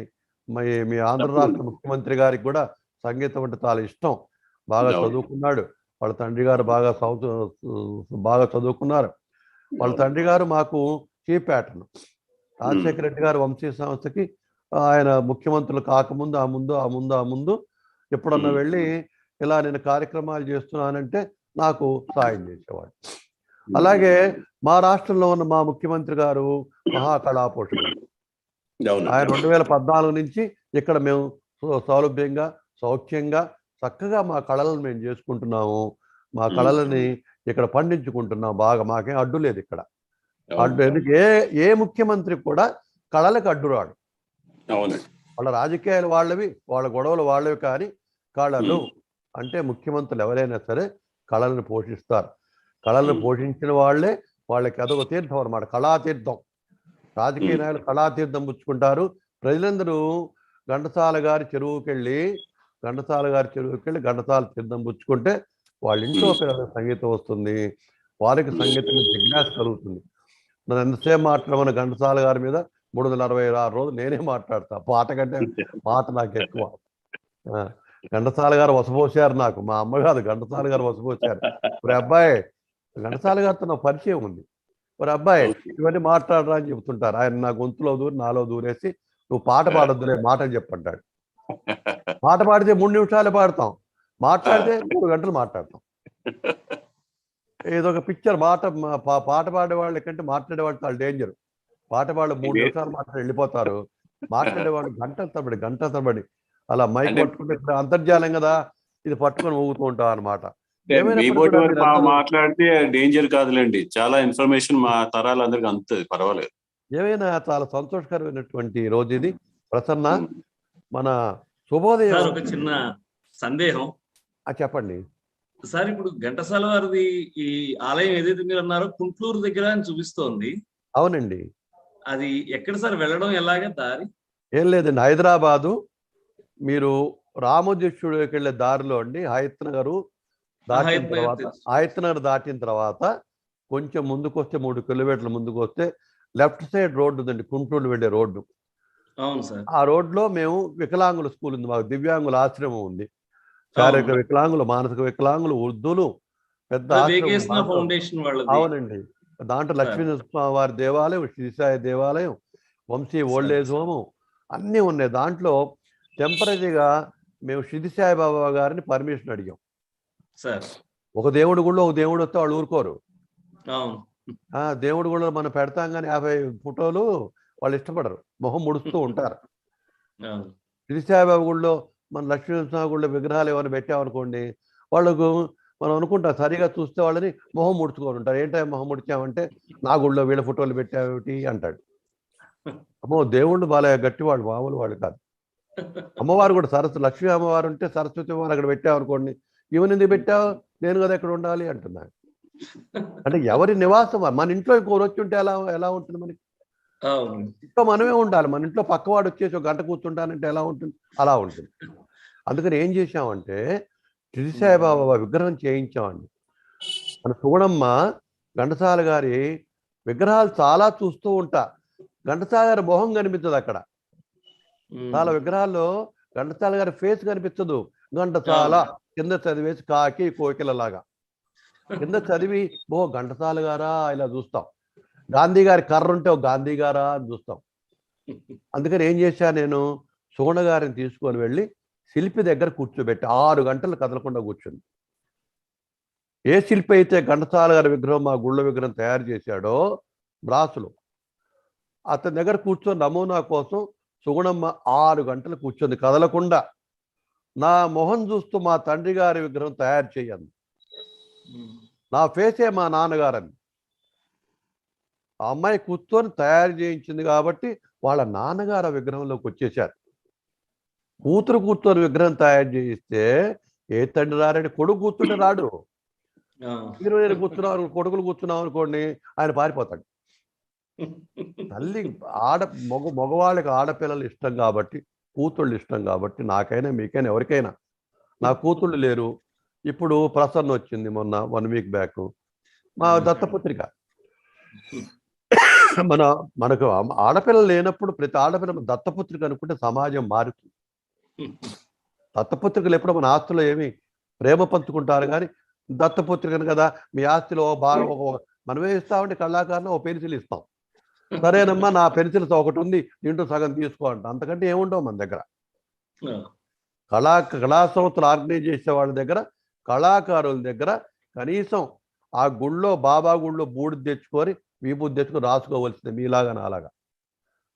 [SPEAKER 2] మీ ఆంధ్ర రాష్ట్ర ముఖ్యమంత్రి గారికి కూడా సంగీతం అంటే చాలా ఇష్టం, బాగా చదువుకున్నాడు. వాళ్ళ తండ్రి గారు బాగా చదువుకున్నారు. వాళ్ళ తండ్రి గారు మాకు చీఫ్ ప్యాటర్న్. రాజశేఖర రెడ్డి గారు వంశీ సంస్థకి ఆయన ముఖ్యమంత్రులు కాకముందు ఆ ముందు ఎప్పుడన్నా వెళ్ళి ఇలా నేను కార్యక్రమాలు చేస్తున్నానంటే నాకు సాయం చేసేవాడు. అలాగే మా రాష్ట్రంలో ఉన్న మా ముఖ్యమంత్రి గారు మహాకళాపోషకుడు. ఆయన 2014 నుంచి ఇక్కడ మేము సౌలభ్యంగా, సౌఖ్యంగా, చక్కగా మా కళలను మేము చేసుకుంటున్నాము. మా కళలని ఇక్కడ పండించుకుంటున్నాం బాగా. మాకేం అడ్డు లేదు ఇక్కడ. అడ్డు ఎందుకు ఏ ముఖ్యమంత్రి కూడా కళలకు అడ్డురాడు. వాళ్ళ రాజకీయాలు వాళ్ళవి, వాళ్ళ గొడవలు వాళ్ళవి, కానీ కళలు అంటే ముఖ్యమంత్రులు ఎవరైనా సరే కళలను పోషిస్తారు. కళలను పోషించిన వాళ్ళకి అదొక తీర్థం అన్నమాట, కళాతీర్థం. రాజకీయ నాయకులు కళాతీర్థం పుచ్చుకుంటారు. ప్రజలందరూ ఘంటసాల గారి చెరువుకి వెళ్ళి ఘంటసాల తీర్థం పుచ్చుకుంటే వాళ్ళ ఇంట్లో పిల్లలకు సంగీతం వస్తుంది, వారికి సంగీతం జిజ్ఞాస కలుగుతుంది. నన్ను ఎంతసేపు మాట్లాడమని ఘంటసాల గారి మీద 366 రోజులు నేనే మాట్లాడతా. పాట కంటే మాట నాకు ఎక్కువ. ఘంటసాల గారు వసపోసారు నాకు, మా అమ్మ కాదు, ఘంటసాల గారు వసపోసారు. మరి అబ్బాయి ఘంటసాల గారితో నాకు పరిచయం ఉంది. మరి అబ్బాయి ఇవన్నీ మాట్లాడరా అని చెప్తుంటారు. ఆయన నా గొంతులో నాలో దూరేసి నువ్వు పాట పాడొద్దులే, మాట అని చెప్పంటాడు. పాట పాడితే 3 నిమిషాలు పాడతాం, మాట్లాడితే 3 గంటలు మాట్లాడతాం. ఏదో ఒక పిక్చర్. పాట పాడే వాళ్ళ కంటే మాట్లాడేవాళ్ళు చాలా డేంజర్. పాట వాళ్ళు 3 నిమిషాలు మాట్లాడి వెళ్ళిపోతారు, మాట్లాడేవాళ్ళు గంటల తరబడి అలా మైక్ పట్టుకుంటే, అంతర్జాలం కదా, ఇది పట్టుకొని ఊగుతూ ఉంటాం అనమాట.
[SPEAKER 3] మాట్లాడితే డేంజర్ కాదులేండి, చాలా ఇన్ఫర్మేషన్ మా తరాలందరికీ అందుతుంది, పర్వాలేదు.
[SPEAKER 2] ఏమైనా చాలా సంతోషకరమైనటువంటి రోజు ఇది. ప్రసన్న, మన శుభోదయం.
[SPEAKER 9] ఒక చిన్న సందేహం
[SPEAKER 2] చెప్పండి
[SPEAKER 9] సార్. ఇప్పుడు ఘంటసాల వారిది ఈ ఆలయం ఏదైతే మీరు అన్నారో కుంట్లూరు దగ్గర అని చూపిస్తోంది.
[SPEAKER 2] అవునండి.
[SPEAKER 9] అది ఎక్కడ సార్, వెళ్ళడం ఎలాగే దారి?
[SPEAKER 2] ఏం లేదండి, హైదరాబాదు మీరు రామోజీశ్వరుడికి వెళ్ళే దారిలో అండి, హయత్నగర్ దాటిన తర్వాత కొంచెం ముందుకు వస్తే 3 కిలోమీటర్ల ముందుకు వస్తే లెఫ్ట్ సైడ్ రోడ్డు ఉందండి, గుంటూరు వెళ్ళే రోడ్డు.
[SPEAKER 9] అవును సార్. ఆ
[SPEAKER 2] రోడ్లో మేము వికలాంగుల స్కూల్ ఉంది, మాకు దివ్యాంగుల ఆశ్రమం ఉంది. శారీరక వికలాంగులు, మానసిక వికలాంగులు, వృద్ధులు, పెద్ద
[SPEAKER 9] ఫౌండేషన్.
[SPEAKER 2] అవునండి. దాంట్లో లక్ష్మీనరసింహ వారి దేవాలయం, శ్రీసాయి దేవాలయం, వంశీ ఓల్డ్ ఏజ్ హోము అన్నీ ఉన్నాయి. దాంట్లో టెంపరీగా మేము షిరిడి సాయిబాబా గారిని పర్మిషన్ అడిగాం.
[SPEAKER 9] సార్
[SPEAKER 2] ఒక దేవుడి గుళ్ళో ఒక దేవుడు వస్తే వాళ్ళు ఊరుకోరు.
[SPEAKER 9] అవును.
[SPEAKER 2] దేవుడి గుళ్ళో మనం పెడతాం కానీ 50 ఫోటోలు వాళ్ళు ఇష్టపడరు, మొహం ముడుస్తూ ఉంటారు.
[SPEAKER 9] అవును.
[SPEAKER 2] షిరిడి సాయిబాబా గుళ్ళో మన లక్ష్మీనరసింహ గుళ్ళో విగ్రహాలు ఏమైనా పెట్టామనుకోండి, వాళ్ళకు మనం అనుకుంటాం సరిగా చూస్తే వాళ్ళని మొహం ముడుచుకొని ఉంటారు. ఏంటో మొహం ముడిచామంటే నా గుళ్ళో వీళ్ళ ఫోటోలు పెట్టావేమిటి అంటాడు. అమ్మో దేవుళ్ళు బాగా గట్టివాడు, మామూలు వాడు కాదు. అమ్మవారు కూడా లక్ష్మీ అమ్మవారు ఉంటే సరస్వతి అమ్మవారు అక్కడ పెట్టామనుకోండి, ఈవెన్ ఎందుకు పెట్టావు, నేను కదా ఎక్కడ ఉండాలి అంటున్నాడు. అంటే ఎవరి నివాసం మన ఇంట్లో ఇంకోరు వచ్చి ఉంటే ఎలా ఉంటుంది మనకి? ఇంట్లో మనమే ఉండాలి. మన ఇంట్లో పక్కవాడు వచ్చేసి ఒక గంట కూర్చుంటానంటే ఎలా ఉంటుంది? అలా ఉంటుంది. అందుకని ఏం చేశామంటే షిరిడి సాయిబాబా విగ్రహం చేయించామండి. మన సుగుణమ్మ ఘంటసాల గారి విగ్రహాలు చాలా చూస్తూ ఉంటా, ఘంటసాల గారి మొహం కనిపించదు అక్కడ. చాలా విగ్రహాల్లో ఘంటసాల గారి ఫేస్ కనిపించదు. ఘంటసాల కింద చదివేసి కాకి కోకిలలాగా కింద చదివి ఘంటసాల గారా ఇలా చూస్తాం. గాంధీ గారి కర్ర ఉంటే గాంధీ గారా అని చూస్తాం. అందుకని ఏం చేశా, నేను సుగుణ గారిని తీసుకొని వెళ్ళి శిల్పి దగ్గర కూర్చోబెట్టి 6 గంటలు కదలకుండా కూర్చుంది. ఏ శిల్పి అయితే ఘంటసాల గారి విగ్రహం మా గుళ్ళ విగ్రహం తయారు చేశాడో బ్రాసులు, అతని దగ్గర కూర్చొని నమూనా కోసం సుగుణమ్మ 6 గంటలు కూర్చొని కదలకుండా నా మొహం చూస్తూ మా తండ్రి గారి విగ్రహం తయారు చేయండి, నా ఫేసే మా నాన్నగారని. ఆ అమ్మాయి కూర్చొని తయారు చేయించింది కాబట్టి వాళ్ళ నాన్నగారు విగ్రహంలోకి వచ్చేసారు. కూతురు కూర్చొని విగ్రహం తయారు చేయిస్తే ఏ తండ్రి రారని, కొడుకు కూర్చుంటే రాడు. మీరు నేను కూర్చున్నాం, కొడుకులు కూర్చున్నాం అనుకోండి, ఆయన పారిపోతాడు. తల్లి మగవాళ్ళకి ఆడపిల్లలు ఇష్టం కాబట్టి, కూతుళ్ళు ఇష్టం కాబట్టి, నాకైనా మీకైనా ఎవరికైనా. నా కూతుళ్ళు లేరు. ఇప్పుడు ప్రసన్న వచ్చింది మొన్న 1 వీక్ బ్యాక్, మా దత్తపుత్రిక. మనకు ఆడపిల్లలు లేనప్పుడు ప్రతి ఆడపిల్ల దత్తపుత్రిక అనుకుంటే సమాజం మారుతుంది. దత్తపుత్రికలు ఎప్పుడు మన ఆస్తులో ఏమి ప్రేమ పంచుకుంటారు కానీ దత్తపుత్రికను కదా మీ ఆస్తిలో బాగా మనమే ఇస్తామంటే కళాకారులు ఒక పెన్సిల్ ఇస్తాం, సరేనమ్మా నా పెన్సిల్ ఒకటి ఉంది దీంట్లో సగం తీసుకో అంట. అంతకంటే ఏముండవు మన దగ్గర. కళా సంస్థలు ఆర్గనైజ్ చేసే వాళ్ళ దగ్గర, కళాకారుల దగ్గర కనీసం ఆ గుళ్ళో బాబా గుళ్ళో బూడిద తెచ్చుకొని విభూతి తెచ్చుకొని రాసుకోవలసింది మీలాగా నాలాగా.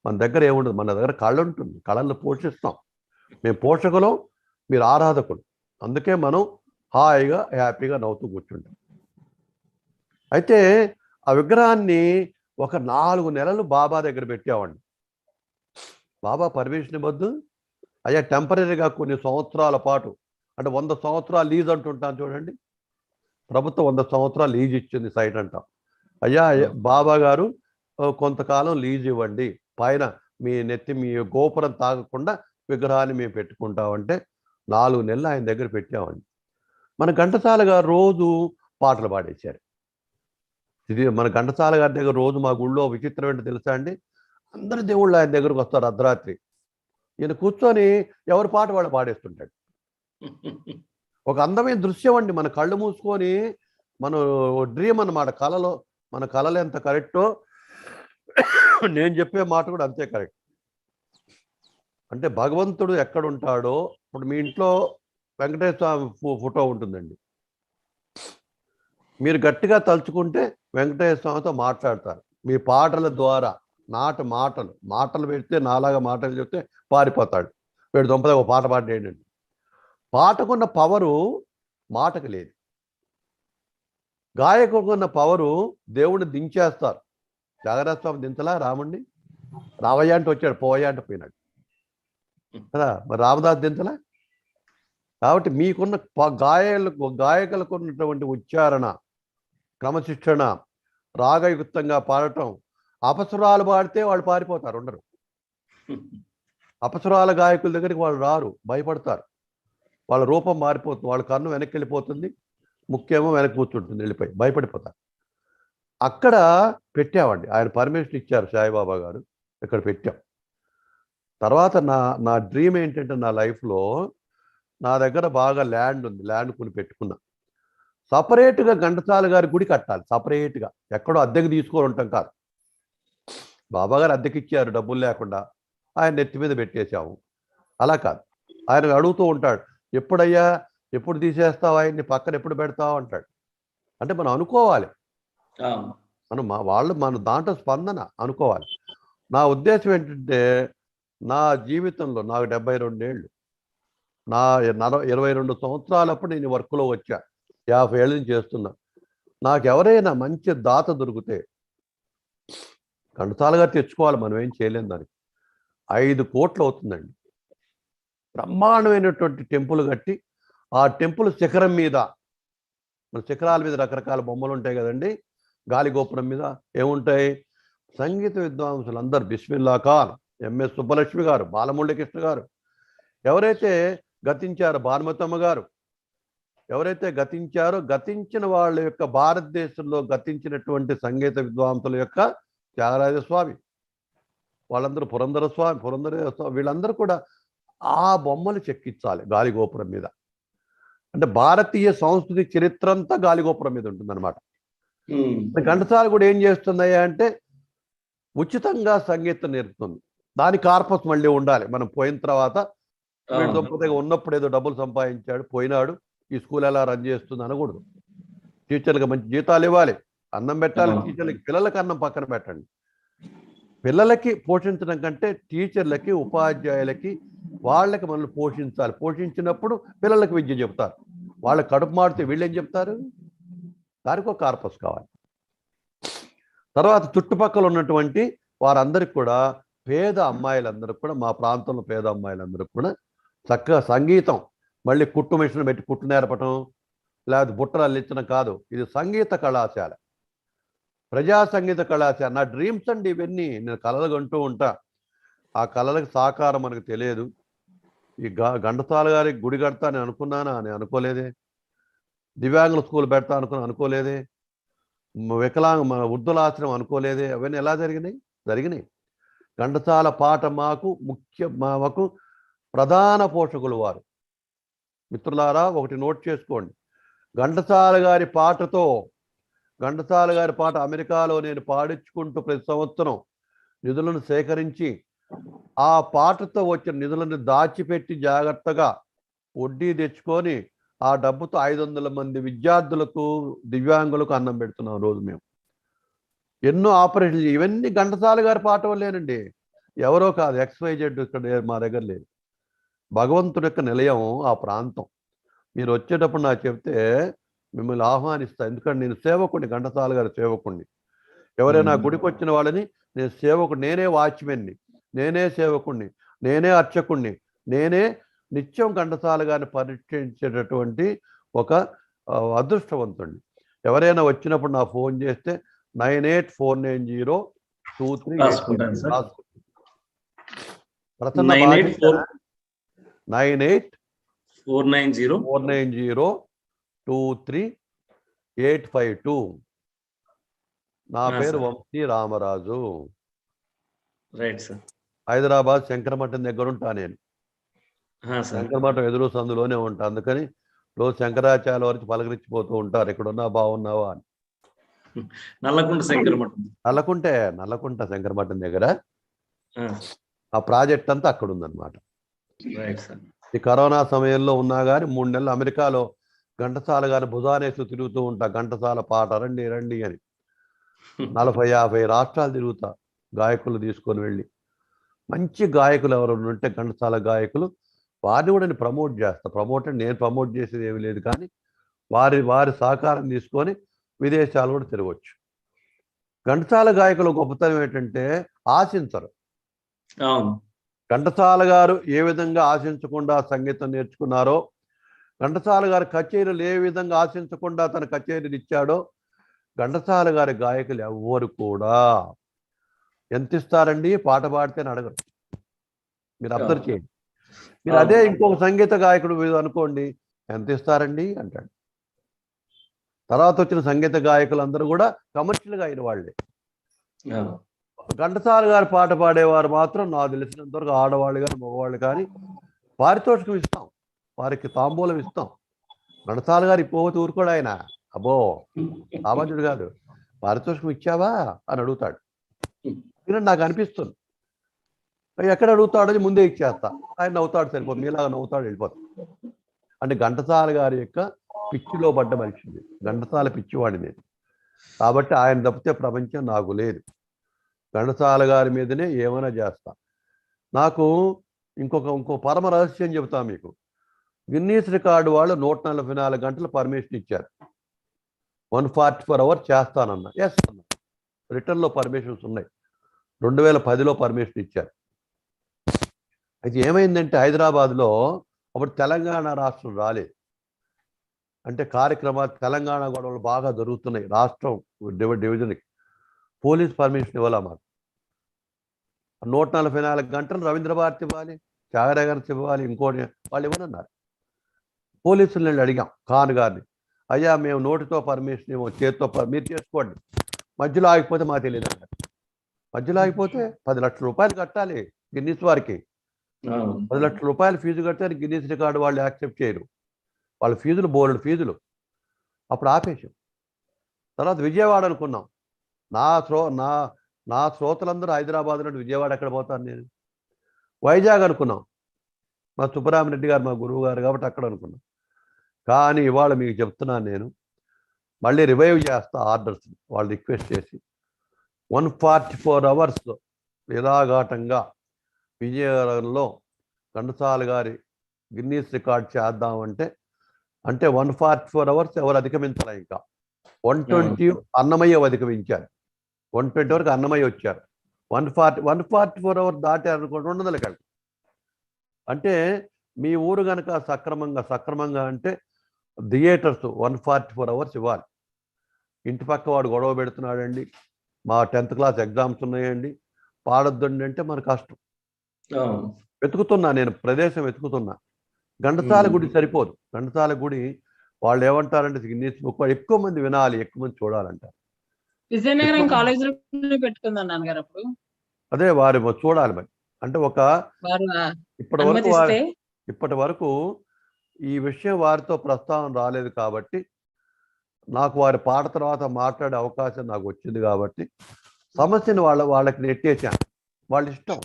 [SPEAKER 2] మన దగ్గర ఏముండదు. మన దగ్గర కళ ఉంటుంది, కళలను పోషిస్తాం. మేము పోషకులం, మీరు ఆరాధకులు. అందుకే మనం హాయిగా హ్యాపీగా నవ్వుతూ కూర్చుంటాం. అయితే ఆ విగ్రహాన్ని ఒక 4 నెలలు బాబా దగ్గర పెట్టామండి. బాబా పర్మిషన్ ఇవ్వద్దు అయ్యా, టెంపరీగా కొన్ని సంవత్సరాల పాటు, అంటే 100 సంవత్సరాలు లీజ్ అంటుంటాను చూడండి, ప్రభుత్వం 100 సంవత్సరాలు లీజ్ ఇచ్చింది సైట్ అంటాం. అయ్యా బాబా గారు కొంతకాలం లీజ్ ఇవ్వండి, పైన మీ గోపురం తాగకుండా విగ్రహాన్ని మేము పెట్టుకుంటామంటే 4 నెలలు ఆయన దగ్గర పెట్టామండి. మన ఘంటసాల గారు రోజు పాటలు పాడేశారు. ఇది మన ఘంటసాల గారి దగ్గర రోజు మా గుళ్ళో విచిత్రం ఏంటో తెలుసా అండి, అందరు దేవుళ్ళు ఆయన దగ్గరకు వస్తారు అర్ధరాత్రి. ఈయన కూర్చొని ఎవరి పాట వాళ్ళు పాడేస్తుంటాడు. ఒక అందమైన దృశ్యం అండి. మన కళ్ళు మూసుకొని మన డ్రీమ్ అన్నమాట. మన కళలు ఎంత కరెక్టో నేను చెప్పే మాట కూడా అంతే కరెక్ట్. అంటే భగవంతుడు ఎక్కడుంటాడో, ఇప్పుడు మీ ఇంట్లో వెంకటేశ్వర స్వామి ఫోటో ఉంటుందండి, మీరు గట్టిగా తలుచుకుంటే వెంకటేశ్వర స్వామితో మాట్లాడతారు. మీ పాటల ద్వారా మాటలు పెడితే నాలాగా మాటలు చెప్తే పారిపోతాడు వీడు దొంపద ఒక పాట పాడేయండి. పాటకున్న పవరు మాటకు లేదు. గాయకుకున్న పవరు దేవుడిని దించేస్తారు. జాగరణ స్వామి దించలా రాముడిని, రావయ్య అంటే వచ్చాడు, పోవయ్య అంటే పోయినాడు కదా. మరి రామదాస్ దించలా. కాబట్టి మీకున్న గాయకులకు ఉన్నటువంటి ఉచ్చారణ, క్రమశిక్షణ, రాగయుక్తంగా పాడటం. అపస్వరాలు పాడితే వాళ్ళు పారిపోతారు, ఉండరు. అపస్వరాల గాయకుల దగ్గరికి వాళ్ళు రారు, భయపడతారు. వాళ్ళ రూపం మారిపోతుంది, వాళ్ళ కన్ను వెనక్కి వెళ్ళిపోతుంది, ముఖ్యేమో వెనక్కి కూర్చుంటుంది, వెళ్ళిపోయి భయపడిపోతారు. అక్కడ పెట్టామండి, ఆయన పర్మిషన్ ఇచ్చారు సాయిబాబా గారు, ఇక్కడ పెట్టాం. తర్వాత నా డ్రీమ్ ఏంటంటే, నా లైఫ్లో నా దగ్గర బాగా ల్యాండ్ ఉంది, ల్యాండ్ కొని పెట్టుకున్నా. సపరేట్గా ఘంటసాల గారి గుడి కట్టాలి, సపరేట్గా, ఎక్కడో అద్దెకి తీసుకొని ఉంటాం కాదు. బాబా గారు అద్దెకి ఇచ్చారు డబ్బులు లేకుండా, ఆయన నెత్తి మీద పెట్టేశాము. అలా కాదు, ఆయన అడుగుతూ ఉంటాడు, ఎప్పుడయ్యా, ఎప్పుడు తీసేస్తావు ఆయన్ని, పక్కన ఎప్పుడు పెడతావు అంటాడు. అంటే మనం అనుకోవాలి, మనం మన దాంట్లో స్పందన అనుకోవాలి. నా ఉద్దేశం ఏంటంటే, నా జీవితంలో నాకు 72 ఏళ్ళు, నా 22 సంవత్సరాలప్పుడు నేను వర్క్లో వచ్చా, 50 ఏళ్ళ నుంచి చేస్తున్నా. నాకు ఎవరైనా మంచి దాత దొరికితే ఘంటసాల గారు తెచ్చుకోవాలి, మనం ఏం చేయలేం దానికి. 5 కోట్లు అవుతుందండి. బ్రహ్మాండమైనటువంటి టెంపుల్ కట్టి, ఆ టెంపుల్ శిఖరం మీద, మన శిఖరాల మీద రకరకాల బొమ్మలు ఉంటాయి కదండి, గాలి గోపురం మీద ఏముంటాయి, సంగీత విద్వాంసులు అందరు, బిస్మిల్లా ఖాన్, ఎంఎస్ సుబ్బలక్ష్మి గారు, బాలమురళీకృష్ణ గారు, ఎవరైతే గతించారో, భానుమతమ్మ గారు, ఎవరైతే గతించారో, గతించిన వాళ్ళ యొక్క భారతదేశంలో గతించినటువంటి సంగీత విద్వాంసుల యొక్క త్యాగరాజ స్వామి, వాళ్ళందరూ పురంధర స్వామి, వీళ్ళందరూ కూడా ఆ బొమ్మలు చెక్కించాలి గాలిగోపురం మీద. అంటే భారతీయ సంస్కృతి చరిత్ర అంతా గాలిగోపురం మీద ఉంటుందన్నమాట. ఘంటసాల కూడా ఏం చేస్తున్నాయా అంటే, ఉచితంగా సంగీతం నేర్పుతుంది. దాని కార్పస్ మళ్ళీ ఉండాలి. మనం పోయిన తర్వాత వీడు దొంపతగా ఉన్నప్పుడు ఏదో డబ్బులు సంపాదించాడు, పోయినాడు, ఈ స్కూల్ ఎలా రన్ చేస్తుంది అనకూడదు. టీచర్లకు మంచి జీతాలు ఇవ్వాలి, అన్నం పెట్టాలి టీచర్లకి. పిల్లలకి అన్నం పక్కన పెట్టండి. పిల్లలకి పోషించడం కంటే టీచర్లకి, ఉపాధ్యాయులకి, వాళ్ళకి మనల్ని పోషించాలి. పోషించినప్పుడు పిల్లలకి విద్య చెప్తారు. వాళ్ళ కడుపు మాడితే వీళ్ళు ఏం చెప్తారు? దానికి ఒక కార్పస్ కావాలి. తర్వాత చుట్టుపక్కల ఉన్నటువంటి వారందరికి కూడా, పేద అమ్మాయిలందరికీ కూడా, మా ప్రాంతంలో పేద అమ్మాయిలందరికీ కూడా చక్కగా సంగీతం, మళ్ళీ కుట్టు మిషన్ పెట్టి కుట్టు నేర్పటం, లేకపోతే బుట్టలు అల్లించడం కాదు, ఇది సంగీత కళాశాల, ప్రజా సంగీత కళాశాల. నా డ్రీమ్స్ అండి ఇవన్నీ, నేను కళలు కంటూ ఉంటా. ఆ కళలకు సాకారం మనకు తెలియదు. ఈ ఘంటసాల గారికి గుడి కడతా నేను అనుకున్నానా? నేను అనుకోలేదే. దివ్యాంగుల స్కూల్ పెడతా అనుకోలేదే. వృద్ధుల ఆశ్రమం అనుకోలేదే. అవన్నీ ఎలా జరిగినాయి. ఘంటసాల పాట మాకు ప్రధాన పోషకులు వారు. మిత్రులారా, ఒకటి నోట్ చేసుకోండి, ఘంటసాల గారి పాట అమెరికాలో నేను పాడించుకుంటూ ప్రతి సంవత్సరం నిధులను సేకరించి, ఆ పాటతో వచ్చిన నిధులను దాచిపెట్టి జాగ్రత్తగా వడ్డీ తెచ్చుకొని, ఆ డబ్బుతో 500 మంది విద్యార్థులకు, దివ్యాంగులకు అన్నం పెడుతున్నాం రోజు మేము. ఎన్నో ఆపరేషన్లు, ఇవన్నీ ఘంటసాల గారి పాట వల్లేనండి. ఎవరో కాదు, XYZ ఇక్కడ మా దగ్గర లేదు. భగవంతుడి యొక్క నిలయం ఆ ప్రాంతం. మీరు వచ్చేటప్పుడు నాకు చెప్తే మిమ్మల్ని ఆహ్వానిస్తా. ఎందుకంటే నేను సేవకుడిని, ఘంటసాల గారి సేవకుడిని. ఎవరైనా గుడికి వచ్చిన వాళ్ళని నేను సేవకుడు, నేనే వాచ్మెన్ని, నేనే సేవకుడిని, నేనే అర్చకుడిని, నేనే నిత్యం ఘంటసాల గారిని పరీక్షించేటటువంటి ఒక అదృష్టవంతుడిని. ఎవరైనా వచ్చినప్పుడు నా ఫోన్ చేస్తే 98490238 ప్రసన్న 9849023852. నా పేరు వంశీ రామరాజు.
[SPEAKER 9] Right sir.
[SPEAKER 2] హైదరాబాద్ శంకరమఠం దగ్గర ఉంటా నేను. శంకరమఠం ఎదురు సందులోనే ఉంటా. అందుకని రోజు శంకరాచార్య వరకు పలకరించిపోతూ ఉంటారు, ఎక్కడున్నా బాగున్నావా అని.
[SPEAKER 9] నల్లకుంట
[SPEAKER 2] శంకరమఠం దగ్గర ఆ ప్రాజెక్ట్ అంతా అక్కడ ఉందన్నమాట. ఈ కరోనా సమయంలో ఉన్నా కానీ 3 నెలలు అమెరికాలో ఘంటసాల గారి భుజానేసి తిరుగుతూ ఉంటా. ఘంటసాల పాట రండి రండి అని 40-50 రాష్ట్రాలు తిరుగుతా, గాయకులు తీసుకొని వెళ్ళి. మంచి గాయకులు ఎవరు ఉంటే ఘంటసాల గాయకులు, వారిని కూడా నేను ప్రమోట్ చేస్తా. నేను ప్రమోట్ చేసేది ఏమి లేదు, కానీ వారి సహకారం తీసుకొని విదేశాలు కూడా తిరగవచ్చు. ఘంటసాల గాయకుల గొప్పతనం ఏంటంటే ఆశించరు. ఘంటసాల గారు ఏ విధంగా ఆశించకుండా సంగీతం నేర్చుకున్నారో, ఘంటసాల గారి కచేరీలు ఏ విధంగా ఆశించకుండా తన కచేరీలు ఇచ్చాడో, ఘంటసాల గారి గాయకులు ఎవ్వరు కూడా ఎంత ఇస్తారండి పాట పాడితే అని అడగరు. మీరు అబ్జర్వ్ చేయండి. మీరు అదే ఇంకొక సంగీత గాయకుడు అనుకోండి, ఎంత ఇస్తారండి అంటాడు. తర్వాత వచ్చిన సంగీత గాయకులు అందరూ కూడా కమర్షియల్గా అయిన వాళ్ళే. ఘంటసాల గారి పాట పాడేవారు మాత్రం నాకు తెలిసినంత వరకు ఆడవాళ్ళు కానీ మగవాళ్ళు కానీ పారితోషికం ఇస్తాం, వారికి తాంబూలం ఇస్తాం. ఘంటసాల గారు పోతే ఊరుకోడు ఆయన. అబ్బో సామాన్యుడు కాదు. పారితోషికం ఇచ్చావా అని అడుగుతాడు. నాకు అనిపిస్తుంది ఎక్కడ అడుగుతాడని ముందే ఇచ్చేస్తా. ఆయన నవ్వుతాడు, సరిపోతుంది. మీలాగా నవ్వుతాడు, వెళ్ళిపోతాడు. అంటే ఘంటసాల గారి యొక్క పిచ్చిలో పడ్డ మనిషిని, ఘంటసాల పిచ్చివాడిని నేను. కాబట్టి ఆయన తప్పితే ప్రపంచం నాకు లేదు. ఘంటసాల గారి మీదనే ఏమైనా చేస్తా. నాకు ఇంకో పరమ రహస్యం చెబుతా మీకు. గిన్నీస్ రికార్డు వాళ్ళు 144 గంటలు పర్మిషన్ ఇచ్చారు. 144 అవర్స్ చేస్తానన్నా. ఎస్ అన్నా. రిటర్న్లో పర్మిషన్స్ ఉన్నాయి. 2010లో పర్మిషన్ ఇచ్చారు. అయితే ఏమైందంటే హైదరాబాద్లో అప్పుడు తెలంగాణ రాష్ట్రం రాలేదు. అంటే కార్యక్రమాలు తెలంగాణ గొడవలు బాగా జరుగుతున్నాయి. రాష్ట్రం డివిజన్కి పోలీస్ పర్మిషన్ ఇవ్వాలా మాకు. 144 గంటలు రవీంద్ర భారతి ఇవ్వాలి, త్యాగరాజన్ ఇవ్వాలి, ఇంకోటి వాళ్ళు ఇవ్వనన్నారు. పోలీసులు నేను అడిగాం ఖాన్ గారిని, అయ్యా మేము నోటితో పర్మిషన్ ఇవ్వం, చేతితో మీరు చేసుకోండి, మధ్యలో ఆగిపోతే మాకు తెలియదు అన్నారు. మధ్యలో ఆగిపోతే 10 లక్షల రూపాయలు కట్టాలి గిన్నీస్ వారికి. 10 లక్షల రూపాయలు ఫీజు కడితే గిన్నీస్ రికార్డు వాళ్ళు యాక్సెప్ట్ చేయరు. వాళ్ళ ఫీజులు బోల్డ్ ఫీజులు. అప్పుడు ఆపేశాం. తర్వాత విజయవాడ అనుకున్నాం. నా శ్రోతలందరూ హైదరాబాద్ నుండి విజయవాడ ఎక్కడ పోతాను నేను. వైజాగ్ అనుకున్నాం. మా సుబ్బరామరెడ్డి గారు మా గురువు గారు కాబట్టి అక్కడ అనుకున్నాం. కానీ ఇవాళ మీకు చెప్తున్నాను నేను, మళ్ళీ రివైవ్ చేస్తా ఆర్డర్స్ వాళ్ళు రిక్వెస్ట్ చేసి 144 అవర్స్ నిరాఘాటంగా విజయనగరంలో ఘంటసాల గారి గిన్నీస్ రికార్డ్ చేద్దామంటే 144 అవర్స్ ఎవరు అధిగమించాలి. ఇంకా 120 అన్నమయ్య అధిగమించారు. 120 వరకు అన్నమయ్య వచ్చారు. 144 అవర్స్ దాటారనుకోండి 200 గంటలు. అంటే మీ ఊరు కనుక సక్రమంగా అంటే థియేటర్స్ 144 అవర్స్ ఇవ్వాలి. ఇంటి పక్క వాడు గొడవ పెడుతున్నాడండి, మా 10th క్లాస్ ఎగ్జామ్స్ ఉన్నాయండి, పాడొద్దండి అంటే మన కష్టం. వెతుకుతున్నా నేను, ప్రదేశం వెతుకుతున్నా. ఘంటసాల గుడి సరిపోదు. ఘంటసాల గుడి వాళ్ళు ఏమంటారంటే గిన్నీస్ బుక్ ఎక్కువ మంది వినాలి, ఎక్కువ మంది చూడాలంటారు.
[SPEAKER 12] విజయనగరం కాలేజ్ లో పెట్టుకుందాం నాన్నగారు అప్పుడు.
[SPEAKER 2] అదే వారు చూడాలి మరి. అంటే ఇప్పటి వరకు ఈ విషయం వారితో ప్రస్తావన రాలేదు కాబట్టి, నాకు వారి పాట తర్వాత మాట్లాడే అవకాశం నాకు వచ్చింది కాబట్టి సమస్యను వాళ్ళకి నెట్టేశాను. వాళ్ళ ఇష్టం.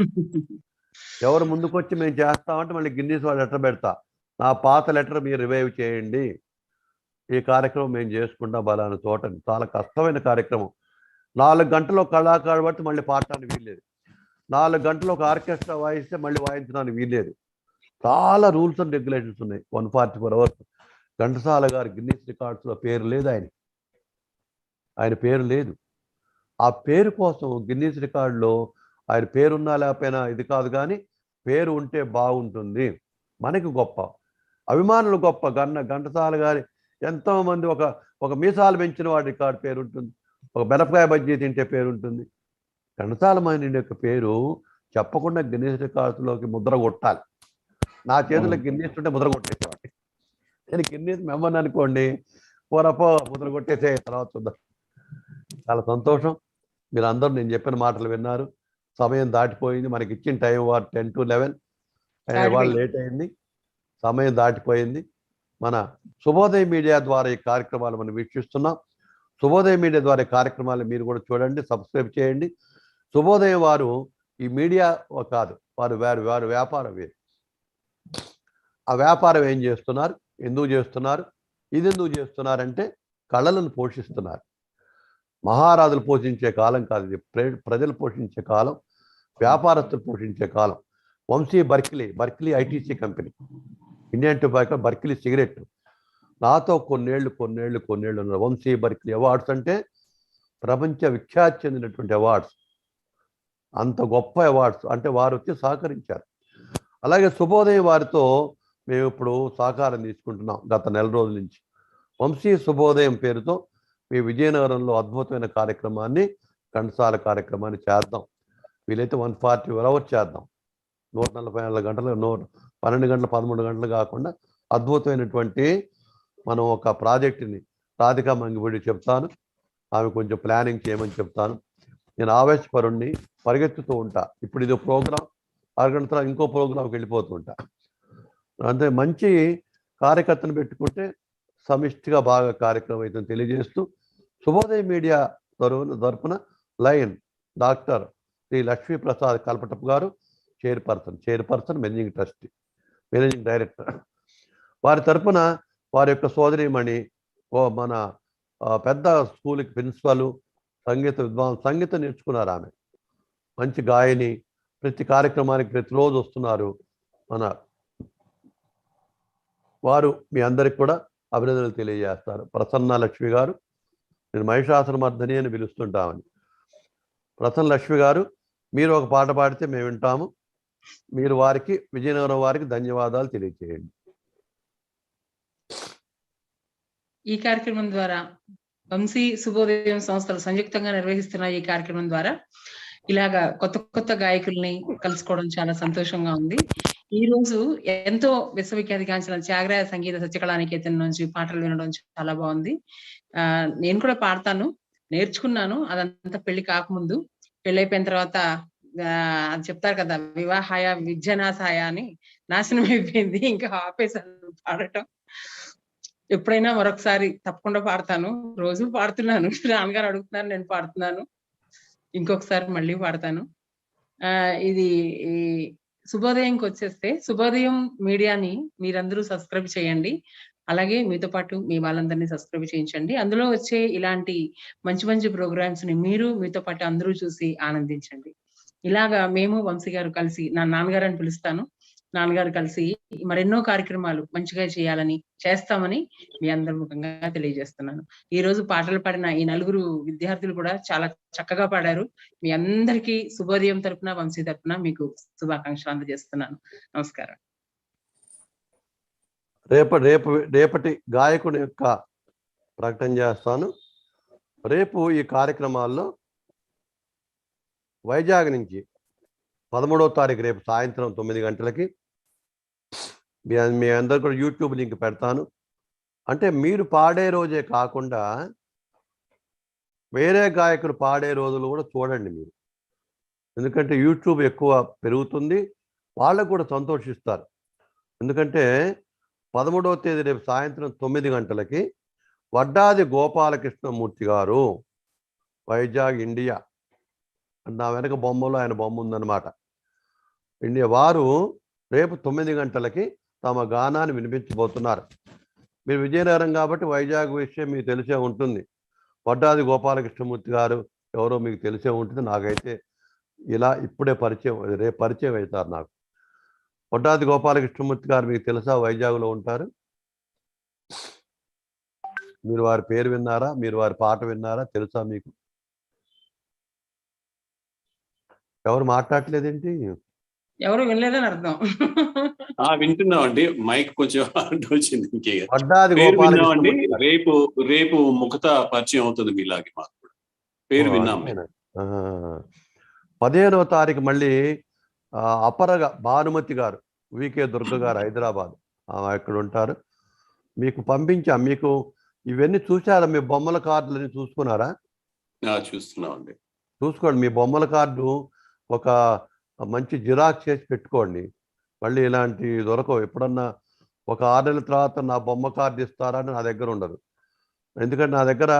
[SPEAKER 2] ఎవరు ముందుకొచ్చి మేము చేస్తామంటే మళ్ళీ గిన్నీస్ వాళ్ళు లెటర్ పెడతా, నా పాత లెటర్ మీరు రివైవ్ చేయండి, ఈ కార్యక్రమం మేము చేసుకుంటాం బలాని చోటని. చాలా కష్టమైన కార్యక్రమం. 4 గంటలు కళాకారు బట్టి మళ్ళీ పాడటానికి వీల్లేదు. 4 గంటలు ఒక ఆర్కెస్ట్రా వాయిస్తే మళ్ళీ వాయించడానికి వీల్లేదు. చాలా రూల్స్ అండ్ రెగ్యులేషన్స్ ఉన్నాయి. 144 అవర్స్. ఘంటసాల గారి గిన్నీస్ రికార్డ్స్లో పేరు లేదు. ఆయన పేరు లేదు. ఆ పేరు కోసం గిన్నీస్ రికార్డులో ఆయన పేరున్నా లేకపోయినా ఇది కాదు, కానీ పేరు ఉంటే బాగుంటుంది. మనకి గొప్ప అభిమానులు గొప్ప. ఘంటసాల గారి ఎంతోమంది ఒక మీసాలు పెంచిన వాడి రికార్డు పేరు ఉంటుంది, ఒక బెనపకాయ బజ్జీ తింటే పేరు ఉంటుంది. ఘంటసాల మహనీయుడి యొక్క పేరు చెప్పకుండా గిన్నీస్ రికార్డ్స్లోకి ముద్ర కొట్టాలి. నా చేతుల్లో గిన్నీస్ ఉంటే ముద్ర కొట్టేసేవాడి. నేను గిన్నీస్ మెంబర్ని అనుకోండి, పోరపో ముద్ర కొట్టేసే, తర్వాత చూద్దాం. చాలా సంతోషం. మీరు అందరూ నేను చెప్పిన మాటలు విన్నారు. సమయం దాటిపోయింది. మనకి ఇచ్చిన టైం 10 to 11. వాళ్ళు లేట్ అయింది, సమయం దాటిపోయింది. మన శుభోదయ మీడియా ద్వారా ఈ కార్యక్రమాలు మనం వీక్షిస్తున్నాం. శుభోదయ మీడియా ద్వారా ఈ కార్యక్రమాలు మీరు కూడా చూడండి, సబ్స్క్రైబ్ చేయండి. శుభోదయం వారు ఈ మీడియా కాదు, వారు వ్యాపారం వేరు. ఆ వ్యాపారం ఏం చేస్తున్నారు, ఎందుకు చేస్తున్నారు, ఇది ఎందుకు చేస్తున్నారంటే కళలను పోషిస్తున్నారు. మహారాజులు పోషించే కాలం కాదు ఇది. ప్రజలు పోషించే కాలం, వ్యాపారస్తులు పోషించే కాలం. Vamsi Berkeley ITC company, Indian tobacco, Berkeley cigarette, నాతో కొన్నేళ్ళు ఉన్నారు. వంశీ బర్కిలీ అవార్డ్స్ అంటే ప్రపంచ విఖ్యాతి చెందినటువంటి అవార్డ్స్. అంత గొప్ప అవార్డ్స్. అంటే వారు వచ్చి సహకరించారు. అలాగే శుభోదయం వారితో మేము ఇప్పుడు సహకారం తీసుకుంటున్నాం గత నెల రోజుల నుంచి. వంశీ శుభోదయం పేరుతో మీ విజయనగరంలో అద్భుతమైన కార్యక్రమాన్ని, ఘంటసాల కార్యక్రమాన్ని చేద్దాం. వీలైతే 144 అవర్స్ చేద్దాం. 144 గంటలు, 12 గంటలు, 13 గంటలు కాకుండా అద్భుతమైనటువంటి మనం ఒక ప్రాజెక్టుని రాధికా మంగిపూడి చెప్తాను. ఆమె కొంచెం ప్లానింగ్ చేయమని చెప్తాను. నేను ఆవేశపరుణ్ణి, పరిగెత్తుతూ ఉంటా. ఇప్పుడు ఇది ప్రోగ్రాం, అరగంట తర్వాత ఇంకో ప్రోగ్రాంకి వెళ్ళిపోతూ ఉంటా. అంటే మంచి కార్యకర్తను పెట్టుకుంటే సమిష్టిగా బాగా కార్యక్రమం అయితే తెలియజేస్తూ శుభోదయం మీడియా తరపున లయన్ డాక్టర్ శ్రీ లక్ష్మీప్రసాద్ కల్పటపు గారు చైర్పర్సన్ మేనేజింగ్ డైరెక్టర్, వారి తరపున వారి యొక్క సోదరిమణి మన పెద్ద స్కూల్కి ప్రిన్సిపల్, సంగీత విద్వాంసం, సంగీతం నేర్చుకున్నారు ఆమె, మంచి గాయని, ప్రతి కార్యక్రమానికి ప్రతిరోజు వస్తున్నారు. మన వారు మీ అందరికి కూడా అభినందనలు తెలియజేస్తారు. ప్రసన్న లక్ష్మి గారు, నేను మహిషాసురమర్దిని అని పిలుస్తుంటామని. ప్రసన్న లక్ష్మి గారు, మీరు ఒక పాట పాడితే మేము వింటాము. మీరు వారికి, విజయనగరం వారికి ధన్యవాదాలు తెలియజేయండి.
[SPEAKER 12] ఈ కార్యక్రమం ద్వారా వంశీ శుభోదయం సంస్థలు సంయుక్తంగా నిర్వహిస్తున్న ఈ కార్యక్రమం ద్వారా ఇలాగా కొత్త గాయకుల్ని కలుసుకోవడం చాలా సంతోషంగా ఉంది. ఈ రోజు ఎంతో విశ్వవిఖ్యాతిగాంచిన త్యాగరాయ సంగీత సత్యకళానికేతన్ నుంచి పాటలు వినడం చాలా బాగుంది. నేను కూడా పాడతాను, నేర్చుకున్నాను. అదంతా పెళ్లి కాకముందు. పెళ్లి అయిపోయిన తర్వాత అది చెప్తారు కదా, వివాహాయ విద్యనాశాయ అని, నాశనం అయిపోయింది, ఇంకా ఆపేసాను పాడటం. ఎప్పుడైనా మరొకసారి తప్పకుండా పాడతాను. రోజు పాడుతున్నాను, నాన్నగారు అడుగుతున్నారు, నేను పాడుతున్నాను. ఇంకొకసారి మళ్ళీ పాడతాను. ఇది శుభోదయంకి వచ్చేస్తే, శుభోదయం మీడియాని మీరందరూ సబ్స్క్రైబ్ చేయండి. అలాగే మీతో పాటు మీ వాళ్ళందరినీ సబ్స్క్రైబ్ చేయించండి. అందులో వచ్చే ఇలాంటి మంచి ప్రోగ్రామ్స్ ని మీరు మీతో పాటు అందరూ చూసి ఆనందించండి. ఇలాగా మేము వంశీ గారు కలిసి, నా నాన్నగారు అని పిలుస్తాను, నాన్నగారు కలిసి మరెన్నో కార్యక్రమాలు మంచిగా చేస్తామని మీ అందరి ముఖంగా తెలియజేస్తున్నాను. ఈ రోజు పాటలు పాడిన ఈ 4 విద్యార్థులు కూడా చాలా చక్కగా పాడారు. మీ అందరికీ శుభోదయం తరపున, వంశీ తరపున మీకు శుభాకాంక్షలు అందజేస్తున్నాను. నమస్కారం.
[SPEAKER 2] రేపటి గాయకుడి యొక్క ప్రకటన చేస్తాను. రేపు ఈ కార్యక్రమాల్లో వైజాగ్ నుంచి 13వ తారీఖు రేపు సాయంత్రం 9 గంటలకి మీ అందరు కూడా యూట్యూబ్ లింక్ పెడతాను. అంటే మీరు పాడే రోజే కాకుండా వేరే గాయకులు పాడే రోజులు కూడా చూడండి మీరు. ఎందుకంటే యూట్యూబ్ ఎక్కువ పెరుగుతుంది, వాళ్ళకు కూడా సంతోషిస్తారు. ఎందుకంటే 13వ తేదీ రేపు సాయంత్రం 9 గంటలకి వడ్డాది గోపాలకృష్ణమూర్తి గారు, వైజాగ్ ఇండియా, నా వెనక బొమ్మలో ఆయన బొమ్మ ఉందన్నమాట, ఇండియా వారు రేపు 9 గంటలకి తమ గానాన్ని వినిపించబోతున్నారు. మీరు విజయనగరం కాబట్టి వైజాగ్ విషయం మీకు తెలిసే ఉంటుంది. వడ్డాది గోపాలకృష్ణమూర్తి గారు ఎవరో మీకు తెలిసే ఉంటుంది. నాకైతే ఇలా ఇప్పుడే రేపు పరిచయం అవుతారు నాకు. వడ్డాది గోపాలకృష్ణమూర్తి గారు మీకు తెలుసా? వైజాగ్లో ఉంటారు. మీరు వారి పేరు విన్నారా? మీరు వారి పాట విన్నారా? తెలుసా మీకు? ఎవరు మాట్లాడలేదేంటి?
[SPEAKER 12] ఎవరు వినలేదని అర్థం.
[SPEAKER 3] వింటున్నామండి, మైక్ కొంచెం వచ్చింది.
[SPEAKER 2] వడ్డాది
[SPEAKER 3] గోపాలకృష్ణమూర్తి రేపు ముఖత పరిచయం అవుతుంది మీలాగే. మాకు కూడా పేరు విన్నాం.
[SPEAKER 2] 15వ తారీఖు మళ్ళీ అపరగా భానుమతి గారు, వికే దుర్గ గారు, హైదరాబాద్, ఇక్కడ ఉంటారు. మీకు పంపించాం. మీకు ఇవన్నీ చూసారా? మీ బొమ్మల కార్డులని చూసుకున్నారా?
[SPEAKER 3] చూస్తున్నామండి.
[SPEAKER 2] చూసుకోండి. మీ బొమ్మల కార్డు ఒక మంచి జిరాక్స్ చేసి పెట్టుకోండి. మళ్ళీ ఇలాంటి దొరకవు. ఎప్పుడన్నా ఒక 6 నెలల తర్వాత నా బొమ్మ కార్డు ఇస్తారా అని నా దగ్గర ఉండదు. ఎందుకంటే నా దగ్గర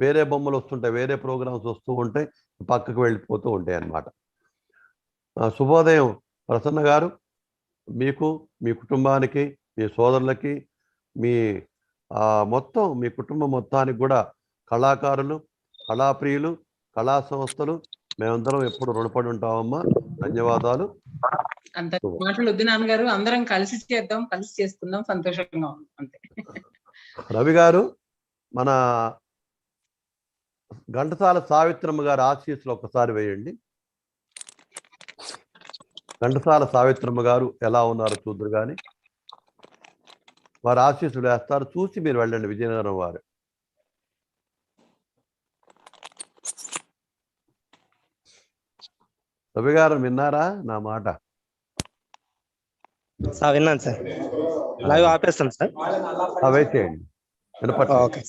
[SPEAKER 2] వేరే బొమ్మలు వస్తుంటాయి, వేరే ప్రోగ్రామ్స్ వస్తూ ఉంటాయి, పక్కకు వెళ్ళిపోతూ ఉంటాయి అన్నమాట. శుభోదయం ప్రసన్న గారు, మీకు, మీ కుటుంబానికి, మీ సోదరులకి, మీ మొత్తం మీ కుటుంబం మొత్తానికి కూడా కళాకారులు, కళాప్రియులు, కళా సంస్థలు మేమందరం ఎప్పుడు రుణపడి ఉంటామమ్మా. ధన్యవాదాలు.
[SPEAKER 12] అంత మాటలు వద్దు నాన్నగారు, అందరం కలిసి చేద్దాం, కలిసి చేసుకుందాం, సంతోషంగా ఉంది అంతే.
[SPEAKER 2] రవి గారు, మన ఘంటసాల సావిత్రమ్మ గారి ఆశీస్సులు ఒక్కసారి వేయండి. ఘంటసాల సావిత్రమ్మ గారు ఎలా ఉన్నారో చూద్దరు కానీ వారు ఆశీస్సులు వేస్తారు. చూసి మీరు వెళ్ళండి. విజయనగరం వారు. రవి గారు విన్నారా నా మాట?
[SPEAKER 13] విన్నాను సార్. లైవ్ ఆపేస్తాను సార్.
[SPEAKER 2] వేసేయండి. వినపట్లేదు.
[SPEAKER 13] ఓకే.